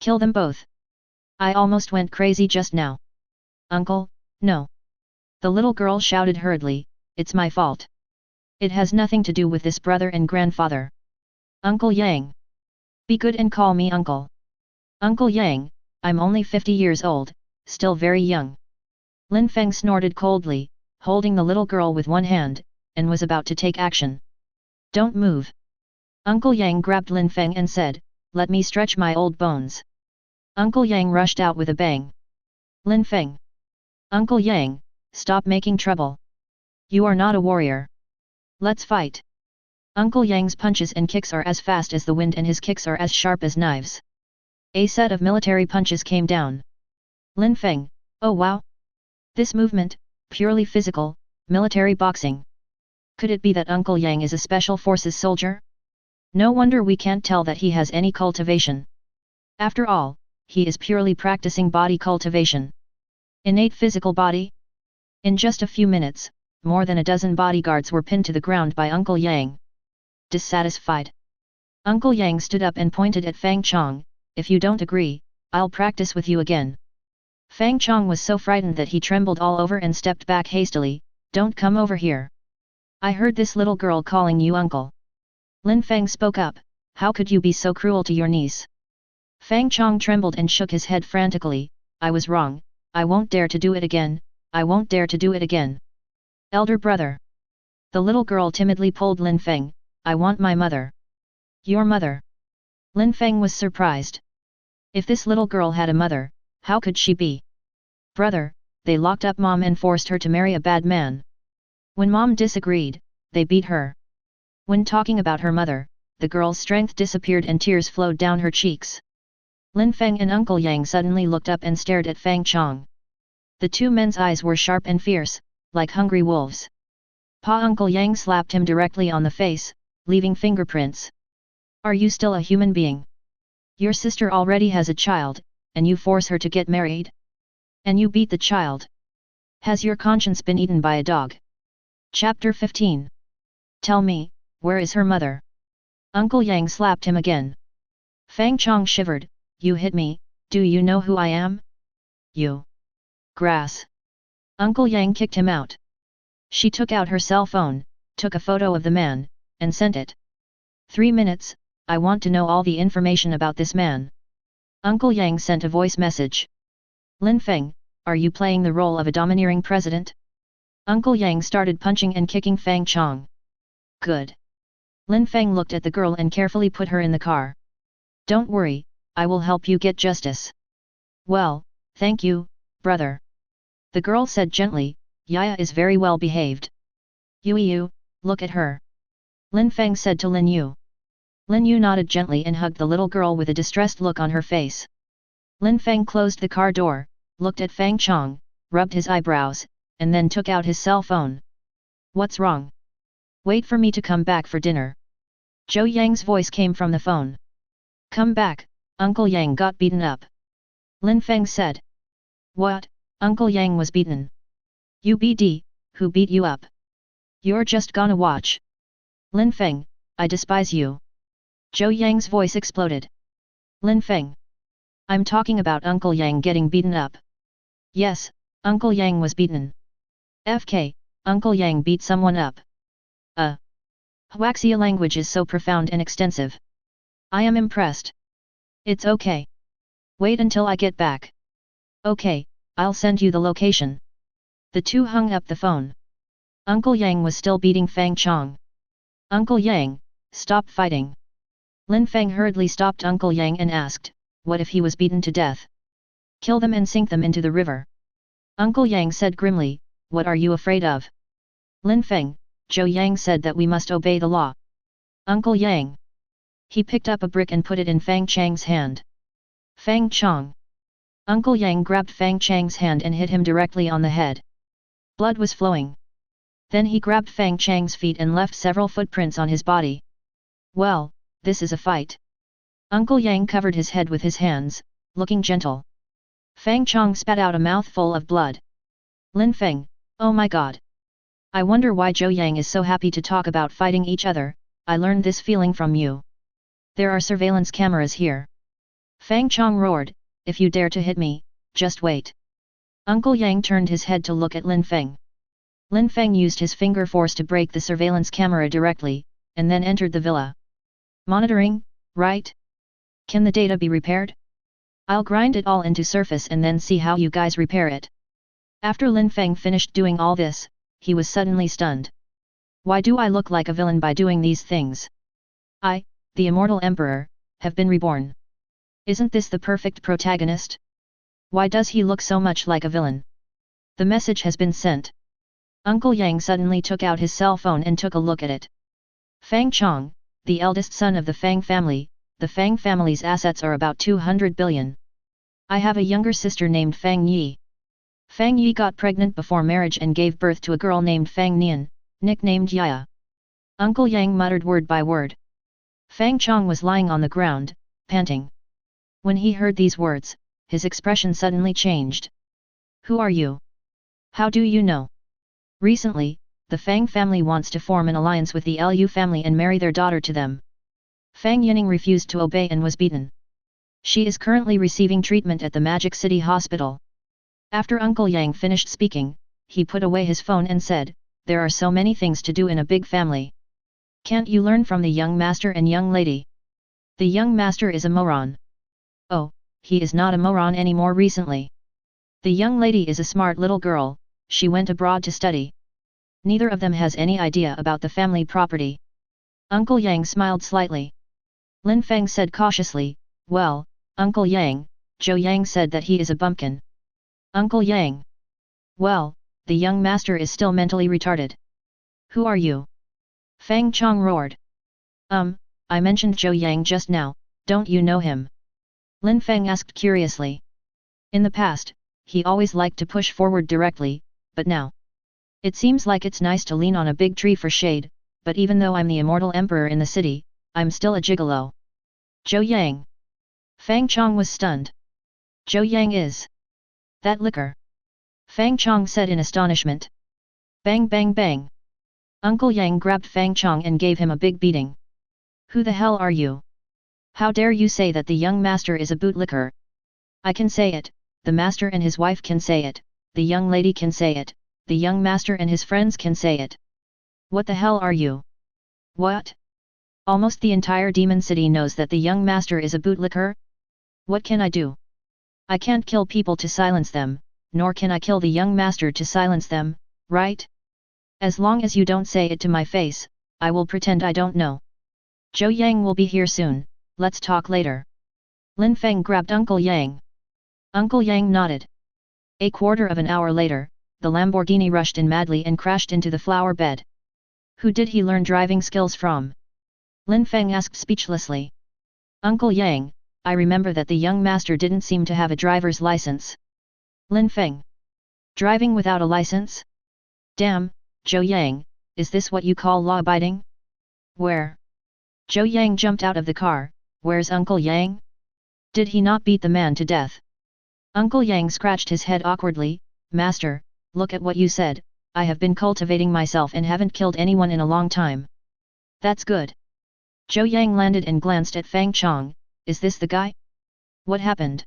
Kill them both. I almost went crazy just now. Uncle, no. The little girl shouted hurriedly, it's my fault. It has nothing to do with this brother and grandfather. Uncle Yang. Be good and call me uncle. Uncle Yang, I'm only 50 years old, still very young. Lin Feng snorted coldly, holding the little girl with one hand, and was about to take action. Don't move. Uncle Yang grabbed Lin Feng and said, let me stretch my old bones. Uncle Yang rushed out with a bang. Lin Feng. Uncle Yang, stop making trouble. You are not a warrior. Let's fight. Uncle Yang's punches and kicks are as fast as the wind and his kicks are as sharp as knives. A set of military punches came down. Lin Feng, oh wow. This movement, purely physical, military boxing. Could it be that Uncle Yang is a special forces soldier? No wonder we can't tell that he has any cultivation. After all, he is purely practicing body cultivation. Innate physical body? In just a few minutes, more than a dozen bodyguards were pinned to the ground by Uncle Yang. Dissatisfied. Uncle Yang stood up and pointed at Fang Chong, if you don't agree, I'll practice with you again. Fang Chong was so frightened that he trembled all over and stepped back hastily, don't come over here. I heard this little girl calling you uncle. Lin Feng spoke up, how could you be so cruel to your niece? Fang Chong trembled and shook his head frantically, I was wrong, I won't dare to do it again, I won't dare to do it again. Elder brother. The little girl timidly pulled Lin Feng, I want my mother. Your mother? Lin Feng was surprised. If this little girl had a mother, how could she be? Brother, they locked up mom and forced her to marry a bad man. When mom disagreed, they beat her. When talking about her mother, the girl's strength disappeared and tears flowed down her cheeks. Lin Feng and Uncle Yang suddenly looked up and stared at Fang Chong. The two men's eyes were sharp and fierce, like hungry wolves. Uncle Yang slapped him directly on the face, leaving fingerprints. Are you still a human being? Your sister already has a child, and you force her to get married? And you beat the child? Has your conscience been eaten by a dog? Chapter 15. Tell me, where is her mother? Uncle Yang slapped him again. Fang Chong shivered, you hit me, do you know who I am? You. Grass. Uncle Yang kicked him out. She took out her cell phone, took a photo of the man, and sent it. 3 minutes, I want to know all the information about this man. Uncle Yang sent a voice message. Lin Feng, are you playing the role of a domineering president? Uncle Yang started punching and kicking Fang Chong. Good. Lin Feng looked at the girl and carefully put her in the car. Don't worry, I will help you get justice. Well, thank you, brother. The girl said gently, Yaya is very well behaved. Yu, look at her. Lin Feng said to Lin Yu. Lin Yu nodded gently and hugged the little girl with a distressed look on her face. Lin Feng closed the car door, looked at Fang Chong, rubbed his eyebrows, and then took out his cell phone. What's wrong? Wait for me to come back for dinner. Zhou Yang's voice came from the phone. Come back, Uncle Yang got beaten up. Lin Feng said. What, Uncle Yang was beaten? UBD, who beat you up? You're just gonna watch. Lin Feng, I despise you. Zhou Yang's voice exploded. Lin Feng. I'm talking about Uncle Yang getting beaten up. Yes, Uncle Yang was beaten. FK, Uncle Yang beat someone up. Huaxia language is so profound and extensive. I am impressed. It's okay. Wait until I get back. Okay, I'll send you the location. The two hung up the phone. Uncle Yang was still beating Fang Chong. Uncle Yang, stop fighting. Lin Feng hurriedly stopped Uncle Yang and asked, what if he was beaten to death? Kill them and sink them into the river. Uncle Yang said grimly, what are you afraid of? Lin Feng, Zhou Yang said that we must obey the law. Uncle Yang. He picked up a brick and put it in Fang Chang's hand. Fang Chong. Uncle Yang grabbed Fang Chang's hand and hit him directly on the head. Blood was flowing. Then he grabbed Fang Chang's feet and left several footprints on his body. Well, this is a fight. Uncle Yang covered his head with his hands, looking gentle. Fang Chong spat out a mouthful of blood. Lin Feng, oh my god. I wonder why Zhou Yang is so happy to talk about fighting each other. I learned this feeling from you. There are surveillance cameras here. Fang Chong roared, if you dare to hit me, just wait. Uncle Yang turned his head to look at Lin Feng. Lin Feng used his finger force to break the surveillance camera directly, and then entered the villa. Monitoring, right? Can the data be repaired? I'll grind it all into surface and then see how you guys repair it. After Lin Feng finished doing all this, he was suddenly stunned. Why do I look like a villain by doing these things? I, the Immortal Emperor, have been reborn. Isn't this the perfect protagonist? Why does he look so much like a villain? The message has been sent. Uncle Yang suddenly took out his cell phone and took a look at it. Fang Chong, the eldest son of the Fang family, the Fang family's assets are about 200 billion. I have a younger sister named Fang Yi. Fang Yi got pregnant before marriage and gave birth to a girl named Fang Nian, nicknamed Yaya. Uncle Yang muttered word by word. Fang Chong was lying on the ground, panting. When he heard these words, his expression suddenly changed. Who are you? How do you know? Recently, the Fang family wants to form an alliance with the Lu family and marry their daughter to them. Fang Yining refused to obey and was beaten. She is currently receiving treatment at the Magic City Hospital. After Uncle Yang finished speaking, he put away his phone and said, there are so many things to do in a big family. Can't you learn from the young master and young lady? The young master is a moron. Oh, he is not a moron anymore recently. The young lady is a smart little girl, she went abroad to study. Neither of them has any idea about the family property. Uncle Yang smiled slightly. Lin Feng said cautiously, well, Uncle Yang, Zhou Yang said that he is a bumpkin. Uncle Yang. Well, the young master is still mentally retarded. Who are you? Fang Chong roared. I mentioned Zhou Yang just now, don't you know him? Lin Feng asked curiously. In the past, he always liked to push forward directly, but now. It seems like it's nice to lean on a big tree for shade, but even though I'm the Immortal Emperor in the city, I'm still a gigolo. Zhou Yang. Fang Chong was stunned. Zhou Yang is that liquor. Fang Chong said in astonishment. Bang bang bang. Uncle Yang grabbed Fang Chong and gave him a big beating. Who the hell are you? How dare you say that the young master is a bootlicker? I can say it, the master and his wife can say it, the young lady can say it, the young master and his friends can say it. What the hell are you? What? Almost the entire demon city knows that the young master is a bootlicker? What can I do? I can't kill people to silence them, nor can I kill the young master to silence them, right? As long as you don't say it to my face, I will pretend I don't know. Zhou Yang will be here soon, let's talk later. Lin Feng grabbed Uncle Yang. Uncle Yang nodded. A quarter of an hour later, the Lamborghini rushed in madly and crashed into the flower bed. Who did he learn driving skills from? Lin Feng asked speechlessly. Uncle Yang, I remember that the young master didn't seem to have a driver's license. Lin Feng. Driving without a license? Damn, Zhou Yang, is this what you call law-abiding? Where? Zhou Yang jumped out of the car, where's Uncle Yang? Did he not beat the man to death? Uncle Yang scratched his head awkwardly, Master, look at what you said, I have been cultivating myself and haven't killed anyone in a long time. That's good. Zhou Yang landed and glanced at Fang Chong, is this the guy? What happened?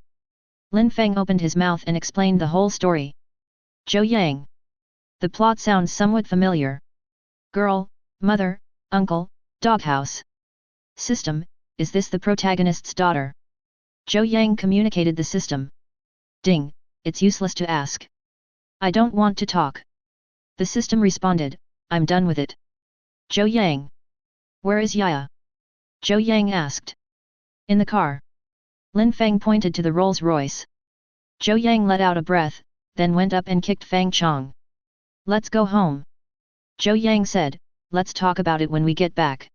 Lin Feng opened his mouth and explained the whole story. Zhou Yang. The plot sounds somewhat familiar. Girl, mother, uncle, doghouse. System, is this the protagonist's daughter? Zhou Yang communicated the system. Ding, it's useless to ask. I don't want to talk. The system responded, I'm done with it. Zhou Yang. Where is Yaya? Zhou Yang asked. In the car. Lin Feng pointed to the Rolls-Royce. Zhou Yang let out a breath, then went up and kicked Fang Chong. Let's go home. Zhou Yang said, let's talk about it when we get back.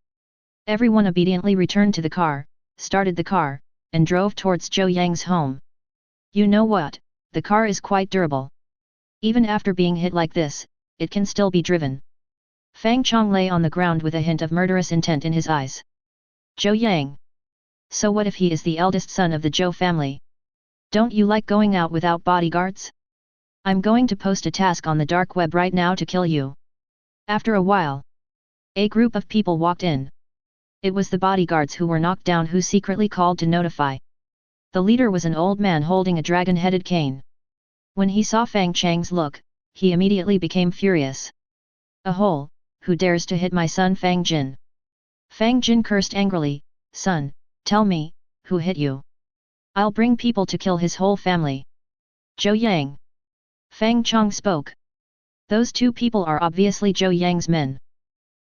Everyone obediently returned to the car, started the car, and drove towards Zhou Yang's home. You know what, the car is quite durable. Even after being hit like this, it can still be driven. Fang Chong lay on the ground with a hint of murderous intent in his eyes. Zhou Yang. So what if he is the eldest son of the Zhou family? Don't you like going out without bodyguards? I'm going to post a task on the dark web right now to kill you. After a while, a group of people walked in. It was the bodyguards who were knocked down who secretly called to notify. The leader was an old man holding a dragon-headed cane. When he saw Fang Chang's look, he immediately became furious. A hole, who dares to hit my son Fang Jin? Fang Jin cursed angrily, son, tell me, who hit you? I'll bring people to kill his whole family. Zhou Yang. Fang Chong spoke. Those two people are obviously Zhou Yang's men.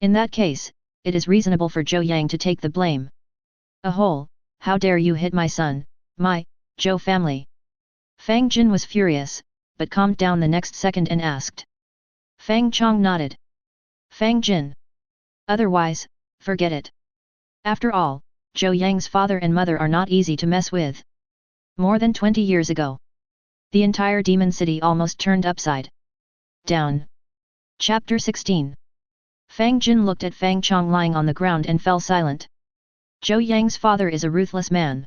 In that case, it is reasonable for Zhou Yang to take the blame. A hole, how dare you hit my son, my, Zhou family? Fang Jin was furious, but calmed down the next second and asked. Fang Chong nodded. Fang Jin. Otherwise, forget it. After all, Zhou Yang's father and mother are not easy to mess with. More than 20 years ago, the entire demon city almost turned upside down. Chapter 16. Fang Jin looked at Fang Chong lying on the ground and fell silent. Zhou Yang's father is a ruthless man.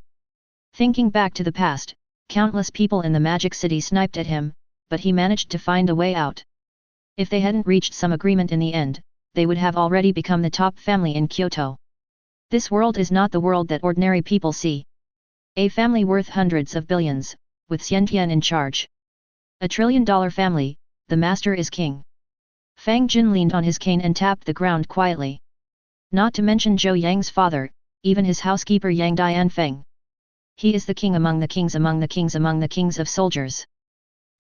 Thinking back to the past, countless people in the magic city sniped at him, but he managed to find a way out. If they hadn't reached some agreement in the end, they would have already become the top family in Kyoto. This world is not the world that ordinary people see. A family worth hundreds of billions, with Xiantian in charge. $1 trillion family, the master is king. Fang Jin leaned on his cane and tapped the ground quietly. Not to mention Zhou Yang's father, even his housekeeper Yang Dianfeng. He is the king among the kings among the kings among the kings of soldiers.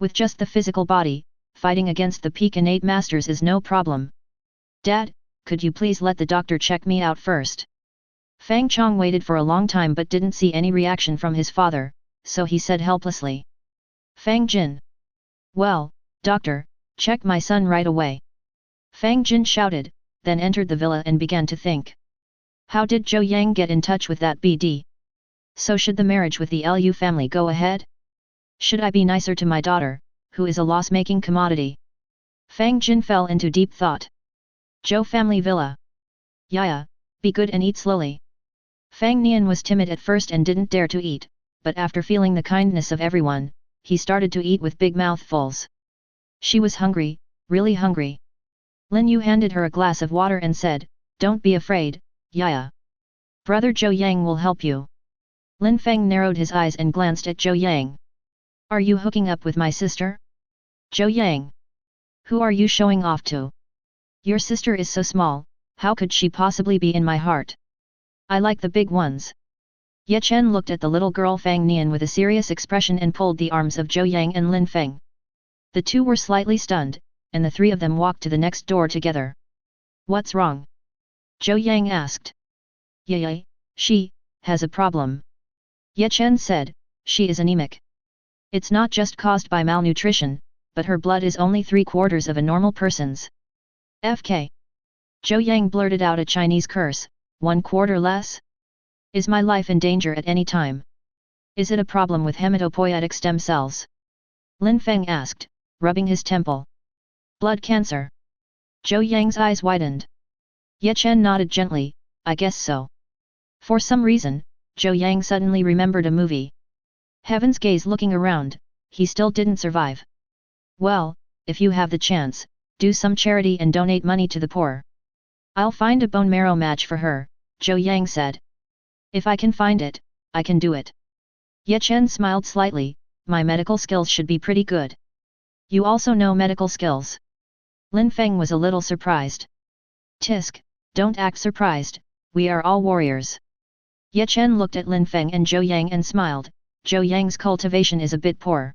With just the physical body, fighting against the peak innate masters is no problem. Dad, could you please let the doctor check me out first? Fang Chong waited for a long time but didn't see any reaction from his father, so he said helplessly. Fang Jin. Well, doctor, check my son right away. Fang Jin shouted, then entered the villa and began to think. How did Zhou Yang get in touch with that BD? So should the marriage with the Lu family go ahead? Should I be nicer to my daughter, who is a loss-making commodity? Fang Jin fell into deep thought. Zhou family villa. Yaya, be good and eat slowly. Fang Nian was timid at first and didn't dare to eat, but after feeling the kindness of everyone, he started to eat with big mouthfuls. She was hungry, really hungry. Lin Yu handed her a glass of water and said, don't be afraid, Yaya. Brother Zhou Yang will help you. Lin Feng narrowed his eyes and glanced at Zhou Yang. Are you hooking up with my sister? Zhou Yang. Who are you showing off to? Your sister is so small, how could she possibly be in my heart? I like the big ones. Ye Chen looked at the little girl Fang Nian with a serious expression and pulled the arms of Zhou Yang and Lin Feng. The two were slightly stunned, and the three of them walked to the next door together. What's wrong? Zhou Yang asked. Yaya, she has a problem. Ye Chen said, she is anemic. It's not just caused by malnutrition, but her blood is only 3/4 of a normal person's. FK. Zhou Yang blurted out a Chinese curse, 1/4 less? Is my life in danger at any time? Is it a problem with hematopoietic stem cells? Lin Feng asked, rubbing his temple. Blood cancer. Zhou Yang's eyes widened. Ye Chen nodded gently, I guess so. For some reason, Zhou Yang suddenly remembered a movie. Heaven's gaze looking around, he still didn't survive. Well, if you have the chance, do some charity and donate money to the poor. I'll find a bone marrow match for her, Zhou Yang said. If I can find it, I can do it. Ye Chen smiled slightly, my medical skills should be pretty good. You also know medical skills. Lin Feng was a little surprised. Tisk, don't act surprised, we are all warriors. Ye Chen looked at Lin Feng and Zhou Yang and smiled, Zhou Yang's cultivation is a bit poor.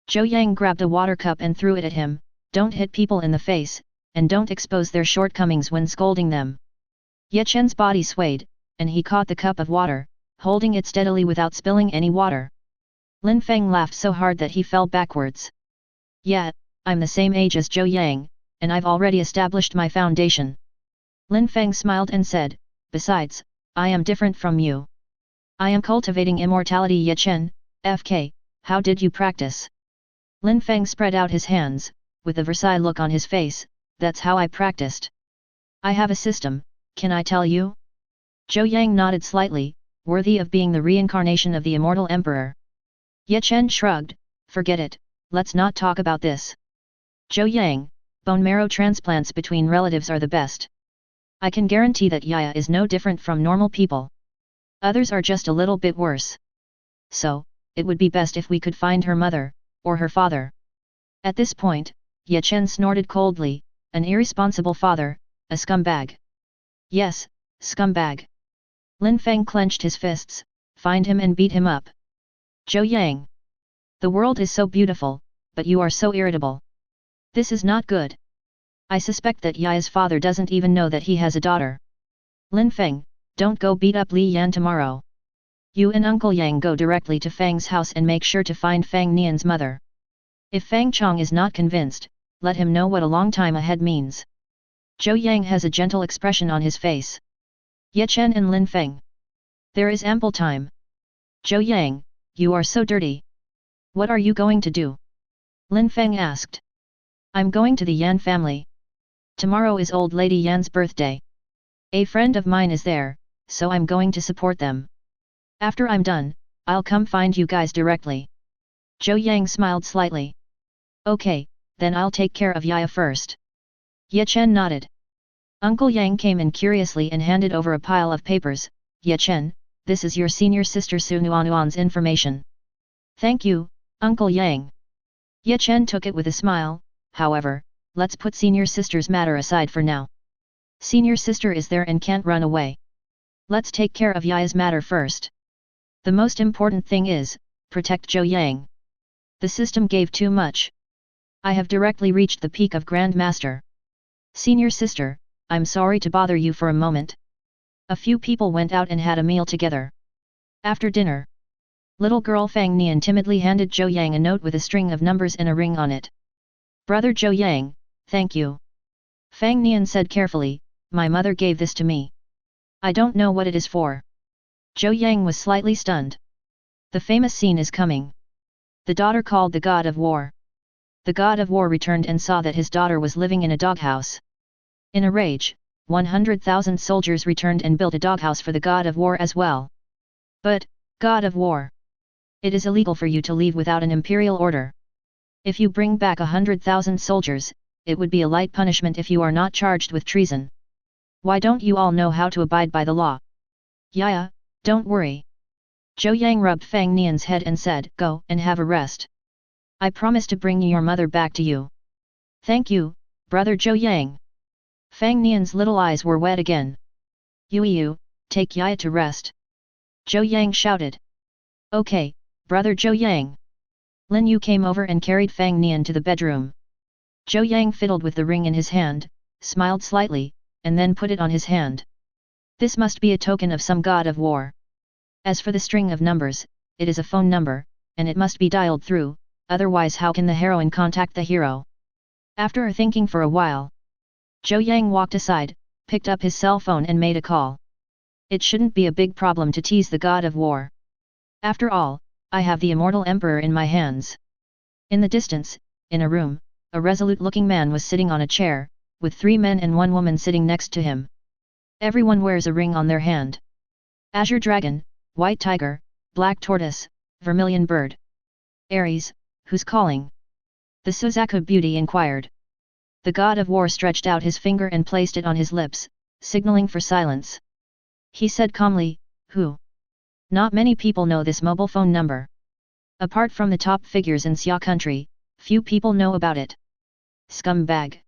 Zhou Yang grabbed a water cup and threw it at him, don't hit people in the face, and don't expose their shortcomings when scolding them. Ye Chen's body swayed, and he caught the cup of water, holding it steadily without spilling any water. Lin Feng laughed so hard that he fell backwards. Yeah, I'm the same age as Zhou Yang, and I've already established my foundation. Lin Feng smiled and said, besides, I am different from you. I am cultivating immortality. Ye Chen, FK, how did you practice? Lin Feng spread out his hands, with a Versailles look on his face, that's how I practiced. I have a system, can I tell you? Zhou Yang nodded slightly, worthy of being the reincarnation of the Immortal Emperor. Ye Chen shrugged, forget it, let's not talk about this. Zhou Yang, bone marrow transplants between relatives are the best. I can guarantee that Yaya is no different from normal people. Others are just a little bit worse. So, it would be best if we could find her mother, or her father. At this point, Ye Chen snorted coldly, an irresponsible father, a scumbag. Yes, scumbag. Lin Feng clenched his fists, find him and beat him up. Zhou Yang. The world is so beautiful, but you are so irritable. This is not good. I suspect that Yaya's father doesn't even know that he has a daughter. Lin Feng, don't go beat up Li Yan tomorrow. You and Uncle Yang go directly to Fang's house and make sure to find Fang Nian's mother. If Fang Chong is not convinced, let him know what a long time ahead means. Zhou Yang has a gentle expression on his face. Ye Chen and Lin Feng. There is ample time. Zhou Yang, you are so dirty. What are you going to do? Lin Feng asked. I'm going to the Yan family. Tomorrow is old lady Yan's birthday. A friend of mine is there, so I'm going to support them. After I'm done, I'll come find you guys directly. Zhou Yang smiled slightly. Okay, then I'll take care of Yaya first. Ye Chen nodded. Uncle Yang came in curiously and handed over a pile of papers. Ye Chen, this is your senior sister Su Nuanuan's information. Thank you, Uncle Yang. Ye Chen took it with a smile, however, let's put senior sister's matter aside for now. Senior sister is there and can't run away. Let's take care of Yaya's matter first. The most important thing is, protect Zhou Yang. The system gave too much. I have directly reached the peak of Grand Master. Senior sister, I'm sorry to bother you for a moment. A few people went out and had a meal together. After dinner, little girl Fang Nian timidly handed Zhou Yang a note with a string of numbers and a ring on it. Brother Zhou Yang, thank you. Fang Nian said carefully, my mother gave this to me. I don't know what it is for. Zhou Yang was slightly stunned. The famous scene is coming. The daughter called the god of war. The god of war returned and saw that his daughter was living in a doghouse. In a rage, 100,000 soldiers returned and built a doghouse for the god of war as well. But, god of war, it is illegal for you to leave without an imperial order. If you bring back 100,000 soldiers, it would be a light punishment if you are not charged with treason. Why don't you all know how to abide by the law? Yaya, don't worry. Zhou Yang rubbed Fang Nian's head and said, go and have a rest. I promise to bring your mother back to you. Thank you, brother Zhou Yang. Fang Nian's little eyes were wet again. You, take Yaya to rest. Zhou Yang shouted. Okay, brother Zhou Yang. Lin Yu came over and carried Fang Nian to the bedroom. Zhou Yang fiddled with the ring in his hand, smiled slightly, and then put it on his hand. This must be a token of some god of war. As for the string of numbers, it is a phone number, and it must be dialed through, otherwise how can the heroine contact the hero? After thinking for a while, Zhou Yang walked aside, picked up his cell phone and made a call. It shouldn't be a big problem to tease the god of war. After all, I have the Immortal Emperor in my hands. In the distance, in a room, a resolute-looking man was sitting on a chair, with 3 men and 1 woman sitting next to him. Everyone wears a ring on their hand. Azure Dragon, White Tiger, Black Tortoise, Vermilion Bird. Aries, who's calling? The Suzaku beauty inquired. The god of war stretched out his finger and placed it on his lips, signaling for silence. He said calmly, "Who? Not many people know this mobile phone number. Apart from the top figures in Xia country, few people know about it." Scumbag.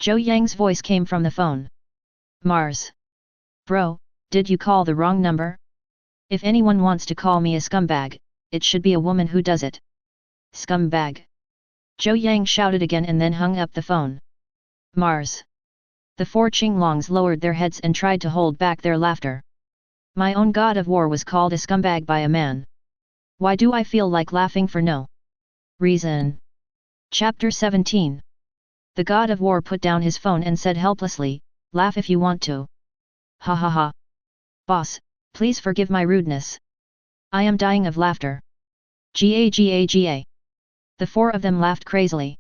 Zhou Yang's voice came from the phone. Mars. Bro, did you call the wrong number? If anyone wants to call me a scumbag, it should be a woman who does it. Scumbag. Zhou Yang shouted again and then hung up the phone. Mars. The four Qinglongs lowered their heads and tried to hold back their laughter. My own god of war was called a scumbag by a man. Why do I feel like laughing for no reason? Chapter 17. The god of war put down his phone and said helplessly, "Laugh if you want to." Ha ha ha. Boss, please forgive my rudeness. I am dying of laughter. Ga. The four of them laughed crazily.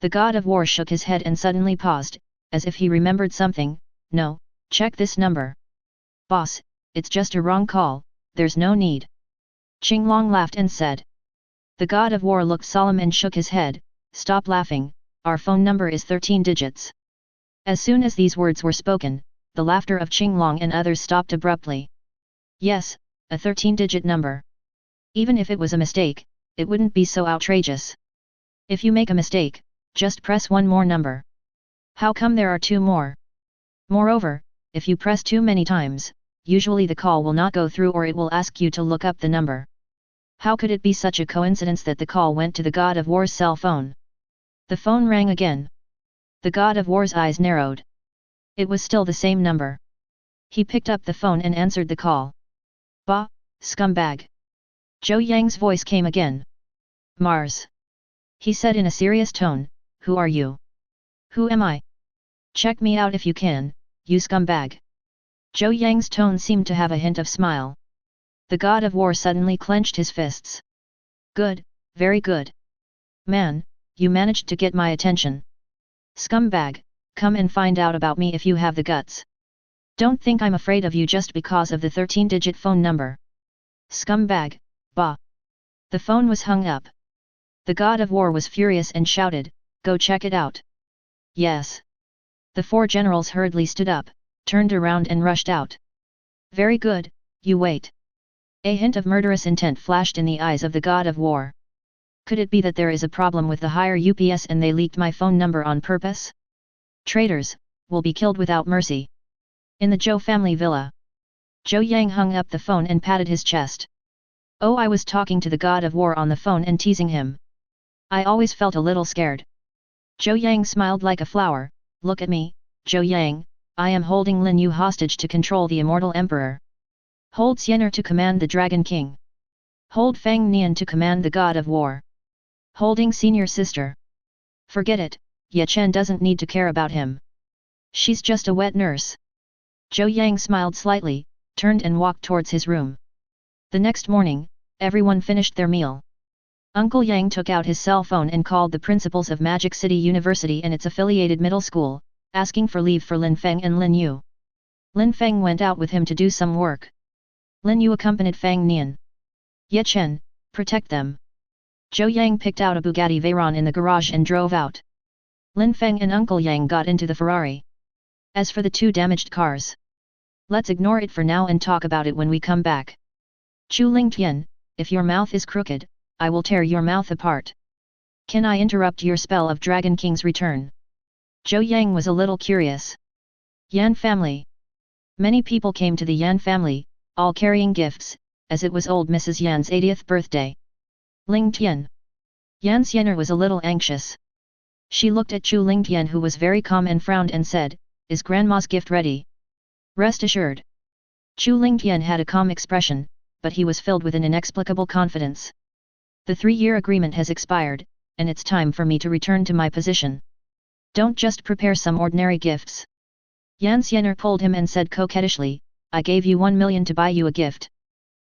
The god of war shook his head and suddenly paused, as if he remembered something. No, check this number. Boss, it's just a wrong call, there's no need. Qinglong laughed and said. The god of war looked solemn and shook his head. Stop laughing, our phone number is 13 digits. As soon as these words were spoken, the laughter of Qinglong and others stopped abruptly. Yes, a 13-digit number. Even if it was a mistake, it wouldn't be so outrageous. If you make a mistake, just press one more number. How come there are two more? Moreover, if you press too many times, usually the call will not go through or it will ask you to look up the number. How could it be such a coincidence that the call went to the god of war's cell phone? The phone rang again. The god of war's eyes narrowed. It was still the same number. He picked up the phone and answered the call. Bah, scumbag. Zhou Yang's voice came again. Mars. He said in a serious tone, "Who are you? Who am I? Check me out if you can, you scumbag." Zhou Yang's tone seemed to have a hint of smile. The god of war suddenly clenched his fists. Good, very good. Man, you managed to get my attention. Scumbag, come and find out about me if you have the guts. Don't think I'm afraid of you just because of the 13-digit phone number. Scumbag, bah. The phone was hung up. The god of war was furious and shouted, "Go check it out." Yes. The four generals hurriedly stood up, turned around and rushed out. Very good, you wait. A hint of murderous intent flashed in the eyes of the god of war. Could it be that there is a problem with the higher UPS and they leaked my phone number on purpose? Traitors, will be killed without mercy. In the Zhou family villa. Zhou Yang hung up the phone and patted his chest. Oh, I was talking to the god of war on the phone and teasing him. I always felt a little scared. Zhou Yang smiled like a flower. Look at me, Zhou Yang, I am holding Lin Yu hostage to control the Immortal Emperor. Hold Xianer to command the Dragon King. Hold Fang Nian to command the god of war. Holding senior sister. Forget it, Ye Chen doesn't need to care about him. She's just a wet nurse. Zhou Yang smiled slightly, turned and walked towards his room. The next morning, everyone finished their meal. Uncle Yang took out his cell phone and called the principals of Magic City University and its affiliated middle school, asking for leave for Lin Feng and Lin Yu. Lin Feng went out with him to do some work. Lin Yu accompanied Fang Nian. Ye Chen, protect them. Zhou Yang picked out a Bugatti Veyron in the garage and drove out. Lin Feng and Uncle Yang got into the Ferrari. As for the two damaged cars, let's ignore it for now and talk about it when we come back. Chu Lingtian, if your mouth is crooked, I will tear your mouth apart. Can I interrupt your spell of Dragon King's return? Zhou Yang was a little curious. Yan family. Many people came to the Yan family, all carrying gifts, as it was old Mrs. Yan's 80th birthday. Ling Tian. Yan Xianer was a little anxious. She looked at Chu Lingtian who was very calm and frowned and said, "Is grandma's gift ready?" Rest assured. Chu Lingtian had a calm expression, but he was filled with an inexplicable confidence. The 3-year agreement has expired, and it's time for me to return to my position. Don't just prepare some ordinary gifts. Yan Xianer pulled him and said coquettishly, "I gave you 1 million to buy you a gift.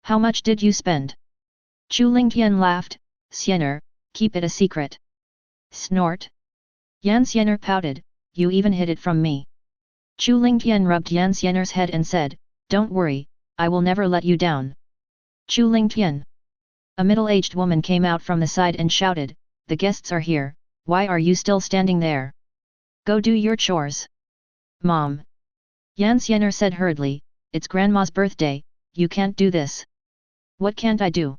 How much did you spend?" Chu Lingtian laughed, "Xianer, keep it a secret." Snort. Yan Xianer pouted, "You even hid it from me." Chu Lingtian rubbed Yan Xianer's head and said, "Don't worry, I will never let you down." Chu Lingtian. A middle-aged woman came out from the side and shouted, the guests are here, why are you still standing there? Go do your chores. Mom. Yan Xian'er said hurriedly, it's Grandma's birthday, you can't do this. What can't I do?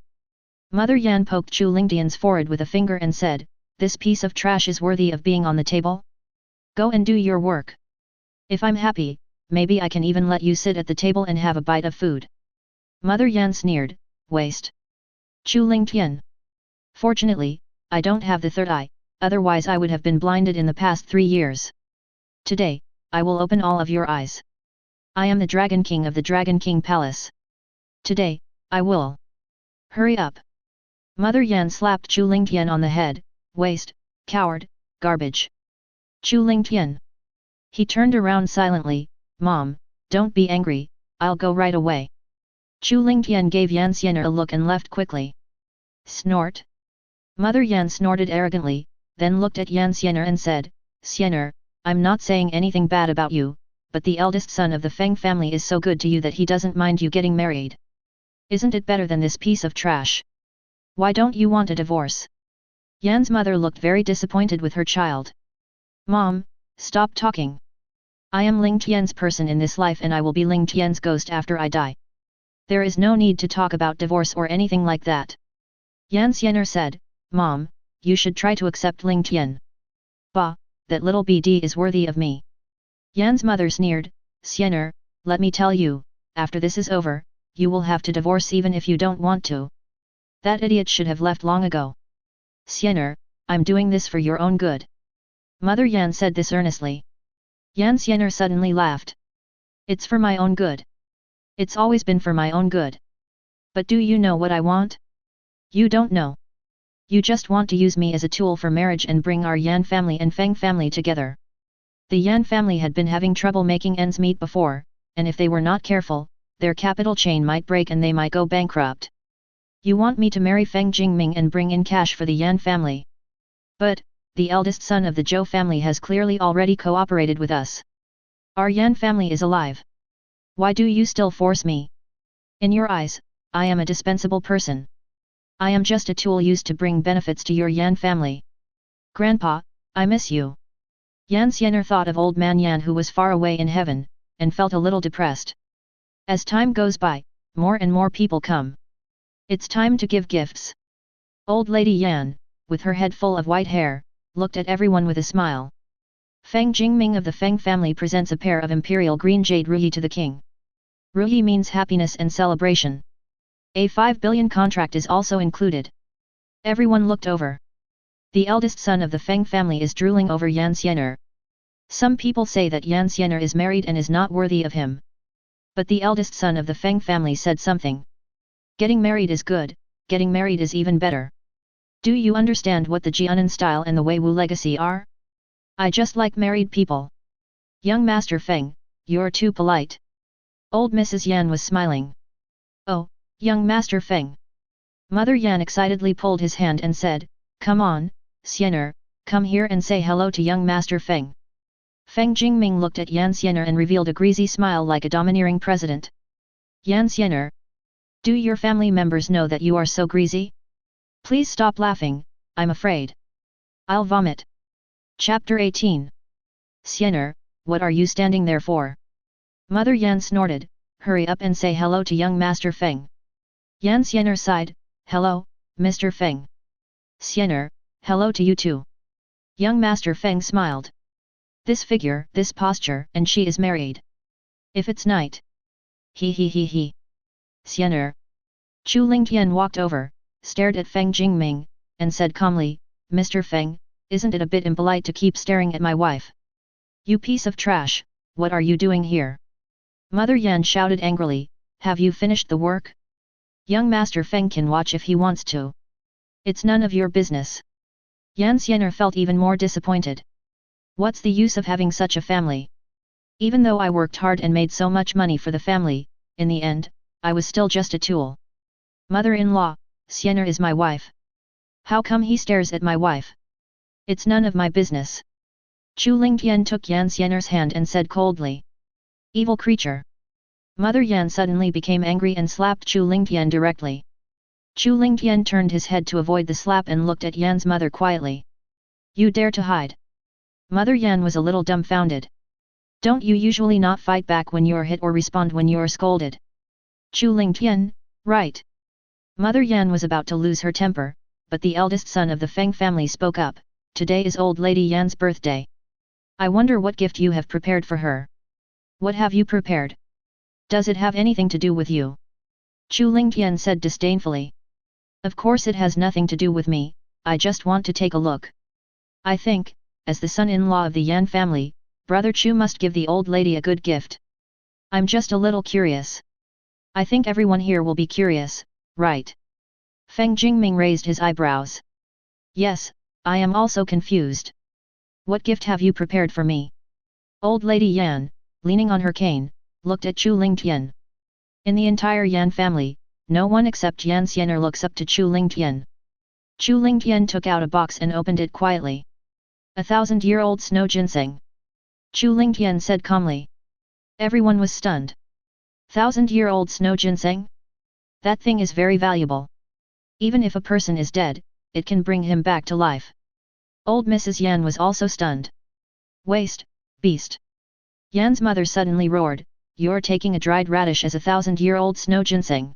Mother Yan poked Chu Lingtian's forehead with a finger and said, this piece of trash is worthy of being on the table? Go and do your work. If I'm happy, maybe I can even let you sit at the table and have a bite of food. Mother Yan sneered, waste. Chu Lingtian. Fortunately, I don't have the third eye, otherwise I would have been blinded in the past 3 years. Today, I will open all of your eyes. I am the Dragon King of the Dragon King Palace. Today, I will. Hurry up. Mother Yan slapped Chu Lingtian on the head, waste, coward, garbage. Chu Lingtian. He turned around silently, Mom, don't be angry, I'll go right away. Chu Lingtian gave Yan Xian'er a look and left quickly. Snort. Mother Yan snorted arrogantly, then looked at Yan Xian'er and said, Xian'er, I'm not saying anything bad about you, but the eldest son of the Feng family is so good to you that he doesn't mind you getting married. Isn't it better than this piece of trash? Why don't you want a divorce? Yan's mother looked very disappointed with her child. Mom, stop talking. I am Ling Tian's person in this life and I will be Ling Tian's ghost after I die. There is no need to talk about divorce or anything like that. Yan Xian'er said, Mom, you should try to accept Ling Tian. Bah, that little BD is worthy of me. Yan's mother sneered, Xian'er, let me tell you, after this is over, you will have to divorce even if you don't want to. That idiot should have left long ago. Xian'er, I'm doing this for your own good. Mother Yan said this earnestly. Yan Xian'er suddenly laughed. It's for my own good. It's always been for my own good. But do you know what I want? You don't know. You just want to use me as a tool for marriage and bring our Yan family and Feng family together. The Yan family had been having trouble making ends meet before, and if they were not careful, their capital chain might break and they might go bankrupt. You want me to marry Feng Jingming and bring in cash for the Yan family. But, the eldest son of the Zhou family has clearly already cooperated with us. Our Yan family is alive. Why do you still force me? In your eyes, I am a dispensable person. I am just a tool used to bring benefits to your Yan family. Grandpa, I miss you. Yan Xian'er thought of old man Yan who was far away in heaven, and felt a little depressed. As time goes by, more and more people come. It's time to give gifts. Old lady Yan, with her head full of white hair, looked at everyone with a smile. Feng Jingming of the Feng family presents a pair of imperial green jade ruyi to the king. Ruyi means happiness and celebration. A 5 billion contract is also included. Everyone looked over. The eldest son of the Feng family is drooling over Yan Xian'er. Some people say that Yan Xian'er is married and is not worthy of him. But the eldest son of the Feng family said something. Getting married is good, getting married is even better. Do you understand what the Jianan style and the Wei Wu legacy are? I just like married people. Young Master Feng, you're too polite. Old Mrs. Yan was smiling. Oh, young Master Feng. Mother Yan excitedly pulled his hand and said, come on, Xian'er, come here and say hello to young Master Feng. Feng Jingming looked at Yan Xian'er and revealed a greasy smile like a domineering president. Yan Xian'er, do your family members know that you are so greasy? Please stop laughing, I'm afraid. I'll vomit. Chapter 18. Xian'er, what are you standing there for? Mother Yan snorted, hurry up and say hello to young Master Feng. Yan Xian'er sighed, hello, Mr. Feng. Xian'er, hello to you too. Young Master Feng smiled. This figure, this posture, and she is married. If it's night. He. Xian'er. Chu Lingtian walked over, stared at Feng Jingming, and said calmly, Mr. Feng, isn't it a bit impolite to keep staring at my wife? You piece of trash, what are you doing here? Mother Yan shouted angrily, have you finished the work? Young Master Feng can watch if he wants to. It's none of your business. Yan Xian'er felt even more disappointed. What's the use of having such a family? Even though I worked hard and made so much money for the family, in the end, I was still just a tool. Mother-in-law, Xian'er is my wife. How come he stares at my wife? It's none of my business. Chu Lingtian took Yan Xian'er's hand and said coldly. Evil creature. Mother Yan suddenly became angry and slapped Chu Lingtian directly. Chu Lingtian turned his head to avoid the slap and looked at Yan's mother quietly. You dare to hide? Mother Yan was a little dumbfounded. Don't you usually not fight back when you're hit or respond when you're scolded? Chu Lingtian, right? Mother Yan was about to lose her temper, but the eldest son of the Feng family spoke up. Today is old lady Yan's birthday. I wonder what gift you have prepared for her. What have you prepared? Does it have anything to do with you? Chu Lingtian said disdainfully. Of course it has nothing to do with me, I just want to take a look. I think, as the son-in-law of the Yan family, Brother Chu must give the old lady a good gift. I'm just a little curious. I think everyone here will be curious, right? Feng Jingming raised his eyebrows. Yes, I am also confused. What gift have you prepared for me? Old lady Yan, leaning on her cane, looked at Chu Lingtian. In the entire Yan family, no one except Yan Xianer looks up to Chu Lingtian. Chu Lingtian took out a box and opened it quietly. 1,000-year-old snow ginseng. Chu Lingtian said calmly. Everyone was stunned. 1,000-year-old snow ginseng? That thing is very valuable. Even if a person is dead, it can bring him back to life. Old Mrs. Yan was also stunned. Waste, beast. Yan's mother suddenly roared, you're taking a dried radish as 1,000-year-old snow ginseng.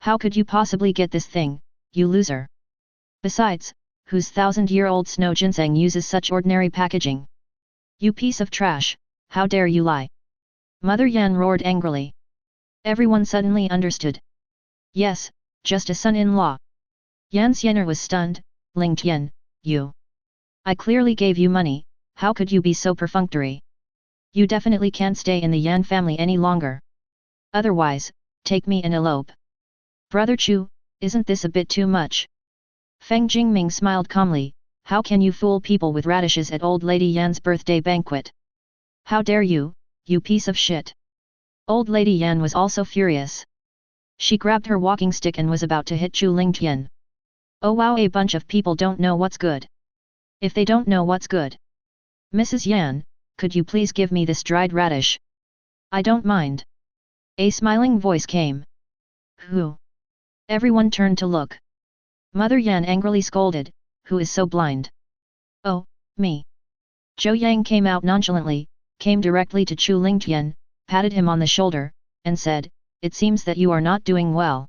How could you possibly get this thing, you loser? Besides, whose 1,000-year-old snow ginseng uses such ordinary packaging? You piece of trash, how dare you lie? Mother Yan roared angrily. Everyone suddenly understood. Yes, just a son-in-law. Yan Xianer was stunned. Lingtian, you. I clearly gave you money, how could you be so perfunctory? You definitely can't stay in the Yan family any longer. Otherwise, take me and elope. Brother Chu, isn't this a bit too much? Feng Jingming smiled calmly, how can you fool people with radishes at old lady Yan's birthday banquet? How dare you, you piece of shit! Old lady Yan was also furious. She grabbed her walking stick and was about to hit Chu Lingtian. Oh wow, a bunch of people don't know what's good. If they don't know what's good. Mrs. Yan, could you please give me this dried radish? I don't mind. A smiling voice came. Who? Everyone turned to look. Mother Yan angrily scolded, who is so blind? Oh, me. Zhou Yang came out nonchalantly, came directly to Chu Lingtian, patted him on the shoulder, and said, it seems that you are not doing well.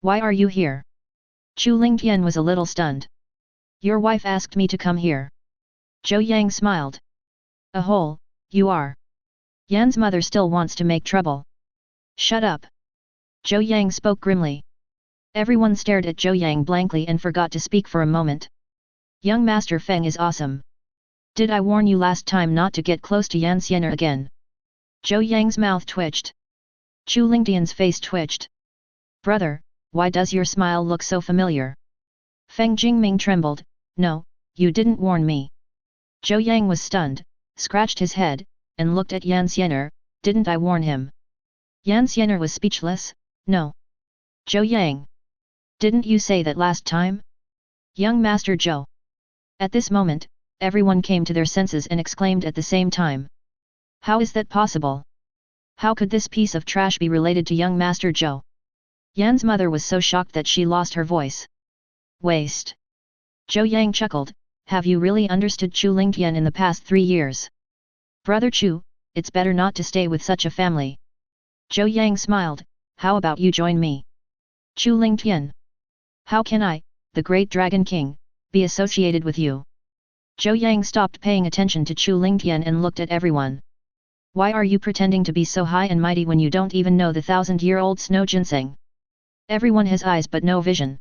Why are you here? Chu Lingtian was a little stunned. Your wife asked me to come here. Zhou Yang smiled. A hole, you are. Yan's mother still wants to make trouble. Shut up. Zhou Yang spoke grimly. Everyone stared at Zhou Yang blankly and forgot to speak for a moment. Young Master Feng is awesome. Did I warn you last time not to get close to Yan Xianer again? Zhou Yang's mouth twitched. Chu Lingtian's face twitched. Brother, why does your smile look so familiar? Feng Jingming trembled, no, you didn't warn me. Zhou Yang was stunned, scratched his head, and looked at Yan Xianer, didn't I warn him? Yan Xianer was speechless, no. Zhou Yang. Didn't you say that last time? Young Master Zhou. At this moment, everyone came to their senses and exclaimed at the same time. How is that possible? How could this piece of trash be related to young Master Zhou? Yan's mother was so shocked that she lost her voice. Waste. Zhou Yang chuckled, have you really understood Chu Lingtian in the past 3 years? Brother Chu, it's better not to stay with such a family. Zhou Yang smiled, how about you join me? Chu Lingtian. How can I, the great Dragon King, be associated with you? Zhou Yang stopped paying attention to Chu Lingtian and looked at everyone. Why are you pretending to be so high and mighty when you don't even know the 1,000-year-old snow ginseng? Everyone has eyes but no vision.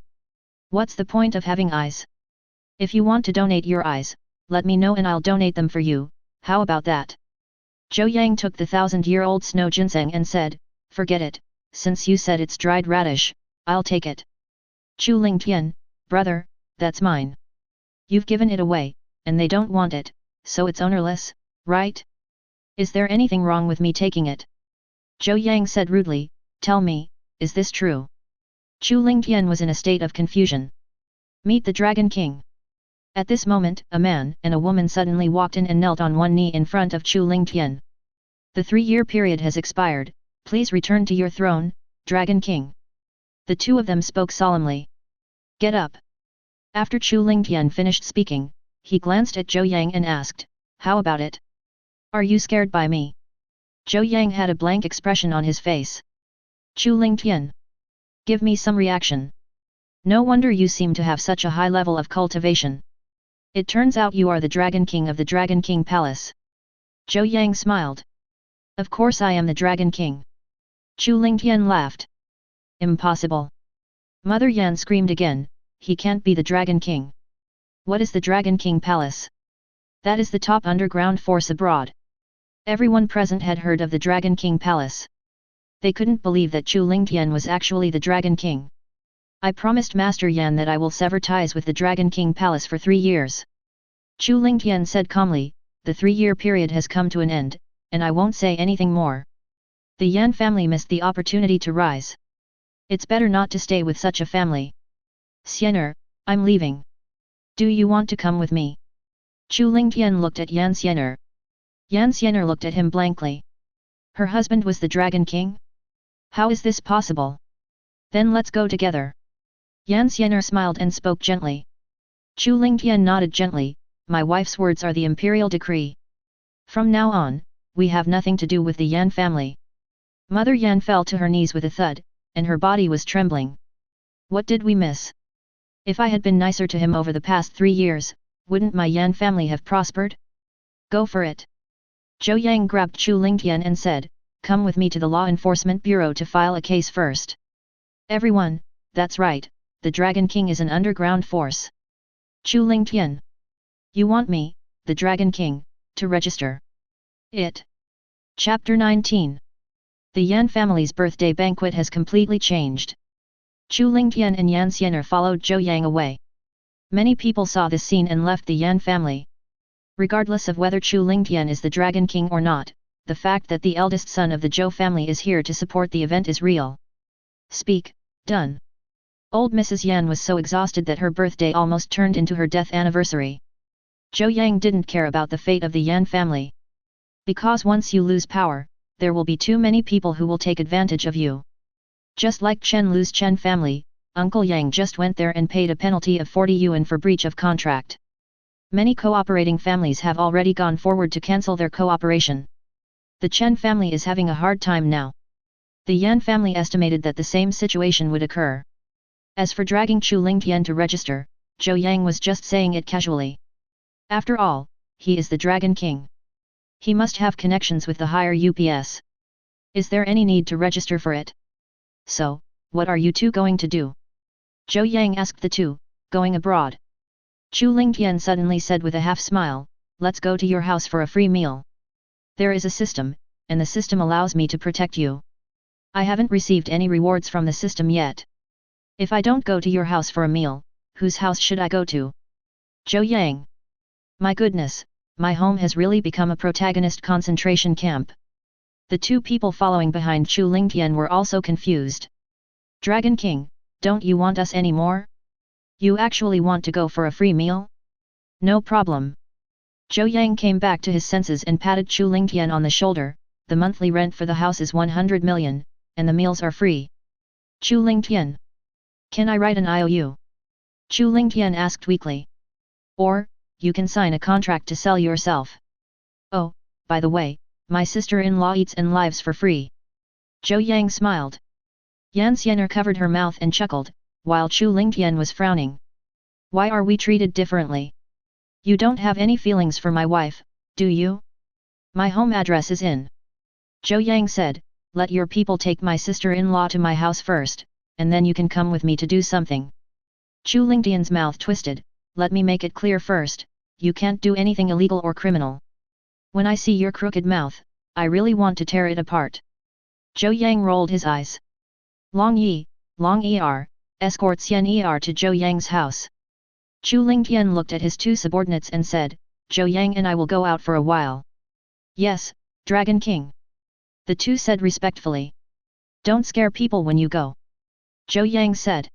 What's the point of having eyes? If you want to donate your eyes, let me know and I'll donate them for you, how about that? Zhou Yang took the 1,000-year-old snow ginseng and said, forget it, since you said it's dried radish, I'll take it. Chu Lingtian, brother, that's mine. You've given it away, and they don't want it, so it's ownerless, right? Is there anything wrong with me taking it? Zhou Yang said rudely, tell me, is this true? Chu Lingtian was in a state of confusion. Meet the Dragon King. At this moment, a man and a woman suddenly walked in and knelt on one knee in front of Chu Lingtian. The 3-year period has expired, please return to your throne, Dragon King. The two of them spoke solemnly. Get up. After Chu Lingtian finished speaking, he glanced at Zhou Yang and asked, how about it? Are you scared by me? Zhou Yang had a blank expression on his face. Chu Lingtian. Give me some reaction. No wonder you seem to have such a high level of cultivation. It turns out you are the Dragon King of the Dragon King Palace. Zhou Yang smiled. Of course I am the Dragon King. Chu Lingtian laughed. Impossible. Mother Yan screamed again, he can't be the Dragon King. What is the Dragon King Palace? That is the top underground force abroad. Everyone present had heard of the Dragon King Palace. They couldn't believe that Chu Lingtian was actually the Dragon King. I promised Master Yan that I will sever ties with the Dragon King Palace for 3 years. Chu Lingtian said calmly, the 3-year period has come to an end, and I won't say anything more. The Yan family missed the opportunity to rise. It's better not to stay with such a family. Xiener, I'm leaving. Do you want to come with me? Chu Lingtian looked at Yan Xiener. Yan Xiener looked at him blankly. Her husband was the Dragon King? How is this possible? Then let's go together. Yan Xiener smiled and spoke gently. Chu Lingtian nodded gently, my wife's words are the imperial decree. From now on, we have nothing to do with the Yan family. Mother Yan fell to her knees with a thud, and her body was trembling. What did we miss? If I had been nicer to him over the past 3 years, wouldn't my Yan family have prospered? Go for it. Zhou Yang grabbed Chu Lingtian and said, come with me to the Law Enforcement Bureau to file a case first. Everyone, that's right, the Dragon King is an underground force. Chu Lingtian. You want me, the Dragon King, to register it? Chapter 19. The Yan family's birthday banquet has completely changed. Chu Lingtian and Yan Xiener followed Zhou Yang away. Many people saw this scene and left the Yan family. Regardless of whether Chu Lingtian is the Dragon King or not, the fact that the eldest son of the Zhou family is here to support the event is real. Speak, done. Old Mrs. Yan was so exhausted that her birthday almost turned into her death anniversary. Zhou Yang didn't care about the fate of the Yan family. Because once you lose power, there will be too many people who will take advantage of you. Just like Chen Lu's Chen family, Uncle Yang just went there and paid a penalty of 40 yuan for breach of contract. Many cooperating families have already gone forward to cancel their cooperation. The Chen family is having a hard time now. The Yan family estimated that the same situation would occur. As for dragging Chu Lingtian to register, Zhou Yang was just saying it casually. After all, he is the Dragon King. He must have connections with the higher UPS. Is there any need to register for it? So, what are you two going to do? Zhou Yang asked the two, going abroad. Chu Lingtian suddenly said with a half smile, let's go to your house for a free meal. There is a system, and the system allows me to protect you. I haven't received any rewards from the system yet. If I don't go to your house for a meal, whose house should I go to? Zhou Yang. My goodness, my home has really become a protagonist concentration camp. The two people following behind Chu Lingtian were also confused. Dragon King, don't you want us anymore? You actually want to go for a free meal? No problem. Zhou Yang came back to his senses and patted Chu Lingtian on the shoulder, the monthly rent for the house is 100 million, and the meals are free. Chu Lingtian. Can I write an IOU? Chu Lingtian asked weakly. Or, you can sign a contract to sell yourself. Oh, by the way, my sister-in-law eats and lives for free. Zhou Yang smiled. Yan Xiener covered her mouth and chuckled, while Chu Lingtian was frowning. Why are we treated differently? You don't have any feelings for my wife, do you? My home address is in. Zhou Yang said, let your people take my sister-in-law to my house first, and then you can come with me to do something. Chu Lingtian's mouth twisted, let me make it clear first, you can't do anything illegal or criminal. When I see your crooked mouth, I really want to tear it apart. Zhou Yang rolled his eyes. Long Er, escort Xian Er to Zhou Yang's house. Chu Lingtian looked at his two subordinates and said, Zhou Yang and I will go out for a while. Yes, Dragon King. The two said respectfully. Don't scare people when you go. Zhou Yang said.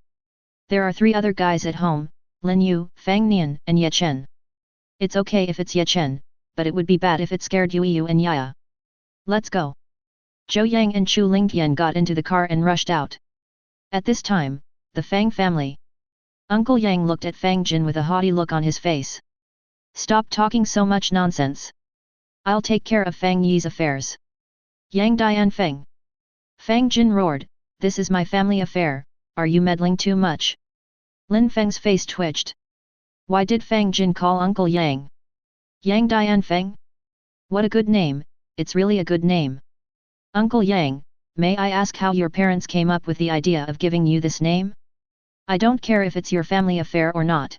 There are 3 other guys at home, Lin Yu, Fang Nian and Ye Chen. It's okay if it's Ye Chen, but it would be bad if it scared Yu and Yaya. Let's go. Zhou Yang and Chu Lingtian got into the car and rushed out. At this time, the Fang family. Uncle Yang looked at Fang Jin with a haughty look on his face. Stop talking so much nonsense. I'll take care of Fang Yi's affairs. Yang Dian Feng. Fang Jin roared, this is my family affair, are you meddling too much? Lin Feng's face twitched. Why did Fang Jin call Uncle Yang? Yang Dian Feng? What a good name, it's really a good name. Uncle Yang, may I ask how your parents came up with the idea of giving you this name? I don't care if it's your family affair or not.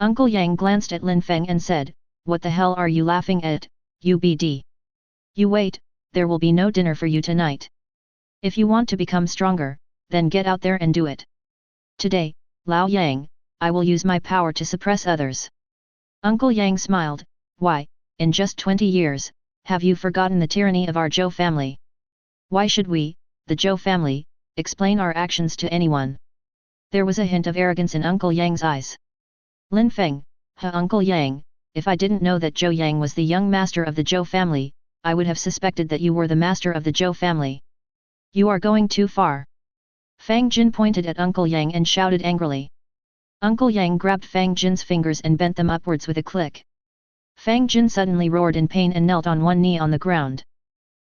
Uncle Yang glanced at Lin Feng and said, what the hell are you laughing at, UBD? You wait, there will be no dinner for you tonight. If you want to become stronger, then get out there and do it. Today, Lao Yang, I will use my power to suppress others. Uncle Yang smiled, why, in just 20 years, have you forgotten the tyranny of our Zhou family? Why should we, the Zhou family, explain our actions to anyone? There was a hint of arrogance in Uncle Yang's eyes. Lin Feng, Uncle Yang, if I didn't know that Zhou Yang was the young master of the Zhou family, I would have suspected that you were the master of the Zhou family. You are going too far. Fang Jin pointed at Uncle Yang and shouted angrily. Uncle Yang grabbed Fang Jin's fingers and bent them upwards with a click. Fang Jin suddenly roared in pain and knelt on one knee on the ground.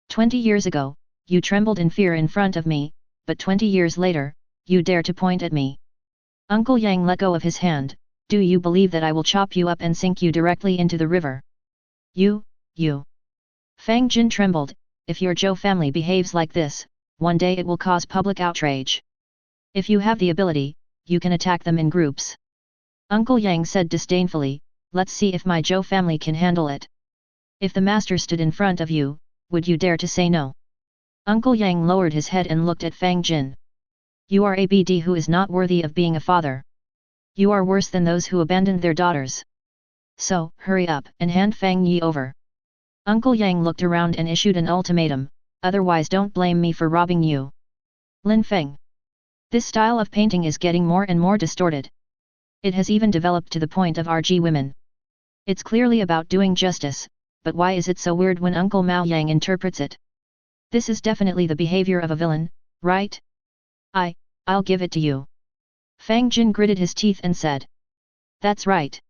20 years ago, you trembled in fear in front of me, but 20 years later, you dare to point at me. Uncle Yang let go of his hand, do you believe that I will chop you up and sink you directly into the river? You. Fang Jin trembled, if your Zhou family behaves like this, one day it will cause public outrage. If you have the ability, you can attack them in groups. Uncle Yang said disdainfully, let's see if my Zhou family can handle it. If the master stood in front of you, would you dare to say no? Uncle Yang lowered his head and looked at Fang Jin. You are a BD who is not worthy of being a father. You are worse than those who abandoned their daughters. So, hurry up and hand Fang Yi over. Uncle Yang looked around and issued an ultimatum, otherwise don't blame me for robbing you. Lin Feng. This style of painting is getting more and more distorted. It has even developed to the point of RG women. It's clearly about doing justice, but why is it so weird when Uncle Mao Yang interprets it? This is definitely the behavior of a villain, right? I'll give it to you. Fang Jin gritted his teeth and said. That's right.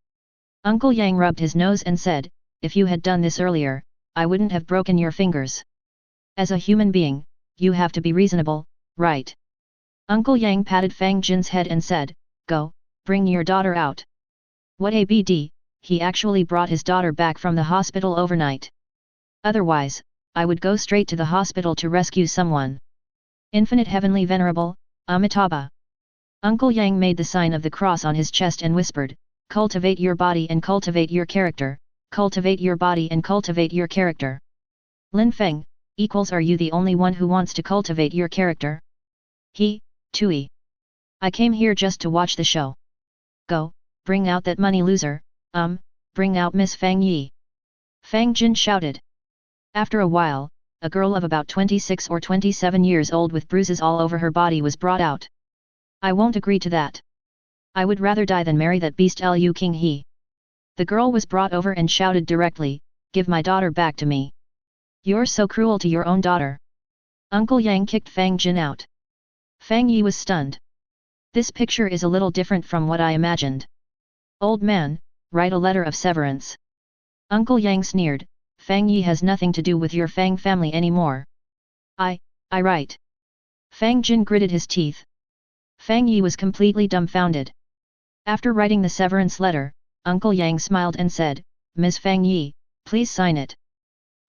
Uncle Yang rubbed his nose and said, if you had done this earlier, I wouldn't have broken your fingers. As a human being, you have to be reasonable, right? Uncle Yang patted Fang Jin's head and said, go, bring your daughter out. What a BD, he actually brought his daughter back from the hospital overnight. Otherwise, I would go straight to the hospital to rescue someone. Infinite Heavenly Venerable, Amitabha. Uncle Yang made the sign of the cross on his chest and whispered, cultivate your body and cultivate your character, cultivate your body and cultivate your character. Lin Feng, are you the only one who wants to cultivate your character? Tui. I came here just to watch the show. Go, bring out that money loser, bring out Miss Fang Yi. Fang Jin shouted. After a while, a girl of about 26 or 27 years old with bruises all over her body was brought out. I won't agree to that. I would rather die than marry that beast Lu King He. The girl was brought over and shouted directly, give my daughter back to me. You're so cruel to your own daughter. Uncle Yang kicked Fang Jin out. Fang Yi was stunned. This picture is a little different from what I imagined. Old man, write a letter of severance. Uncle Yang sneered, Fang Yi has nothing to do with your Fang family anymore. I write. Fang Jin gritted his teeth. Fang Yi was completely dumbfounded. After writing the severance letter, Uncle Yang smiled and said, Ms. Fang Yi, please sign it.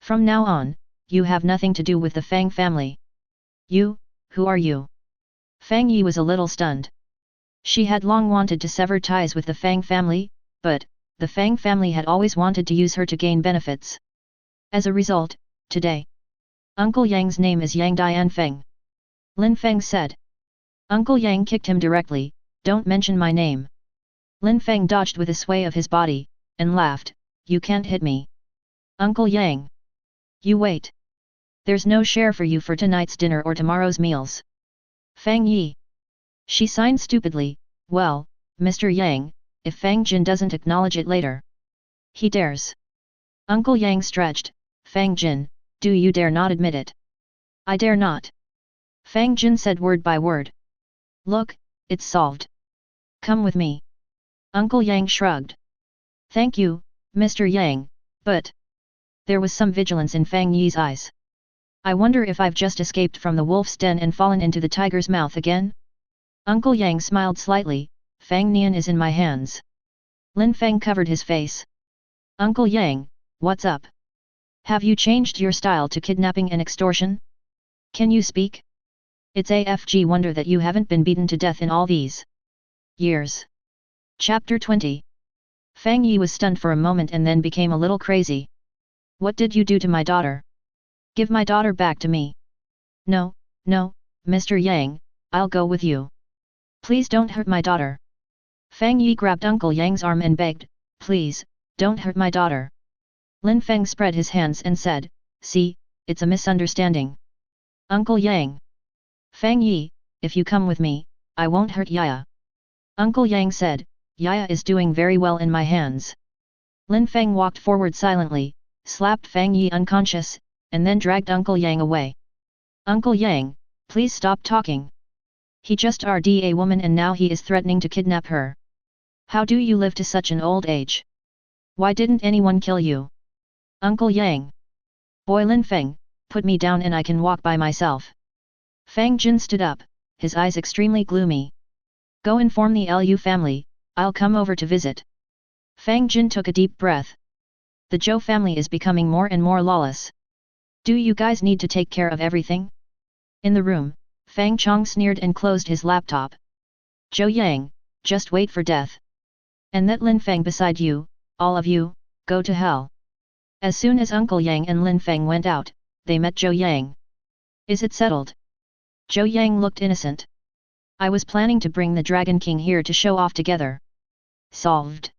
From now on, you have nothing to do with the Fang family. You, who are you? Fang Yi was a little stunned. She had long wanted to sever ties with the Fang family, but, the Fang family had always wanted to use her to gain benefits. As a result, today, Uncle Yang's name is Yang Dian Feng. Lin Feng said. Uncle Yang kicked him directly, don't mention my name. Lin Feng dodged with a sway of his body, and laughed, you can't hit me. Uncle Yang. You wait. There's no share for you for tonight's dinner or tomorrow's meals. Fang Yi. She signed stupidly, well, Mr. Yang, if Fang Jin doesn't acknowledge it later. He dares. Uncle Yang stretched, Fang Jin, do you dare not admit it? I dare not. Fang Jin said word by word. Look, it's solved. Come with me. Uncle Yang shrugged. Thank you, Mr. Yang, but... There was some vigilance in Fang Yi's eyes. I wonder if I've just escaped from the wolf's den and fallen into the tiger's mouth again? Uncle Yang smiled slightly. Fang Nian is in my hands. Lin Feng covered his face. Uncle Yang, what's up? Have you changed your style to kidnapping and extortion? Can you speak? It's AFG wonder that you haven't been beaten to death in all these years. Chapter 20. Fang Yi was stunned for a moment and then became a little crazy. What did you do to my daughter? Give my daughter back to me. No, no, Mr. Yang, I'll go with you. Please don't hurt my daughter. Fang Yi grabbed Uncle Yang's arm and begged, please, don't hurt my daughter. Lin Feng spread his hands and said, see, it's a misunderstanding. Uncle Yang. Fang Yi, if you come with me, I won't hurt Yaya. Uncle Yang said, Yaya is doing very well in my hands. Lin Feng walked forward silently, slapped Fang Yi unconscious, and then dragged Uncle Yang away. Uncle Yang, please stop talking. He just RD a woman and now he is threatening to kidnap her. How do you live to such an old age? Why didn't anyone kill you? Uncle Yang. Boy Lin Feng, put me down and I can walk by myself. Fang Jin stood up, his eyes extremely gloomy. Go inform the Lu family, I'll come over to visit. Fang Jin took a deep breath. The Zhou family is becoming more and more lawless. Do you guys need to take care of everything? In the room, Fang Chong sneered and closed his laptop. Zhou Yang, just wait for death. And that Lin Feng beside you, all of you, go to hell. As soon as Uncle Yang and Lin Feng went out, they met Zhou Yang. Is it settled? Zhou Yang looked innocent. I was planning to bring the Dragon King here to show off together. Solved.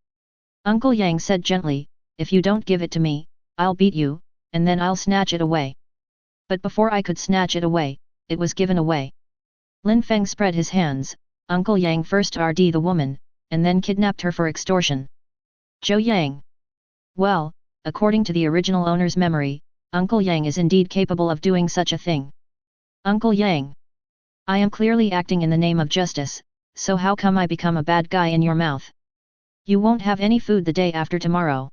Uncle Yang said gently, if you don't give it to me, I'll beat you, and then I'll snatch it away. But before I could snatch it away, it was given away. Lin Feng spread his hands. Uncle Yang first RD the woman, and then kidnapped her for extortion. Zhou Yang. Well, according to the original owner's memory, Uncle Yang is indeed capable of doing such a thing. Uncle Yang. I am clearly acting in the name of justice, so how come I become a bad guy in your mouth? You won't have any food the day after tomorrow.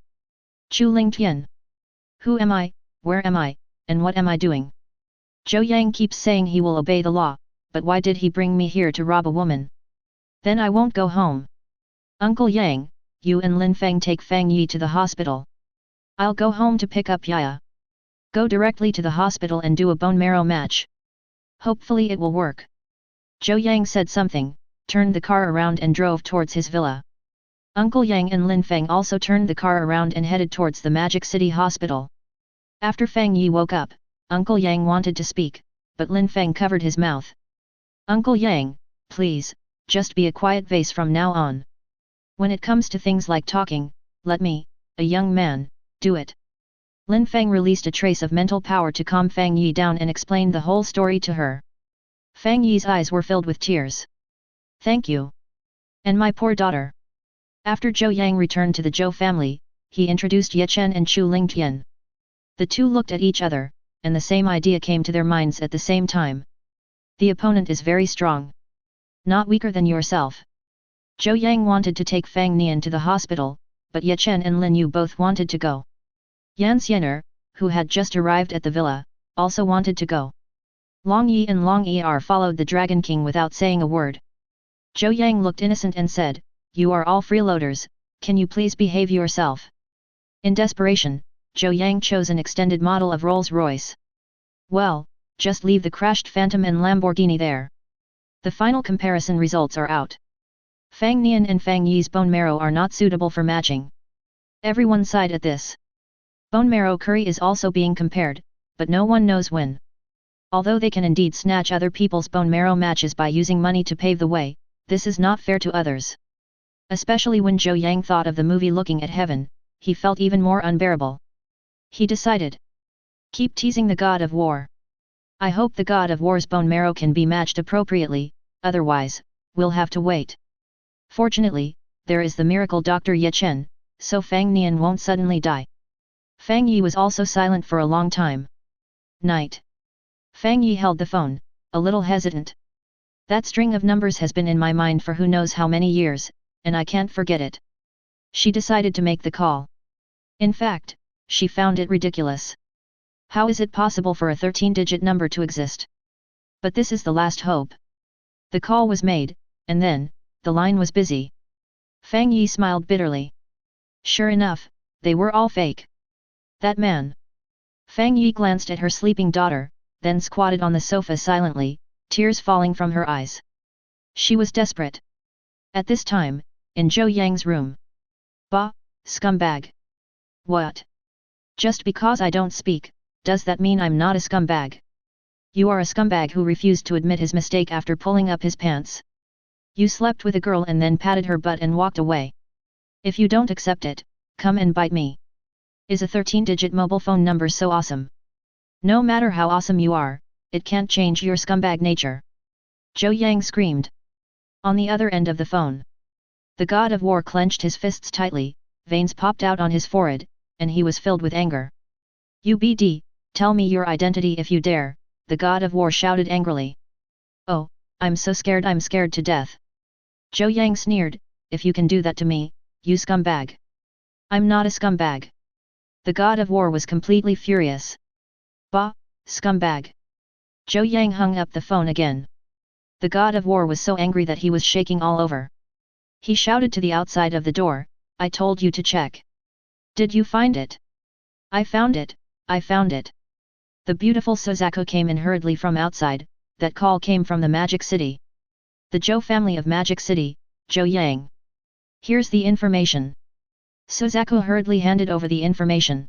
Chu Lingtian. Who am I, where am I, and what am I doing? Zhou Yang keeps saying he will obey the law, but why did he bring me here to rob a woman? Then I won't go home. Uncle Yang, you and Lin Feng take Fang Yi to the hospital. I'll go home to pick up Yaya. Go directly to the hospital and do a bone marrow match. Hopefully it will work. Zhou Yang said something, turned the car around and drove towards his villa. Uncle Yang and Lin Feng also turned the car around and headed towards the Magic City Hospital. After Fang Yi woke up, Uncle Yang wanted to speak, but Lin Feng covered his mouth. Uncle Yang, please, just be a quiet vase from now on. When it comes to things like talking, let me, a young man, do it. Lin Feng released a trace of mental power to calm Fang Yi down and explained the whole story to her. Fang Yi's eyes were filled with tears. Thank you. And my poor daughter. After Zhou Yang returned to the Zhou family, he introduced Ye Chen and Chu Lingtian. The two looked at each other, and the same idea came to their minds at the same time. The opponent is very strong. Not weaker than yourself. Zhou Yang wanted to take Fang Nian to the hospital, but Ye Chen and Lin Yu both wanted to go. Yan Xianer, who had just arrived at the villa, also wanted to go. Long Yi and Long Er followed the Dragon King without saying a word. Zhou Yang looked innocent and said, you are all freeloaders, can you please behave yourself? In desperation, Zhou Yang chose an extended model of Rolls-Royce. Well, just leave the crashed Phantom and Lamborghini there. The final comparison results are out. Fang Nian and Fang Yi's bone marrow are not suitable for matching. Everyone sighed at this. Bone marrow curry is also being compared, but no one knows when. Although they can indeed snatch other people's bone marrow matches by using money to pave the way, this is not fair to others. Especially when Zhou Yang thought of the movie Looking at Heaven, he felt even more unbearable. He decided. Keep teasing the god of war. I hope the god of war's bone marrow can be matched appropriately, otherwise, we'll have to wait. Fortunately, there is the miracle Dr. Ye Chen, so Fang Nian won't suddenly die. Fang Yi was also silent for a long time. Night. Fang Yi held the phone, a little hesitant. That string of numbers has been in my mind for who knows how many years, and I can't forget it. She decided to make the call. In fact, she found it ridiculous. How is it possible for a 13-digit number to exist? But this is the last hope. The call was made, and then, the line was busy. Fang Yi smiled bitterly. Sure enough, they were all fake. That man. Fang Yi glanced at her sleeping daughter, then squatted on the sofa silently, tears falling from her eyes. She was desperate. At this time, in Zhou Yang's room. Bah, scumbag. What? Just because I don't speak, does that mean I'm not a scumbag? You are a scumbag who refused to admit his mistake after pulling up his pants. You slept with a girl and then patted her butt and walked away. If you don't accept it, come and bite me. Is a 13-digit mobile phone number so awesome? No matter how awesome you are, it can't change your scumbag nature. Zhou Yang screamed. On the other end of the phone. The god of war clenched his fists tightly, veins popped out on his forehead, and he was filled with anger. UBD, tell me your identity if you dare, the god of war shouted angrily. Oh, I'm so scared, I'm scared to death. Zhou Yang sneered, if you can do that to me, you scumbag. I'm not a scumbag. The god of war was completely furious. Bah, scumbag. Zhou Yang hung up the phone again. The god of war was so angry that he was shaking all over. He shouted to the outside of the door, I told you to check. Did you find it? I found it, I found it. The beautiful Suzaku came in hurriedly from outside, that call came from the Magic City. The Zhou family of Magic City, Zhou Yang. Here's the information. Suzaku hurriedly handed over the information.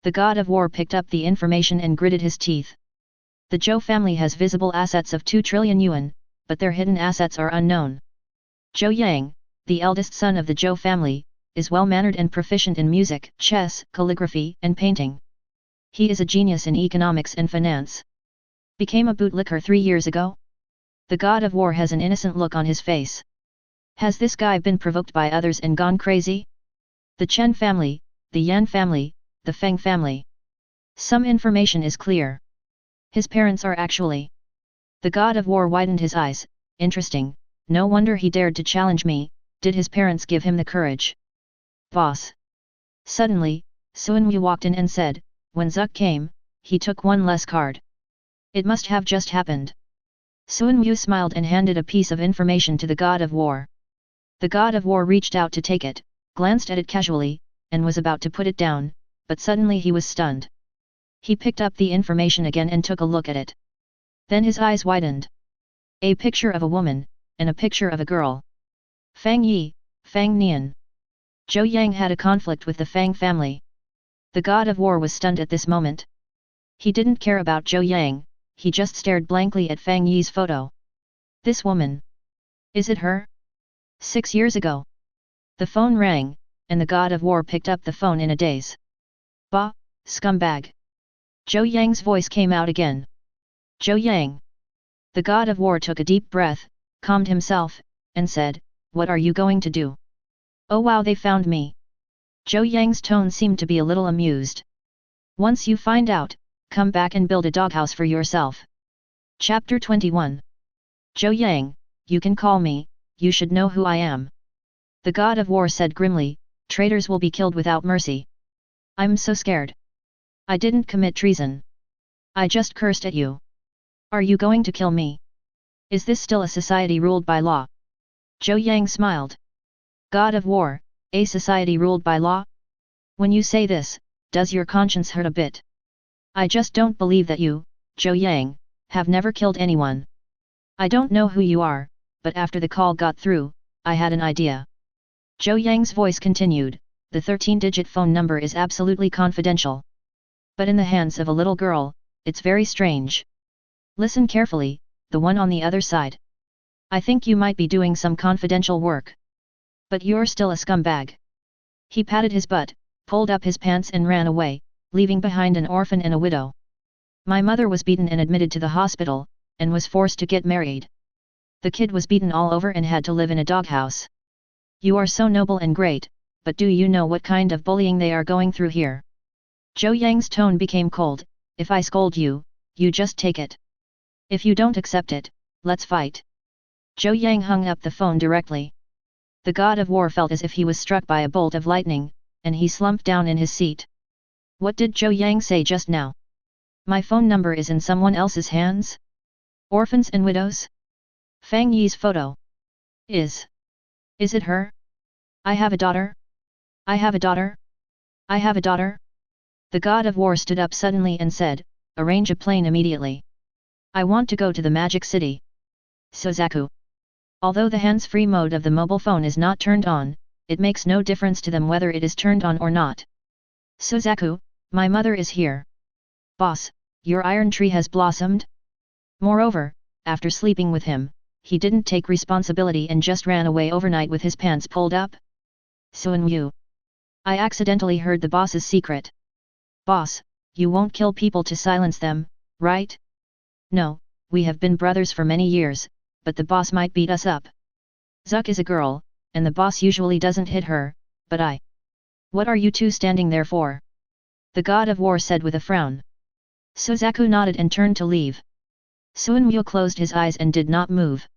The god of war picked up the information and gritted his teeth. The Zhou family has visible assets of 2 trillion yuan, but their hidden assets are unknown. Zhou Yang, the eldest son of the Zhou family, is well-mannered and proficient in music, chess, calligraphy, and painting. He is a genius in economics and finance. Became a bootlicker 3 years ago? The god of war has an innocent look on his face. Has this guy been provoked by others and gone crazy? The Chen family, the Yan family, the Feng family. Some information is clear. His parents are actually. The god of war widened his eyes, interesting, no wonder he dared to challenge me, did his parents give him the courage? Boss. Suddenly, Suan Wu walked in and said, when Zuck came, he took one less card. It must have just happened. Suan Wu smiled and handed a piece of information to the god of war. The god of war reached out to take it, glanced at it casually, and was about to put it down, but suddenly he was stunned. He picked up the information again and took a look at it. Then his eyes widened. A picture of a woman, and a picture of a girl. Fang Yi, Fang Nian. Zhou Yang had a conflict with the Fang family. The god of war was stunned at this moment. He didn't care about Zhou Yang, he just stared blankly at Fang Yi's photo. This woman. Is it her? 6 years ago. The phone rang, and the god of war picked up the phone in a daze. Bah, scumbag. Zhou Yang's voice came out again. Zhou Yang. The god of war took a deep breath, calmed himself, and said, what are you going to do? Oh wow, they found me. Zhou Yang's tone seemed to be a little amused. Once you find out, come back and build a doghouse for yourself. Chapter 21. Zhou Yang, you can call me, you should know who I am. The god of war said grimly, traitors will be killed without mercy. I'm so scared. I didn't commit treason. I just cursed at you. Are you going to kill me? Is this still a society ruled by law? Zhou Yang smiled. God of war, a society ruled by law? When you say this, does your conscience hurt a bit? I just don't believe that you, Zhou Yang, have never killed anyone. I don't know who you are, but after the call got through, I had an idea. Zhou Yang's voice continued, the 13-digit phone number is absolutely confidential. But in the hands of a little girl, it's very strange. Listen carefully, the one on the other side. I think you might be doing some confidential work. But you're still a scumbag. He patted his butt, pulled up his pants and ran away, leaving behind an orphan and a widow. My mother was beaten and admitted to the hospital, and was forced to get married. The kid was beaten all over and had to live in a doghouse. You are so noble and great, but do you know what kind of bullying they are going through here? Zhou Yang's tone became cold, if I scold you, you just take it. If you don't accept it, let's fight. Zhou Yang hung up the phone directly. The god of war felt as if he was struck by a bolt of lightning, and he slumped down in his seat. What did Zhou Yang say just now? My phone number is in someone else's hands? Orphans and widows? Fang Yi's photo. Is it her? I have a daughter? I have a daughter? I have a daughter? The god of war stood up suddenly and said, arrange a plane immediately. I want to go to the magic city. Suzaku. Although the hands-free mode of the mobile phone is not turned on, it makes no difference to them whether it is turned on or not. Suzaku, my mother is here. Boss, your iron tree has blossomed? Moreover, after sleeping with him, he didn't take responsibility and just ran away overnight with his pants pulled up? Suan-Yu. I accidentally heard the boss's secret. Boss, you won't kill people to silence them, right? No, we have been brothers for many years, but the boss might beat us up. Zuck is a girl, and the boss usually doesn't hit her, but I. What are you two standing there for? The god of war said with a frown. Suzaku nodded and turned to leave. Suan-Yu closed his eyes and did not move.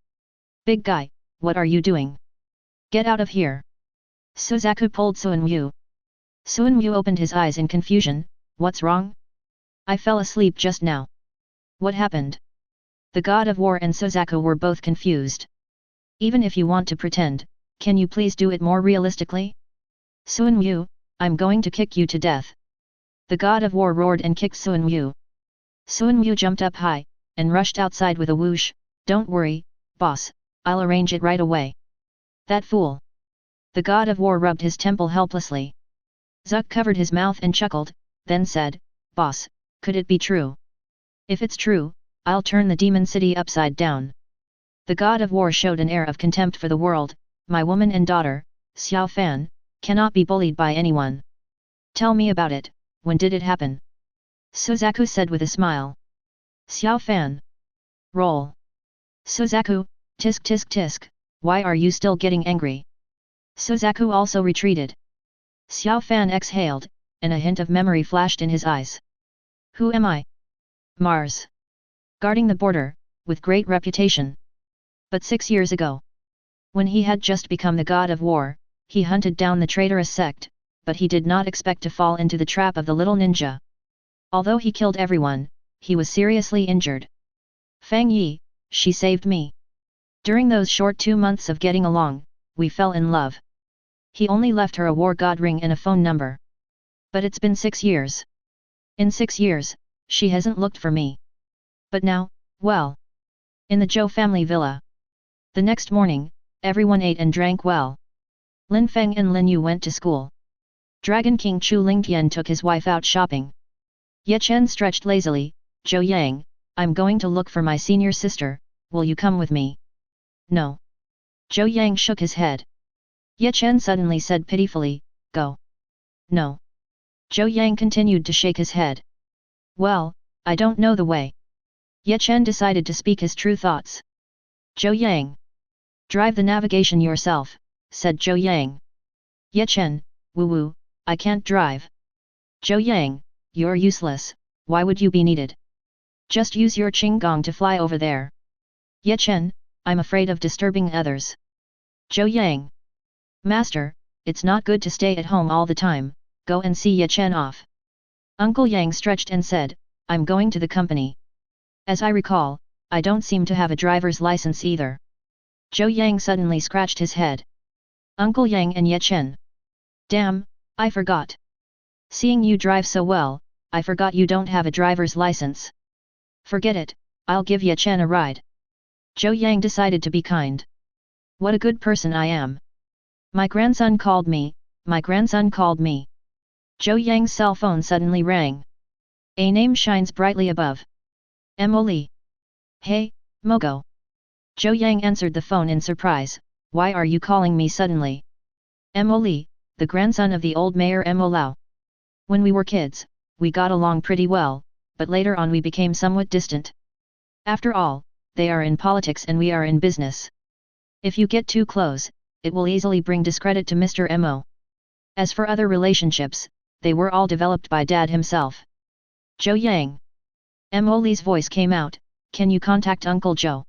Big guy, what are you doing? Get out of here. Suzaku pulled Suan-Yu. Suan-Yu opened his eyes in confusion. What's wrong? I fell asleep just now. What happened? The god of war and Suzaku were both confused. Even if you want to pretend, can you please do it more realistically? Suan-Yu, I'm going to kick you to death. The god of war roared and kicked Suan-Yu. Suan-Yu jumped up high, and rushed outside with a whoosh. Don't worry, boss, I'll arrange it right away. That fool. The god of war rubbed his temple helplessly. Zuck covered his mouth and chuckled, then said, Boss, could it be true? If it's true, I'll turn the demon city upside down. The god of war showed an air of contempt for the world. My woman and daughter, Xiao Fan, cannot be bullied by anyone. Tell me about it, when did it happen? Suzaku said with a smile. Xiao Fan. Roll. Suzaku, tisk tisk tisk, why are you still getting angry? Suzaku also retreated. Xiao Fan exhaled, and a hint of memory flashed in his eyes. Who am I? Mars. Guarding the border, with great reputation. But 6 years ago, when he had just become the god of war, he hunted down the traitorous sect, but he did not expect to fall into the trap of the little ninja. Although he killed everyone, he was seriously injured. Fang Yi, she saved me. During those short 2 months of getting along, we fell in love. He only left her a war god ring and a phone number. But it's been 6 years. In 6 years, she hasn't looked for me. But now, well. In the Zhou family villa. The next morning, everyone ate and drank well. Lin Feng and Lin Yu went to school. Dragon King Chu Lingtian took his wife out shopping. Ye Chen stretched lazily. Zhou Yang, I'm going to look for my senior sister, will you come with me? No. Zhou Yang shook his head. Ye Chen suddenly said pitifully, go. No. Zhou Yang continued to shake his head. Well, I don't know the way. Ye Chen decided to speak his true thoughts. Zhou Yang. Drive the navigation yourself, said Zhou Yang. Ye Chen, woo-woo, I can't drive. Zhou Yang, you're useless, why would you be needed? Just use your qinggong to fly over there. Ye Chen, I'm afraid of disturbing others. Zhou Yang. Master, it's not good to stay at home all the time, go and see Ye Chen off. Uncle Yang stretched and said, I'm going to the company. As I recall, I don't seem to have a driver's license either. Zhou Yang suddenly scratched his head. Uncle Yang and Ye Chen. Damn, I forgot. Seeing you drive so well, I forgot you don't have a driver's license. Forget it, I'll give Ye Chen a ride. Zhou Yang decided to be kind. What a good person I am. My grandson called me, my grandson called me. Zhou Yang's cell phone suddenly rang. A name shines brightly above. Emily. Hey, Mogo. Zhou Yang answered the phone in surprise. Why are you calling me suddenly? Emily, the grandson of the old mayor Mo Lao. When we were kids, we got along pretty well, but later on we became somewhat distant. After all, they are in politics and we are in business. If you get too close, it will easily bring discredit to Mr. Mo. As for other relationships, they were all developed by Dad himself. Zhou Yang. Emily's voice came out, can you contact Uncle Zhou?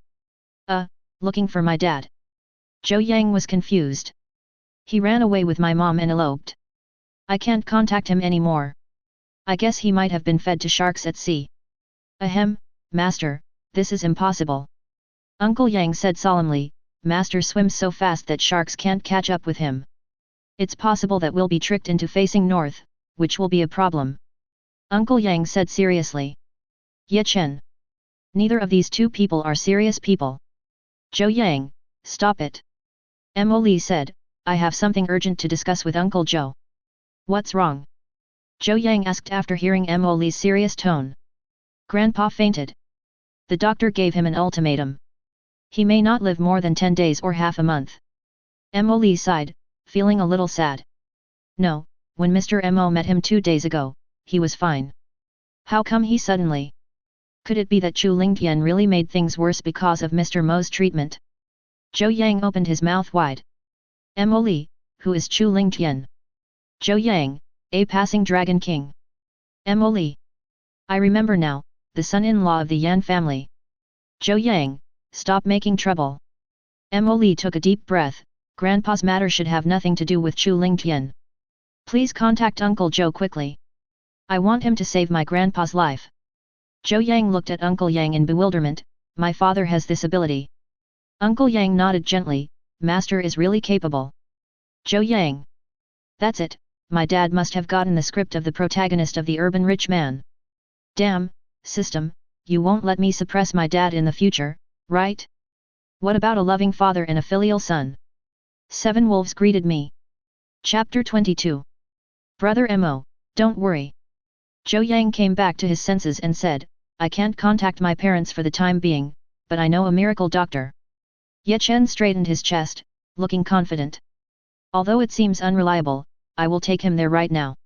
Looking for my dad. Zhou Yang was confused. He ran away with my mom and eloped. I can't contact him anymore. I guess he might have been fed to sharks at sea. Ahem, Master, this is impossible. Uncle Yang said solemnly, Master swims so fast that sharks can't catch up with him. It's possible that we'll be tricked into facing north, which will be a problem. Uncle Yang said seriously. Ye Chen. Neither of these two people are serious people. Zhou Yang, stop it. Mo Li said, I have something urgent to discuss with Uncle Zhou. What's wrong? Zhou Yang asked after hearing Mo Li's serious tone. Grandpa fainted. The doctor gave him an ultimatum. He may not live more than 10 days or half a month. Mo Li sighed, feeling a little sad. No, when Mr. Mo met him 2 days ago, he was fine. How come he suddenly? Could it be that Chu Lingtian really made things worse because of Mr. Mo's treatment? Zhou Yang opened his mouth wide. Mo Li, who is Chu Lingtian? Zhou Yang, a passing dragon king. Mo Li. I remember now, the son-in-law of the Yan family. Zhou Yang, stop making trouble. Mo Li took a deep breath. Grandpa's matter should have nothing to do with Chu Lingtian. Please contact Uncle Zhou quickly. I want him to save my grandpa's life. Zhou Yang looked at Uncle Yang in bewilderment. My father has this ability. Uncle Yang nodded gently. Master is really capable. Zhou Yang. That's it, my dad must have gotten the script of the protagonist of the urban rich man. Damn, system, you won't let me suppress my dad in the future, right? What about a loving father and a filial son? 7 wolves greeted me. Chapter 22. Brother Mo, don't worry. Zhou Yang came back to his senses and said, I can't contact my parents for the time being, but I know a miracle doctor. Ye Chen straightened his chest, looking confident. Although it seems unreliable, I will take him there right now.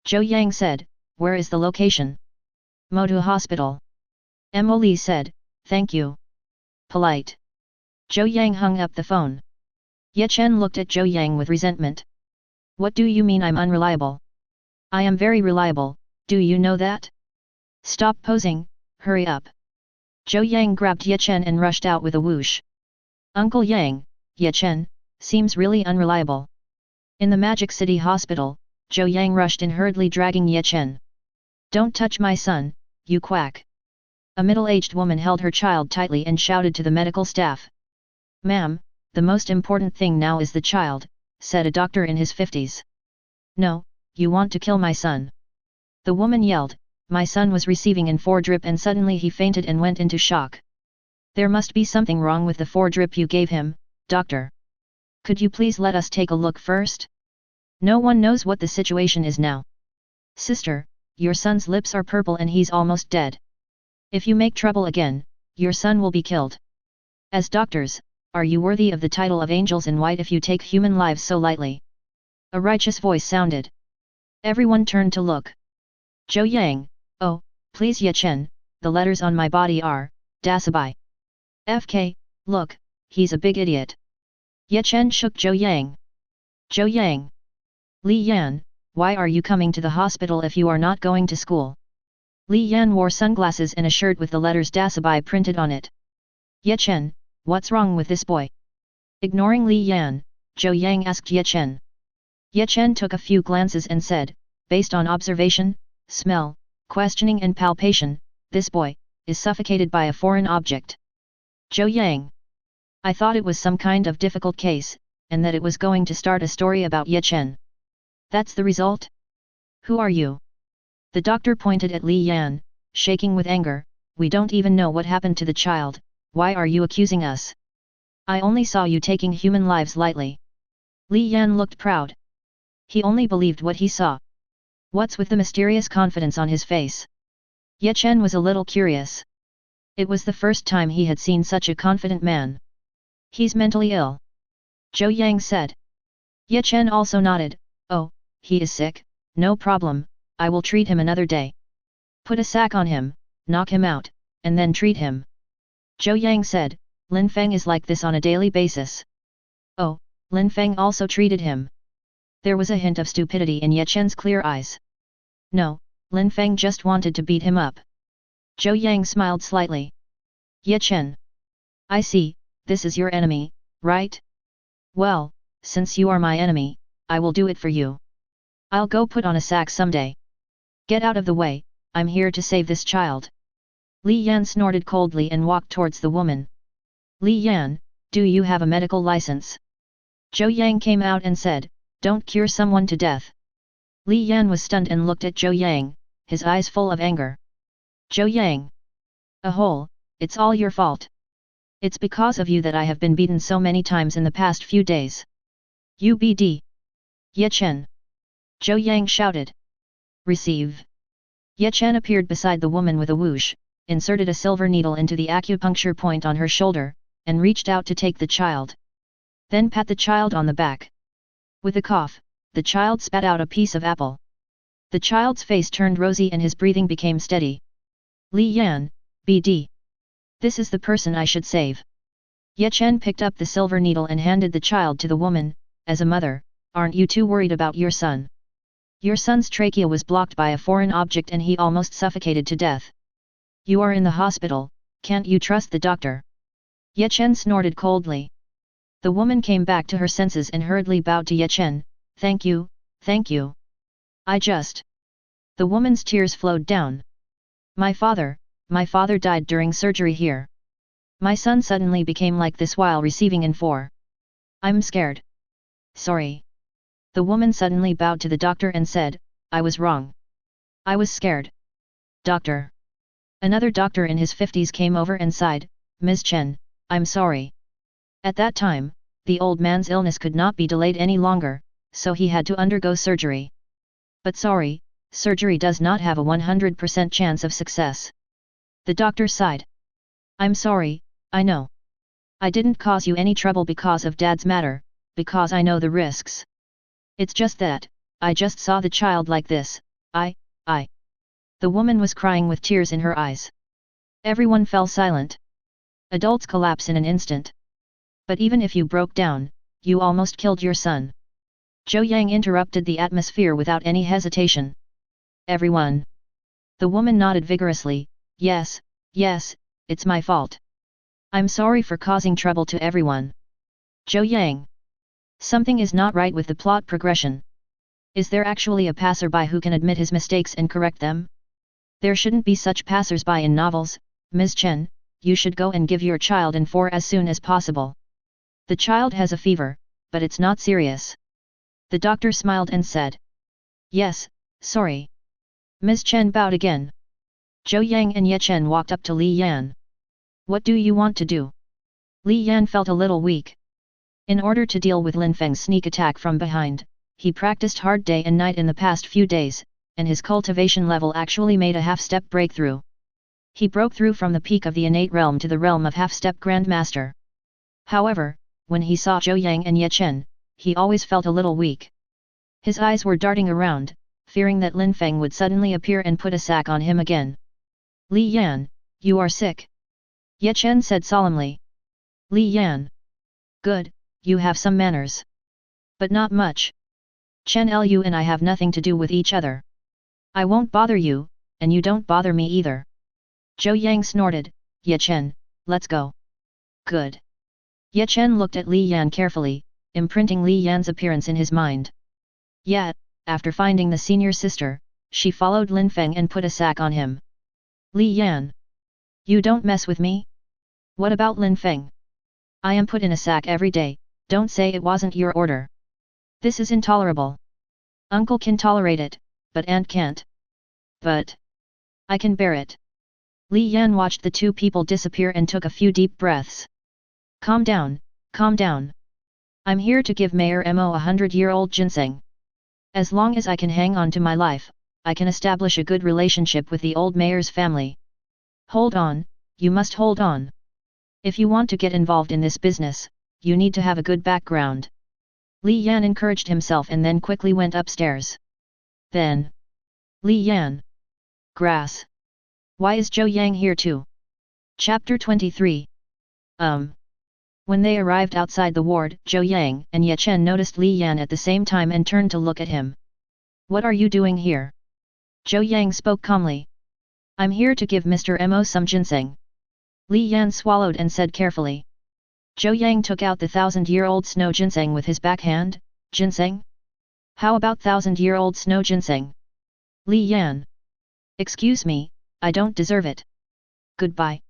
Zhou Yang said, where is the location? Modu Hospital. Mo Li said, thank you. Polite. Zhou Yang hung up the phone. Ye Chen looked at Zhou Yang with resentment. What do you mean I'm unreliable? I am very reliable, do you know that? Stop posing, hurry up. Zhou Yang grabbed Ye Chen and rushed out with a whoosh. Uncle Yang, Ye Chen, seems really unreliable. In the Magic City Hospital, Zhou Yang rushed in hurriedly dragging Ye Chen. Don't touch my son, you quack. A middle-aged woman held her child tightly and shouted to the medical staff. Ma'am, the most important thing now is the child, said a doctor in his 50s. No, you want to kill my son. The woman yelled. My son was receiving in-4 drip and suddenly he fainted and went into shock. There must be something wrong with the 4 drip you gave him, doctor. Could you please let us take a look first? No one knows what the situation is now. Sister, your son's lips are purple and he's almost dead. If you make trouble again, your son will be killed. As doctors, are you worthy of the title of angels in white if you take human lives so lightly? A righteous voice sounded. Everyone turned to look. Zhou Yang, oh, please Ye Chen, the letters on my body are, Dasabai. FK, look, he's a big idiot. Ye Chen shook Zhou Yang. Zhou Yang. Li Yan, why are you coming to the hospital if you are not going to school? Li Yan wore sunglasses and a shirt with the letters Dasabai printed on it. Ye Chen, what's wrong with this boy? Ignoring Li Yan, Zhou Yang asked Ye Chen. Ye Chen took a few glances and said, based on observation, smell, questioning and palpation, this boy is suffocated by a foreign object. Zhou Yang. I thought it was some kind of difficult case, and that it was going to start a story about Ye Chen. That's the result? Who are you? The doctor pointed at Li Yan, shaking with anger. We don't even know what happened to the child, why are you accusing us? I only saw you taking human lives lightly. Li Yan looked proud. He only believed what he saw. What's with the mysterious confidence on his face? Ye Chen was a little curious. It was the first time he had seen such a confident man. He's mentally ill. Zhou Yang said. Ye Chen also nodded. Oh, he is sick, no problem, I will treat him another day. Put a sack on him, knock him out, and then treat him. Zhou Yang said, Lin Feng is like this on a daily basis. Oh, Lin Feng also treated him. There was a hint of stupidity in Ye Chen's clear eyes. No, Lin Feng just wanted to beat him up. Zhou Yang smiled slightly. Ye Chen. I see, this is your enemy, right? Well, since you are my enemy, I will do it for you. I'll go put on a sack someday. Get out of the way, I'm here to save this child. Li Yan snorted coldly and walked towards the woman. Li Yan, do you have a medical license? Zhou Yang came out and said, don't cure someone to death. Li Yan was stunned and looked at Zhou Yang, his eyes full of anger. Zhou Yang. A hole, it's all your fault. It's because of you that I have been beaten so many times in the past few days. UBD. Ye Chen. Zhou Yang shouted. Receive. Ye Chen appeared beside the woman with a whoosh, inserted a silver needle into the acupuncture point on her shoulder, and reached out to take the child. Then pat the child on the back. With a cough, the child spat out a piece of apple. The child's face turned rosy and his breathing became steady. Li Yan, BD. This is the person I should save. Ye Chen picked up the silver needle and handed the child to the woman. As a mother, aren't you too worried about your son? Your son's trachea was blocked by a foreign object and he almost suffocated to death. You are in the hospital, can't you trust the doctor? Ye Chen snorted coldly. The woman came back to her senses and hurriedly bowed to Ye Chen. Thank you, thank you. The woman's tears flowed down. My father died during surgery here. My son suddenly became like this while receiving info. I'm scared. Sorry. The woman suddenly bowed to the doctor and said, I was wrong. I was scared. Doctor. Another doctor in his 50s came over and sighed, Ms. Chen, I'm sorry. At that time, the old man's illness could not be delayed any longer, so he had to undergo surgery. But sorry, surgery does not have a 100% chance of success. The doctor sighed. I'm sorry, I know. I didn't cause you any trouble because of Dad's matter, because I know the risks. It's just that, I just saw the child like this, I. The woman was crying with tears in her eyes. Everyone fell silent. Adults collapse in an instant. But even if you broke down, you almost killed your son. Zhou Yang interrupted the atmosphere without any hesitation. Everyone. The woman nodded vigorously, yes, it's my fault. I'm sorry for causing trouble to everyone. Zhou Yang. Something is not right with the plot progression. Is there actually a passerby who can admit his mistakes and correct them? There shouldn't be such passersby in novels. Ms. Chen, you should go and give your child info as soon as possible. The child has a fever, but it's not serious. The doctor smiled and said. Yes, sorry. Ms. Chen bowed again. Zhou Yang and Ye Chen walked up to Li Yan. What do you want to do? Li Yan felt a little weak. In order to deal with Lin Feng's sneak attack from behind, he practiced hard day and night in the past few days, and his cultivation level actually made a half-step breakthrough. He broke through from the peak of the innate realm to the realm of half-step Grandmaster. However, when he saw Zhou Yang and Ye Chen, he always felt a little weak. His eyes were darting around, fearing that Lin Feng would suddenly appear and put a sack on him again. Li Yan, you are sick. Ye Chen said solemnly. Li Yan. Good, you have some manners. But not much. Chen Lu and I have nothing to do with each other. I won't bother you, and you don't bother me either. Zhou Yang snorted, Ye Chen, let's go. Good. Ye Chen looked at Li Yan carefully, imprinting Li Yan's appearance in his mind. Yet, after finding the senior sister, she followed Lin Feng and put a sack on him. Li Yan. You don't mess with me? What about Lin Feng? I am put in a sack every day, don't say it wasn't your order. This is intolerable. Uncle can tolerate it, but Aunt can't. But I can bear it. Li Yan watched the two people disappear and took a few deep breaths. Calm down, calm down. I'm here to give Mayor Mo a 100-year-old ginseng. As long as I can hang on to my life, I can establish a good relationship with the old mayor's family. Hold on, you must hold on. If you want to get involved in this business, you need to have a good background. Li Yan encouraged himself and then quickly went upstairs. Then. Li Yan. Grass. Why is Zhou Yang here too? Chapter 23. When they arrived outside the ward, Zhou Yang and Ye Chen noticed Li Yan at the same time and turned to look at him. What are you doing here? Zhou Yang spoke calmly. I'm here to give Mr. Mo some ginseng. Li Yan swallowed and said carefully. Zhou Yang took out the 1,000-year-old snow ginseng with his backhand. Ginseng? How about 1,000-year-old snow ginseng? Li Yan. Excuse me, I don't deserve it. Goodbye.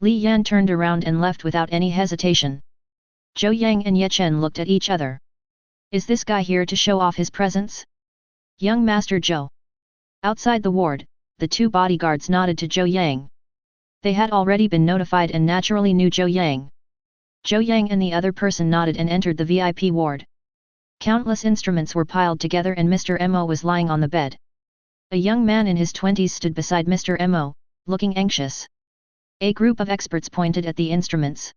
Li Yan turned around and left without any hesitation. Zhou Yang and Ye Chen looked at each other. Is this guy here to show off his presence? Young Master Zhou. Outside the ward, the two bodyguards nodded to Zhou Yang. They had already been notified and naturally knew Zhou Yang. Zhou Yang and the other person nodded and entered the VIP ward. Countless instruments were piled together and Mr. Mo was lying on the bed. A young man in his 20s stood beside Mr. Mo, looking anxious. A group of experts pointed at the instruments.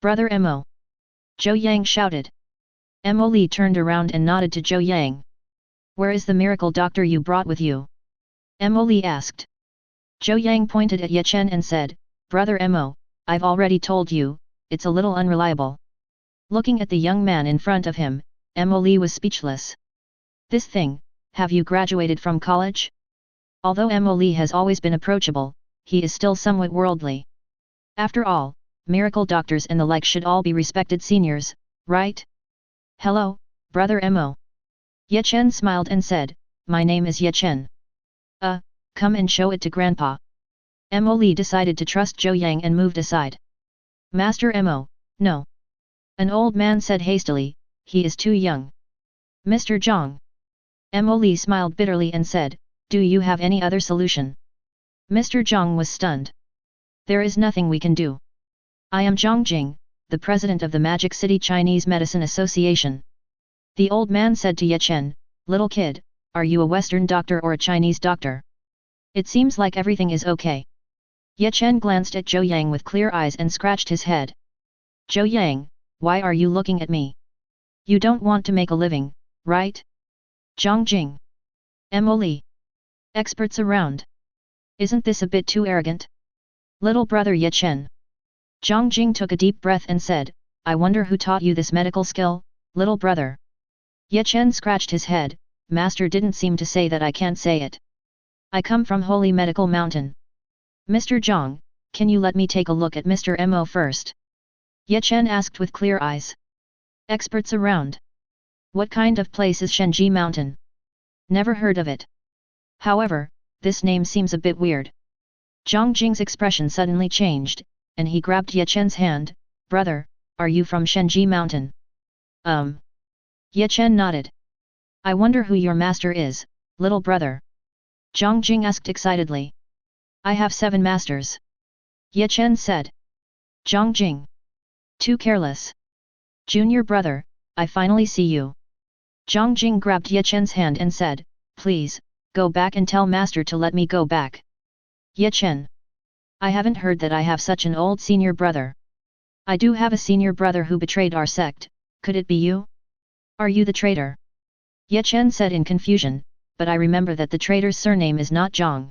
Brother Mo. Zhou Yang shouted. Mo Li turned around and nodded to Zhou Yang. Where is the miracle doctor you brought with you? Mo Li asked. Zhou Yang pointed at Ye Chen and said, Brother Mo, I've already told you, it's a little unreliable. Looking at the young man in front of him, Mo Li was speechless. This thing, have you graduated from college? Although Mo Li has always been approachable, he is still somewhat worldly. After all, miracle doctors and the like should all be respected seniors, right? Hello, Brother Mo. Ye Chen smiled and said, My name is Ye Chen. Come and show it to Grandpa. Mo Li decided to trust Zhou Yang and moved aside. Master Mo, no. An old man said hastily, he is too young. Mr. Zhang. Mo Li smiled bitterly and said, Do you have any other solution? Mr. Zhang was stunned. There is nothing we can do. I am Zhang Jing, the president of the Magic City Chinese Medicine Association. The old man said to Ye Chen, Little kid, are you a Western doctor or a Chinese doctor? It seems like everything is okay. Ye Chen glanced at Zhou Yang with clear eyes and scratched his head. Zhou Yang, why are you looking at me? You don't want to make a living, right? Zhang Jing. Mo Li. Experts around. Isn't this a bit too arrogant? Little brother Ye Chen. Zhang Jing took a deep breath and said, I wonder who taught you this medical skill, little brother. Ye Chen scratched his head, Master didn't seem to say that I can't say it. I come from Holy Medical Mountain. Mr. Zhang, can you let me take a look at Mr. Mo first? Ye Chen asked with clear eyes. Experts around. What kind of place is Shenji Mountain? Never heard of it. However, this name seems a bit weird. Zhang Jing's expression suddenly changed, and he grabbed Ye Chen's hand. Brother, are you from Shenji Mountain? Ye Chen nodded. I wonder who your master is, little brother. Zhang Jing asked excitedly. I have 7 masters. Ye Chen said. Zhang Jing. Too careless. Junior brother, I finally see you. Zhang Jing grabbed Ye Chen's hand and said, Please, go back and tell master to let me go back. Ye Chen. I haven't heard that I have such an old senior brother. I do have a senior brother who betrayed our sect, could it be you? Are you the traitor? Ye Chen said in confusion, but I remember that the traitor's surname is not Zhang.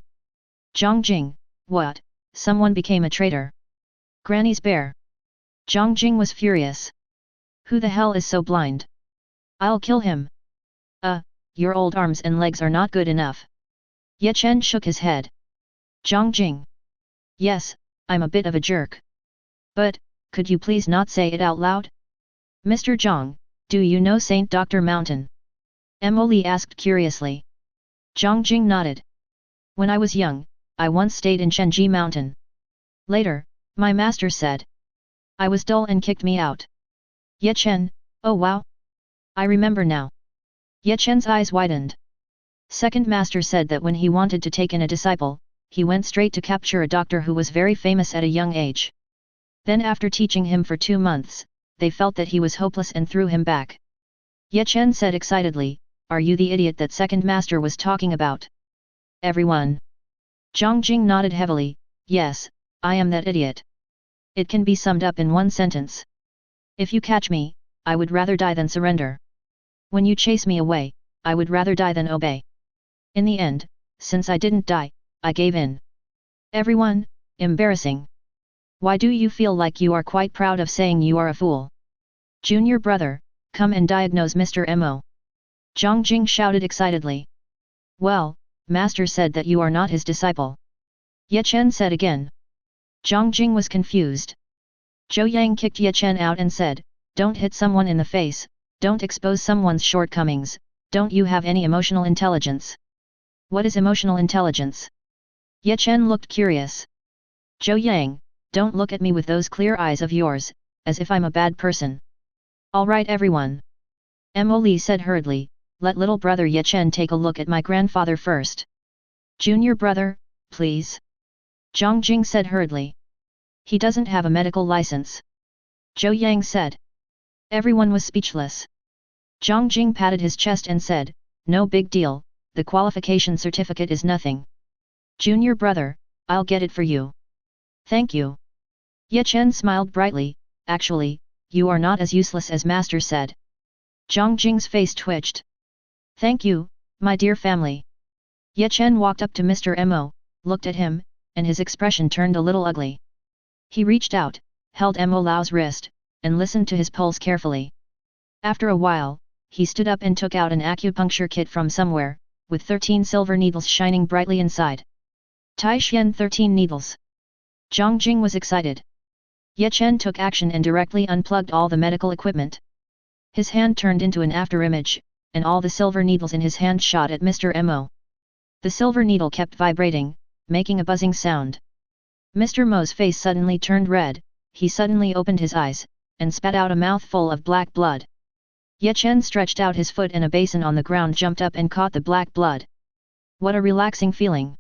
Zhang Jing, what, someone became a traitor? Granny's bear. Zhang Jing was furious. Who the hell is so blind? I'll kill him. Your old arms and legs are not good enough. Ye Chen shook his head. Zhang Jing. Yes, I'm a bit of a jerk. But, could you please not say it out loud? Mr. Zhang, do you know Saint Dr. Mountain? Mo Li asked curiously. Zhang Jing nodded. When I was young, I once stayed in Shenji Mountain. Later, my master said. I was dull and kicked me out. Ye Chen, oh wow. I remember now. Ye Chen's eyes widened. Second master said that when he wanted to take in a disciple, he went straight to capture a doctor who was very famous at a young age. Then after teaching him for 2 months, they felt that he was hopeless and threw him back. Ye Chen said excitedly, Are you the idiot that second master was talking about? Everyone. Zhang Jing nodded heavily, Yes, I am that idiot. It can be summed up in one sentence. If you catch me, I would rather die than surrender. When you chase me away, I would rather die than obey. In the end, since I didn't die, I gave in. Everyone, embarrassing. Why do you feel like you are quite proud of saying you are a fool? Junior brother, come and diagnose Mr. Mo. Zhang Jing shouted excitedly. Well, master said that you are not his disciple. Ye Chen said again. Zhang Jing was confused. Zhou Yang kicked Ye Chen out and said, "Don't hit someone in the face, don't expose someone's shortcomings, don't you have any emotional intelligence?" "What is emotional intelligence?" Ye Chen looked curious. "Zhou Yang, don't look at me with those clear eyes of yours, as if I'm a bad person." "Alright everyone," Mo Li said hurriedly, "let little brother Ye Chen take a look at my grandfather first." "Junior brother, please," Zhang Jing said hurriedly. "He doesn't have a medical license," Zhou Yang said. Everyone was speechless. Zhang Jing patted his chest and said, "No big deal, the qualification certificate is nothing. Junior brother, I'll get it for you." "Thank you." Ye Chen smiled brightly, "Actually, you are not as useless as master said." Zhang Jing's face twitched. "Thank you, my dear family." Ye Chen walked up to Mr. Mo, looked at him, and his expression turned a little ugly. He reached out, held Mo Lao's wrist, and listened to his pulse carefully. After a while, he stood up and took out an acupuncture kit from somewhere, with 13 silver needles shining brightly inside. Tai Xian 13 needles. Zhang Jing was excited. Ye Chen took action and directly unplugged all the medical equipment. His hand turned into an afterimage, and all the silver needles in his hand shot at Mr. Mo. The silver needle kept vibrating, making a buzzing sound. Mr. Mo's face suddenly turned red, he suddenly opened his eyes, and spat out a mouthful of black blood. Ye Chen stretched out his foot and a basin on the ground jumped up and caught the black blood. What a relaxing feeling!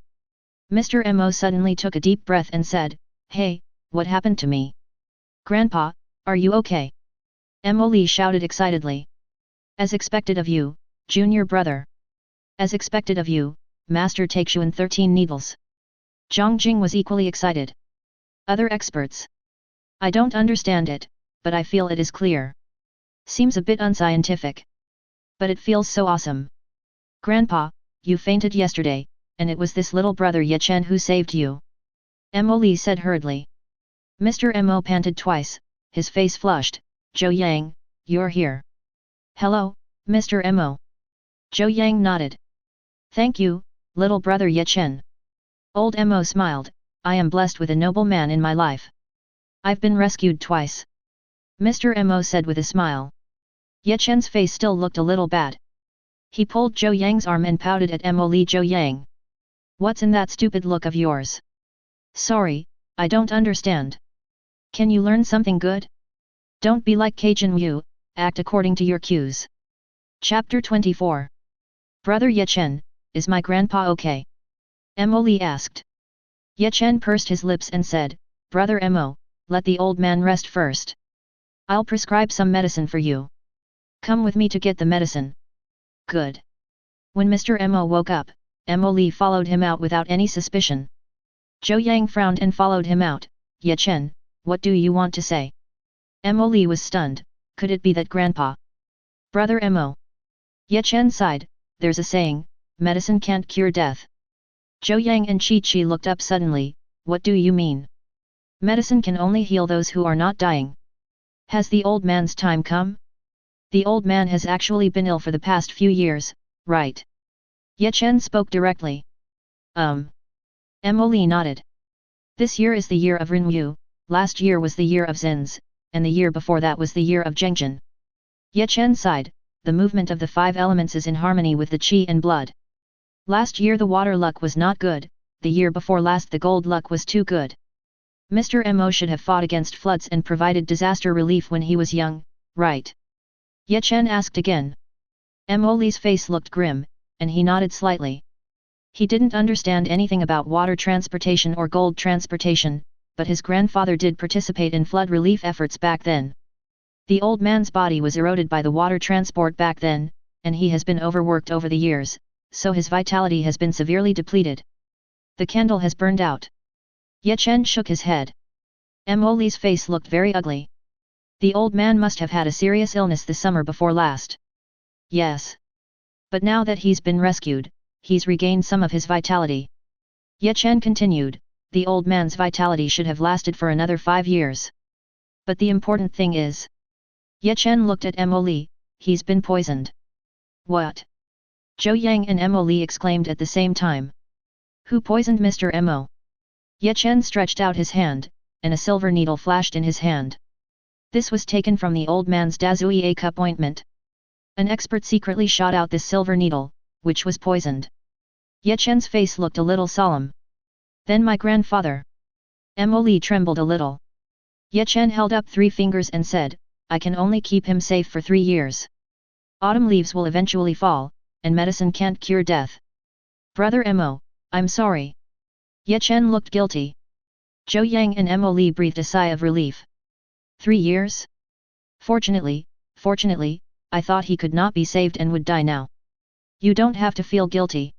Mr. Mo suddenly took a deep breath and said, "Hey, what happened to me? Grandpa, are you okay?" Mo Li shouted excitedly. "As expected of you, junior brother. As expected of you, master takes you in 13 needles." Zhang Jing was equally excited. Other experts. "I don't understand it, but I feel it is clear. Seems a bit unscientific. But it feels so awesome. Grandpa, you fainted yesterday, and it was this little brother Ye Chen who saved you." Mo Li said hurriedly. Mr. Mo panted twice, his face flushed. "Zhou Yang, you're here." "Hello, Mr. Mo." Zhou Yang nodded. "Thank you, little brother Ye Chen." Old Mo smiled, "I am blessed with a noble man in my life. I've been rescued twice." Mr. Mo said with a smile. Ye Chen's face still looked a little bad. He pulled Zhou Yang's arm and pouted at Mo Li. "Zhou Yang, what's in that stupid look of yours? Sorry, I don't understand. Can you learn something good? Don't be like Cajun Wu, act according to your cues." Chapter 24. "Brother Ye Chen, is my grandpa okay?" Mo Li asked. Ye Chen pursed his lips and said, "Brother Mo, let the old man rest first. I'll prescribe some medicine for you. Come with me to get the medicine." "Good." When Mr. Mo woke up, Mo Li followed him out without any suspicion. Zhou Yang frowned and followed him out. "Ye Chen, what do you want to say?" Mo Li was stunned. Could it be that grandpa? "Brother Mo." Ye Chen sighed, "There's a saying, medicine can't cure death." Zhou Yang and Chi Chi looked up suddenly. "What do you mean? Medicine can only heal those who are not dying. Has the old man's time come?" "The old man has actually been ill for the past few years, right?" Ye Chen spoke directly. Mo Li nodded. "This year is the year of Rinwu, last year was the year of Zins, and the year before that was the year of Zhengjin." Ye Chen sighed, "The movement of the 5 elements is in harmony with the qi and blood. Last year the water luck was not good, the year before last the gold luck was too good. Mr. Mo should have fought against floods and provided disaster relief when he was young, right?" Ye Chen asked again. Mo Li's face looked grim, and he nodded slightly. He didn't understand anything about water transportation or gold transportation, but his grandfather did participate in flood relief efforts back then. The old man's body was eroded by the water transport back then, and he has been overworked over the years, so his vitality has been severely depleted. The candle has burned out. Ye Chen shook his head. Mo Li's face looked very ugly. The old man must have had a serious illness the summer before last. Yes. But now that he's been rescued, he's regained some of his vitality. Ye Chen continued, "The old man's vitality should have lasted for another 5 years. But the important thing is..." Ye Chen looked at Mo Li, "He's been poisoned." "What?" Zhou Yang and Mo Li exclaimed at the same time. "Who poisoned Mr. Mo?" Ye Chen stretched out his hand, and a silver needle flashed in his hand. This was taken from the old man's Dazui cup ointment. An expert secretly shot out this silver needle, which was poisoned. Ye Chen's face looked a little solemn. Then my grandfather. Mo Li trembled a little. Ye Chen held up 3 fingers and said, I can only keep him safe for 3 years. Autumn leaves will eventually fall, and medicine can't cure death. Brother Mo, I'm sorry. Ye Chen looked guilty. Zhou Yang and Mo Li breathed a sigh of relief. 3 years? Fortunately, I thought he could not be saved and would die now. You don't have to feel guilty.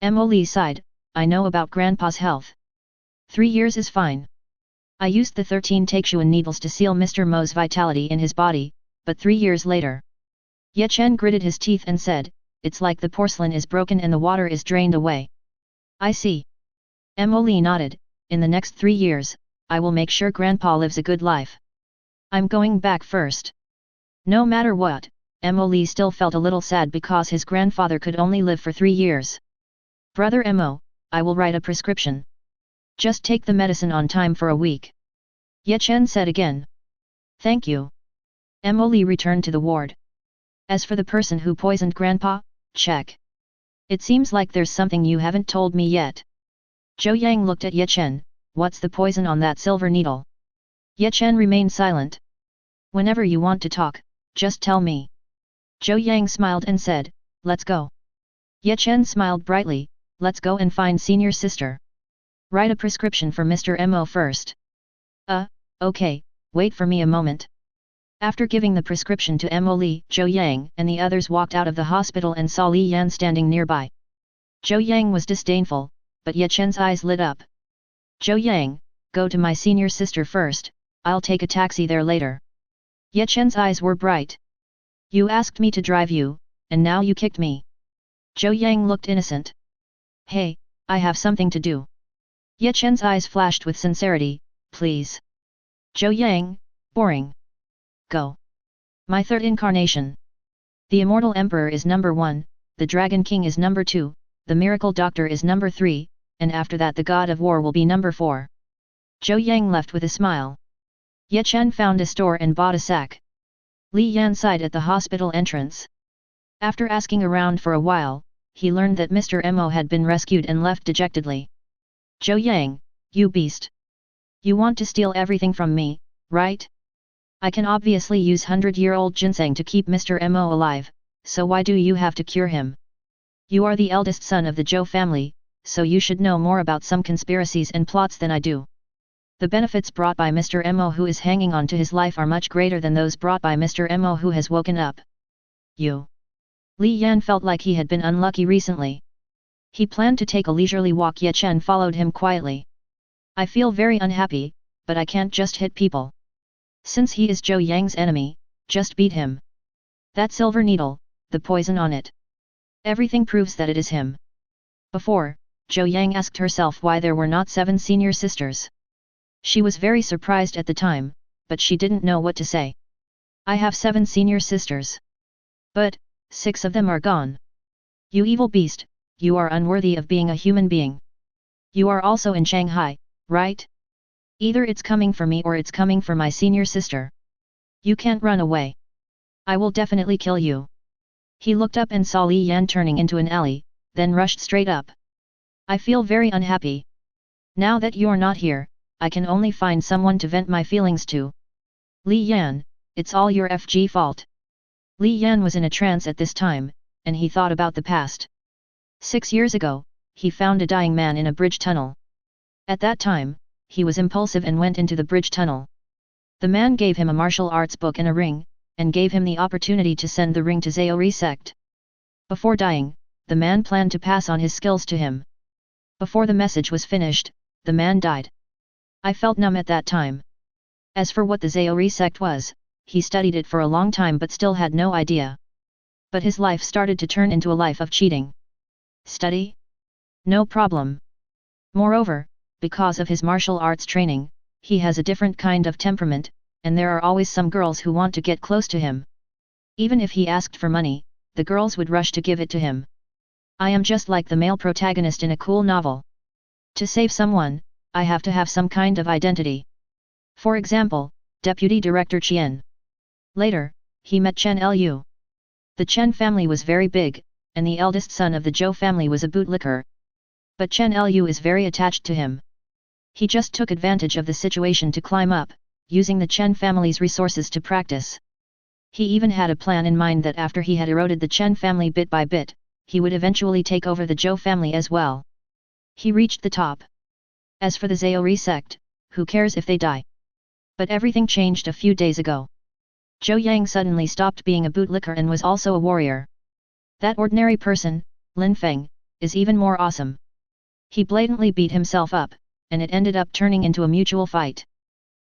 Mo Li sighed, I know about Grandpa's health. 3 years is fine. I used the 13 Taixuan needles to seal Mr. Mo's vitality in his body, but 3 years later. Ye Chen gritted his teeth and said, it's like the porcelain is broken and the water is drained away. I see. Mo Li nodded, in the next 3 years, I will make sure Grandpa lives a good life. I'm going back first. No matter what, Mo Li still felt a little sad because his grandfather could only live for 3 years. Brother Mo, I will write a prescription. Just take the medicine on time for a week. Ye Chen said again. Thank you. Mo Li returned to the ward. As for the person who poisoned Grandpa, check. It seems like there's something you haven't told me yet. Zhou Yang looked at Ye Chen, what's the poison on that silver needle? Ye Chen remained silent. Whenever you want to talk, just tell me. Zhou Yang smiled and said, let's go. Ye Chen smiled brightly, let's go and find senior sister. Write a prescription for Mr. Mo first. Okay, wait for me a moment. After giving the prescription to Mo Li, Zhou Yang and the others walked out of the hospital and saw Li Yan standing nearby. Zhou Yang was disdainful, but Ye Chen's eyes lit up. Zhou Yang, go to my senior sister first, I'll take a taxi there later. Ye Chen's eyes were bright. You asked me to drive you, and now you kicked me. Zhou Yang looked innocent. Hey, I have something to do. Ye Chen's eyes flashed with sincerity, please. Zhou Yang, boring. Go. My third incarnation. The Immortal Emperor is number 1, the Dragon King is number 2, the Miracle Doctor is number 3, and after that the God of War will be number 4. Zhou Yang left with a smile. Ye Chen found a store and bought a sack. Li Yan sighed at the hospital entrance. After asking around for a while, he learned that Mr. Mo had been rescued and left dejectedly. Zhou Yang, you beast. You want to steal everything from me, right? I can obviously use 100-year-old ginseng to keep Mr. Mo alive, so why do you have to cure him? You are the eldest son of the Zhou family, so you should know more about some conspiracies and plots than I do. The benefits brought by Mr. Mo who is hanging on to his life are much greater than those brought by Mr. Mo who has woken up. You. Li Yan felt like he had been unlucky recently. He planned to take a leisurely walk. Ye Chen followed him quietly. I feel very unhappy, but I can't just hit people. Since he is Zhou Yang's enemy, just beat him. That silver needle, the poison on it. Everything proves that it is him. Before, Zhou Yang asked herself why there were not 7 senior sisters. She was very surprised at the time, but she didn't know what to say. I have 7 senior sisters. But, 6 of them are gone. You evil beast, you are unworthy of being a human being. You are also in Shanghai, right? Either it's coming for me or it's coming for my senior sister. You can't run away. I will definitely kill you. He looked up and saw Li Yan turning into an alley, then rushed straight up. I feel very unhappy. Now that you're not here, I can only find someone to vent my feelings to. Li Yan, it's all your FG fault. Li Yan was in a trance at this time, and he thought about the past. 6 years ago, he found a dying man in a bridge tunnel. At that time, he was impulsive and went into the bridge tunnel. The man gave him a martial arts book and a ring, and gave him the opportunity to send the ring to Zhou sect. Before dying, the man planned to pass on his skills to him. Before the message was finished, the man died. I felt numb at that time. As for what the Zhou sect was, he studied it for a long time but still had no idea. But his life started to turn into a life of cheating. Study? No problem. Moreover, because of his martial arts training, he has a different kind of temperament, and there are always some girls who want to get close to him. Even if he asked for money, the girls would rush to give it to him. I am just like the male protagonist in a cool novel. To save someone, I have to have some kind of identity. For example, Deputy Director Qian. Later, he met Chen Lu. The Chen family was very big, and the eldest son of the Zhou family was a bootlicker. But Chen Lu is very attached to him. He just took advantage of the situation to climb up, using the Chen family's resources to practice. He even had a plan in mind that after he had eroded the Chen family bit by bit, he would eventually take over the Zhou family as well. He reached the top. As for the Zhaori sect, who cares if they die? But everything changed a few days ago. Zhou Yang suddenly stopped being a bootlicker and was also a warrior. That ordinary person, Lin Feng, is even more awesome. He blatantly beat himself up, and it ended up turning into a mutual fight.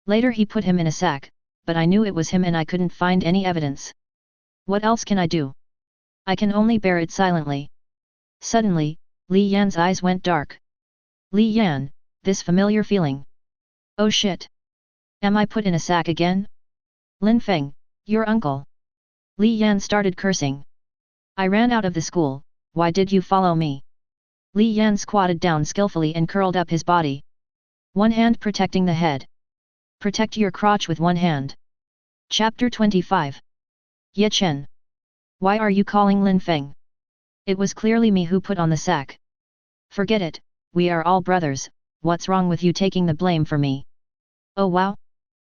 Later he put him in a sack, but I knew it was him and I couldn't find any evidence. What else can I do? I can only bear it silently. Suddenly, Li Yan's eyes went dark. Li Yan, this familiar feeling. Oh shit! Am I put in a sack again? Lin Feng, your uncle. Li Yan started cursing. I ran out of the school, why did you follow me? Li Yan squatted down skillfully and curled up his body. One hand protecting the head. Protect your crotch with one hand. Chapter 25. Ye Chen. Why are you calling Lin Feng? It was clearly me who put on the sack. Forget it, we are all brothers, what's wrong with you taking the blame for me? Oh wow?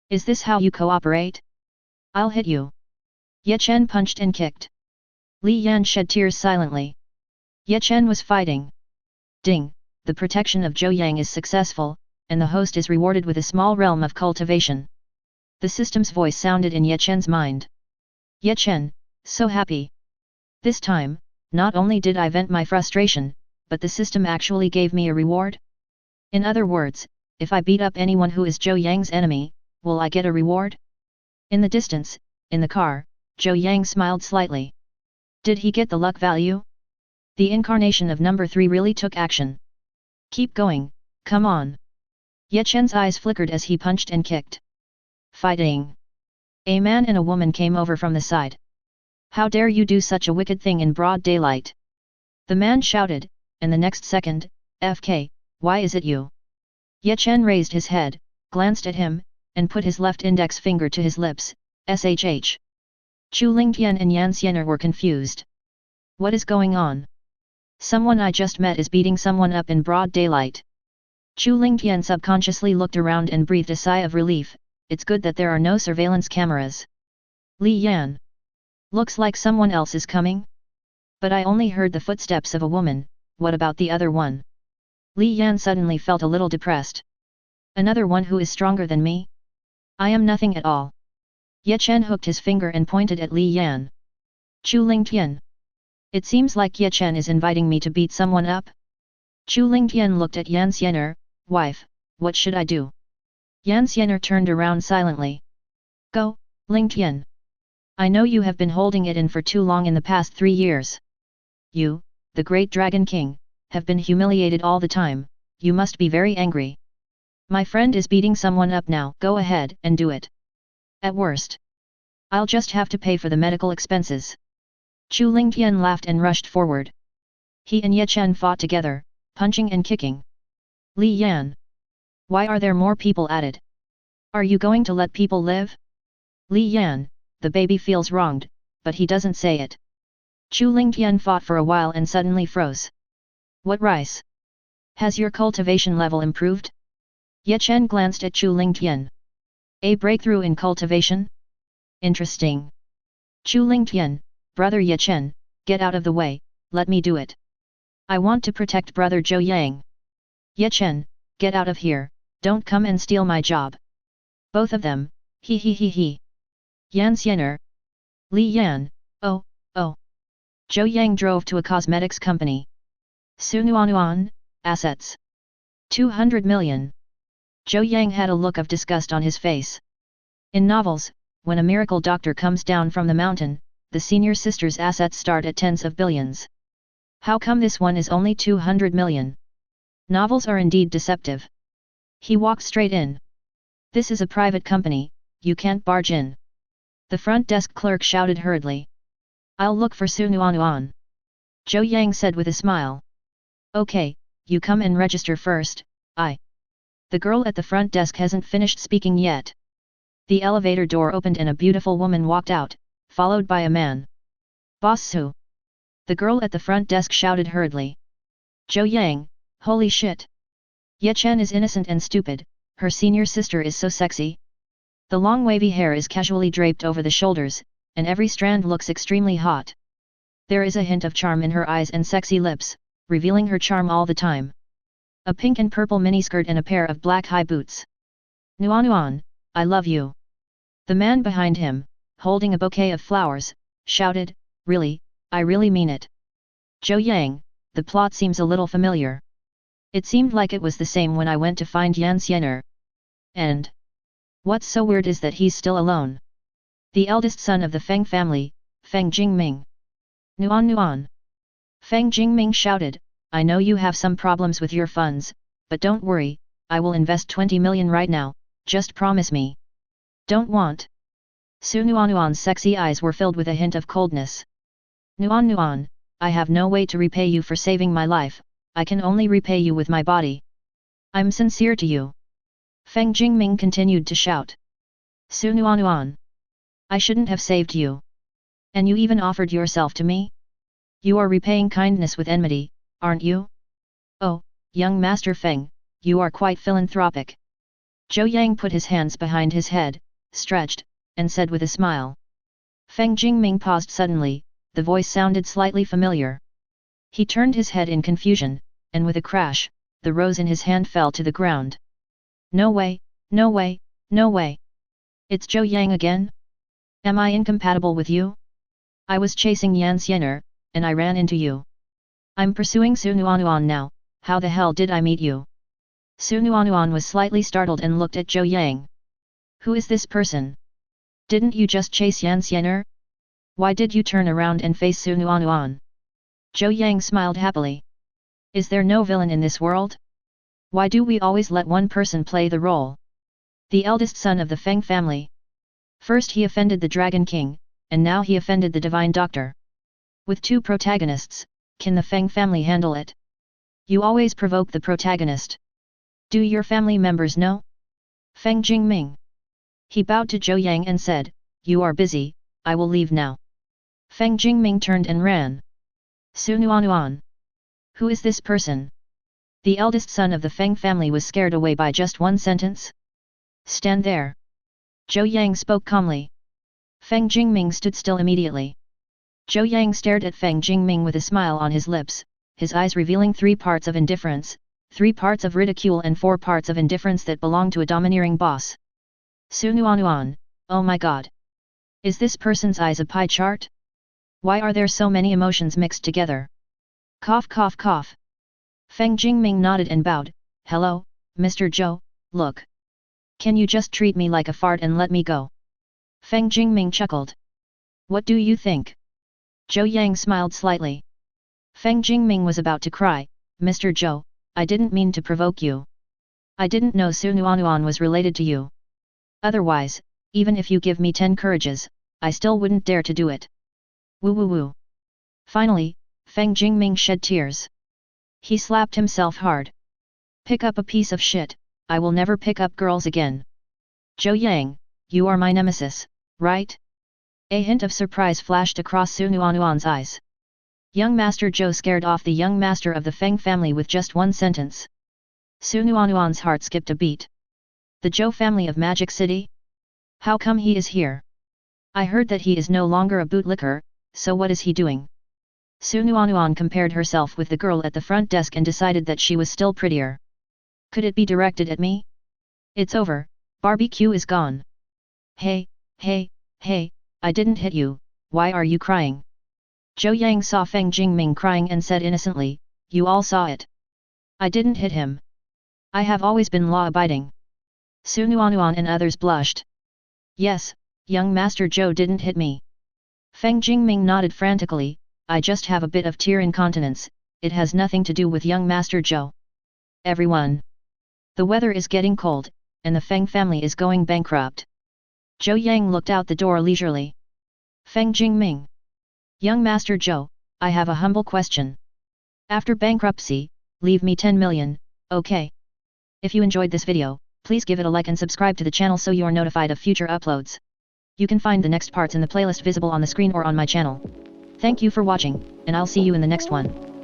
Is this how you cooperate? I'll hit you. Ye Chen punched and kicked. Li Yan shed tears silently. Ye Chen was fighting. Ding, the protection of Zhou Yang is successful, and the host is rewarded with a small realm of cultivation. The system's voice sounded in Ye Chen's mind. Ye Chen, so happy. This time, not only did I vent my frustration, but the system actually gave me a reward? In other words, if I beat up anyone who is Zhou Yang's enemy, will I get a reward? In the distance, in the car, Zhou Yang smiled slightly. Did he get the luck value? The incarnation of number 3 really took action. Keep going, come on. Ye Chen's eyes flickered as he punched and kicked. Fighting. A man and a woman came over from the side. How dare you do such a wicked thing in broad daylight? The man shouted, and the next second, FK, why is it you? Ye Chen raised his head, glanced at him, and put his left index finger to his lips, SHH. Chu Lingtian and Yan Xiener were confused. What is going on? Someone I just met is beating someone up in broad daylight. Chu Lingtian subconsciously looked around and breathed a sigh of relief. It's good that there are no surveillance cameras. Li Yan. Looks like someone else is coming? But I only heard the footsteps of a woman, what about the other one? Li Yan suddenly felt a little depressed. Another one who is stronger than me? I am nothing at all. Ye Chen hooked his finger and pointed at Li Yan. Chu Lingtian. It seems like Ye Chen is inviting me to beat someone up? Chu Lingtian looked at Yan Xiener, wife, what should I do? Yan Xiener turned around silently. Go, Lingtian. I know you have been holding it in for too long in the past 3 years. You, the great Dragon King, have been humiliated all the time, you must be very angry. My friend is beating someone up now, go ahead and do it. At worst, I'll just have to pay for the medical expenses. Chu Lingtian laughed and rushed forward. He and Ye Chen fought together, punching and kicking. Li Yan. Why are there more people added? Are you going to let people live? Li Yan, the baby feels wronged, but he doesn't say it. Chu Lingtian fought for a while and suddenly froze. What rice? Has your cultivation level improved? Ye Chen glanced at Chu Lingtian. A breakthrough in cultivation? Interesting. Chu Lingtian, brother Ye Chen, get out of the way, let me do it. I want to protect brother Zhou Yang. Ye Chen, get out of here, don't come and steal my job. Both of them, he. Yan Xiener. Li Yan, oh. Zhou Yang drove to a cosmetics company. Sunuanuan, assets. 200 million. Zhou Yang had a look of disgust on his face. In novels, when a miracle doctor comes down from the mountain, the senior sister's assets start at tens of billions. How come this one is only 200 million? Novels are indeed deceptive. He walked straight in. This is a private company, you can't barge in. The front desk clerk shouted hurriedly. I'll look for Sunuanuan. Zhou Yang said with a smile. Okay, you come and register first, I. The girl at the front desk hasn't finished speaking yet. The elevator door opened and a beautiful woman walked out, followed by a man. Boss Su. The girl at the front desk shouted hurriedly. Zhou Yang, holy shit. Ye Chen is innocent and stupid, her senior sister is so sexy. The long wavy hair is casually draped over the shoulders, and every strand looks extremely hot. There is a hint of charm in her eyes and sexy lips, revealing her charm all the time. A pink and purple miniskirt and a pair of black high boots. Nuan, I love you. The man behind him, holding a bouquet of flowers, shouted, really, I really mean it. Zhou Yang, the plot seems a little familiar. It seemed like it was the same when I went to find Yan Xianer. And what's so weird is that he's still alone. The eldest son of the Feng family, Feng Jingming. Nuan. Feng Jingming shouted, I know you have some problems with your funds, but don't worry, I will invest 20 million right now, just promise me. Don't want. Su Nuan's sexy eyes were filled with a hint of coldness. Nuan, I have no way to repay you for saving my life, I can only repay you with my body. I'm sincere to you. Feng Jingming continued to shout. Su Nuan. I shouldn't have saved you. And you even offered yourself to me? You are repaying kindness with enmity, aren't you? Oh, young Master Feng, you are quite philanthropic. Zhou Yang put his hands behind his head, stretched, and said with a smile. Feng Jingming paused suddenly, the voice sounded slightly familiar. He turned his head in confusion, and with a crash, the rose in his hand fell to the ground. No way, no way, no way. It's Zhou Yang again? Am I incompatible with you? I was chasing Yan Xianer, and I ran into you. I'm pursuing Su Nuan now, how the hell did I meet you? Su Nuan was slightly startled and looked at Zhou Yang. Who is this person? Didn't you just chase Yan Xianer? Why did you turn around and face Su Nuan? Zhou Yang smiled happily. Is there no villain in this world? Why do we always let one person play the role? The eldest son of the Feng family. First he offended the Dragon King, and now he offended the Divine Doctor. With two protagonists, can the Feng family handle it? You always provoke the protagonist. Do your family members know? Feng Jingming. He bowed to Zhou Yang and said, you are busy, I will leave now. Feng Jingming turned and ran. Su Nuan. Who is this person? The eldest son of the Feng family was scared away by just one sentence. Stand there. Zhou Yang spoke calmly. Feng Jingming stood still immediately. Zhou Yang stared at Feng Jingming with a smile on his lips, his eyes revealing 3 parts of indifference, 3 parts of ridicule and 4 parts of indifference that belong to a domineering boss. Su Nuan, oh my god. Is this person's eyes a pie chart? Why are there so many emotions mixed together? Cough cough cough. Feng Jingming nodded and bowed, hello, Mr. Zhou, look. Can you just treat me like a fart and let me go? Feng Jingming chuckled. What do you think? Zhou Yang smiled slightly. Feng Jingming was about to cry, Mr. Zhou, I didn't mean to provoke you. I didn't know Su Nuan was related to you. Otherwise, even if you give me 10 courages, I still wouldn't dare to do it. Woo woo woo. Finally, Feng Jingming shed tears. He slapped himself hard. Pick up a piece of shit, I will never pick up girls again. Zhou Yang, you are my nemesis, right? A hint of surprise flashed across Su Nuan's eyes. Young Master Zhou scared off the young master of the Feng family with just one sentence. Su Nuan's heart skipped a beat. The Zhou family of Magic City? How come he is here? I heard that he is no longer a bootlicker, so what is he doing? Su Nuan compared herself with the girl at the front desk and decided that she was still prettier. Could it be directed at me? It's over, barbecue is gone. Hey, I didn't hit you, why are you crying? Zhou Yang saw Feng Jingming crying and said innocently, you all saw it. I didn't hit him. I have always been law-abiding. Su Nuan and others blushed. Yes, young Master Zhou didn't hit me. Feng Jingming nodded frantically, I just have a bit of tear incontinence, it has nothing to do with young Master Zhou. Everyone. The weather is getting cold, and the Feng family is going bankrupt. Zhou Yang looked out the door leisurely. Feng Jingming. Young Master Zhou, I have a humble question. After bankruptcy, leave me 10 million, okay? If you enjoyed this video, please give it a like and subscribe to the channel so you are notified of future uploads. You can find the next parts in the playlist visible on the screen or on my channel. Thank you for watching, and I'll see you in the next one.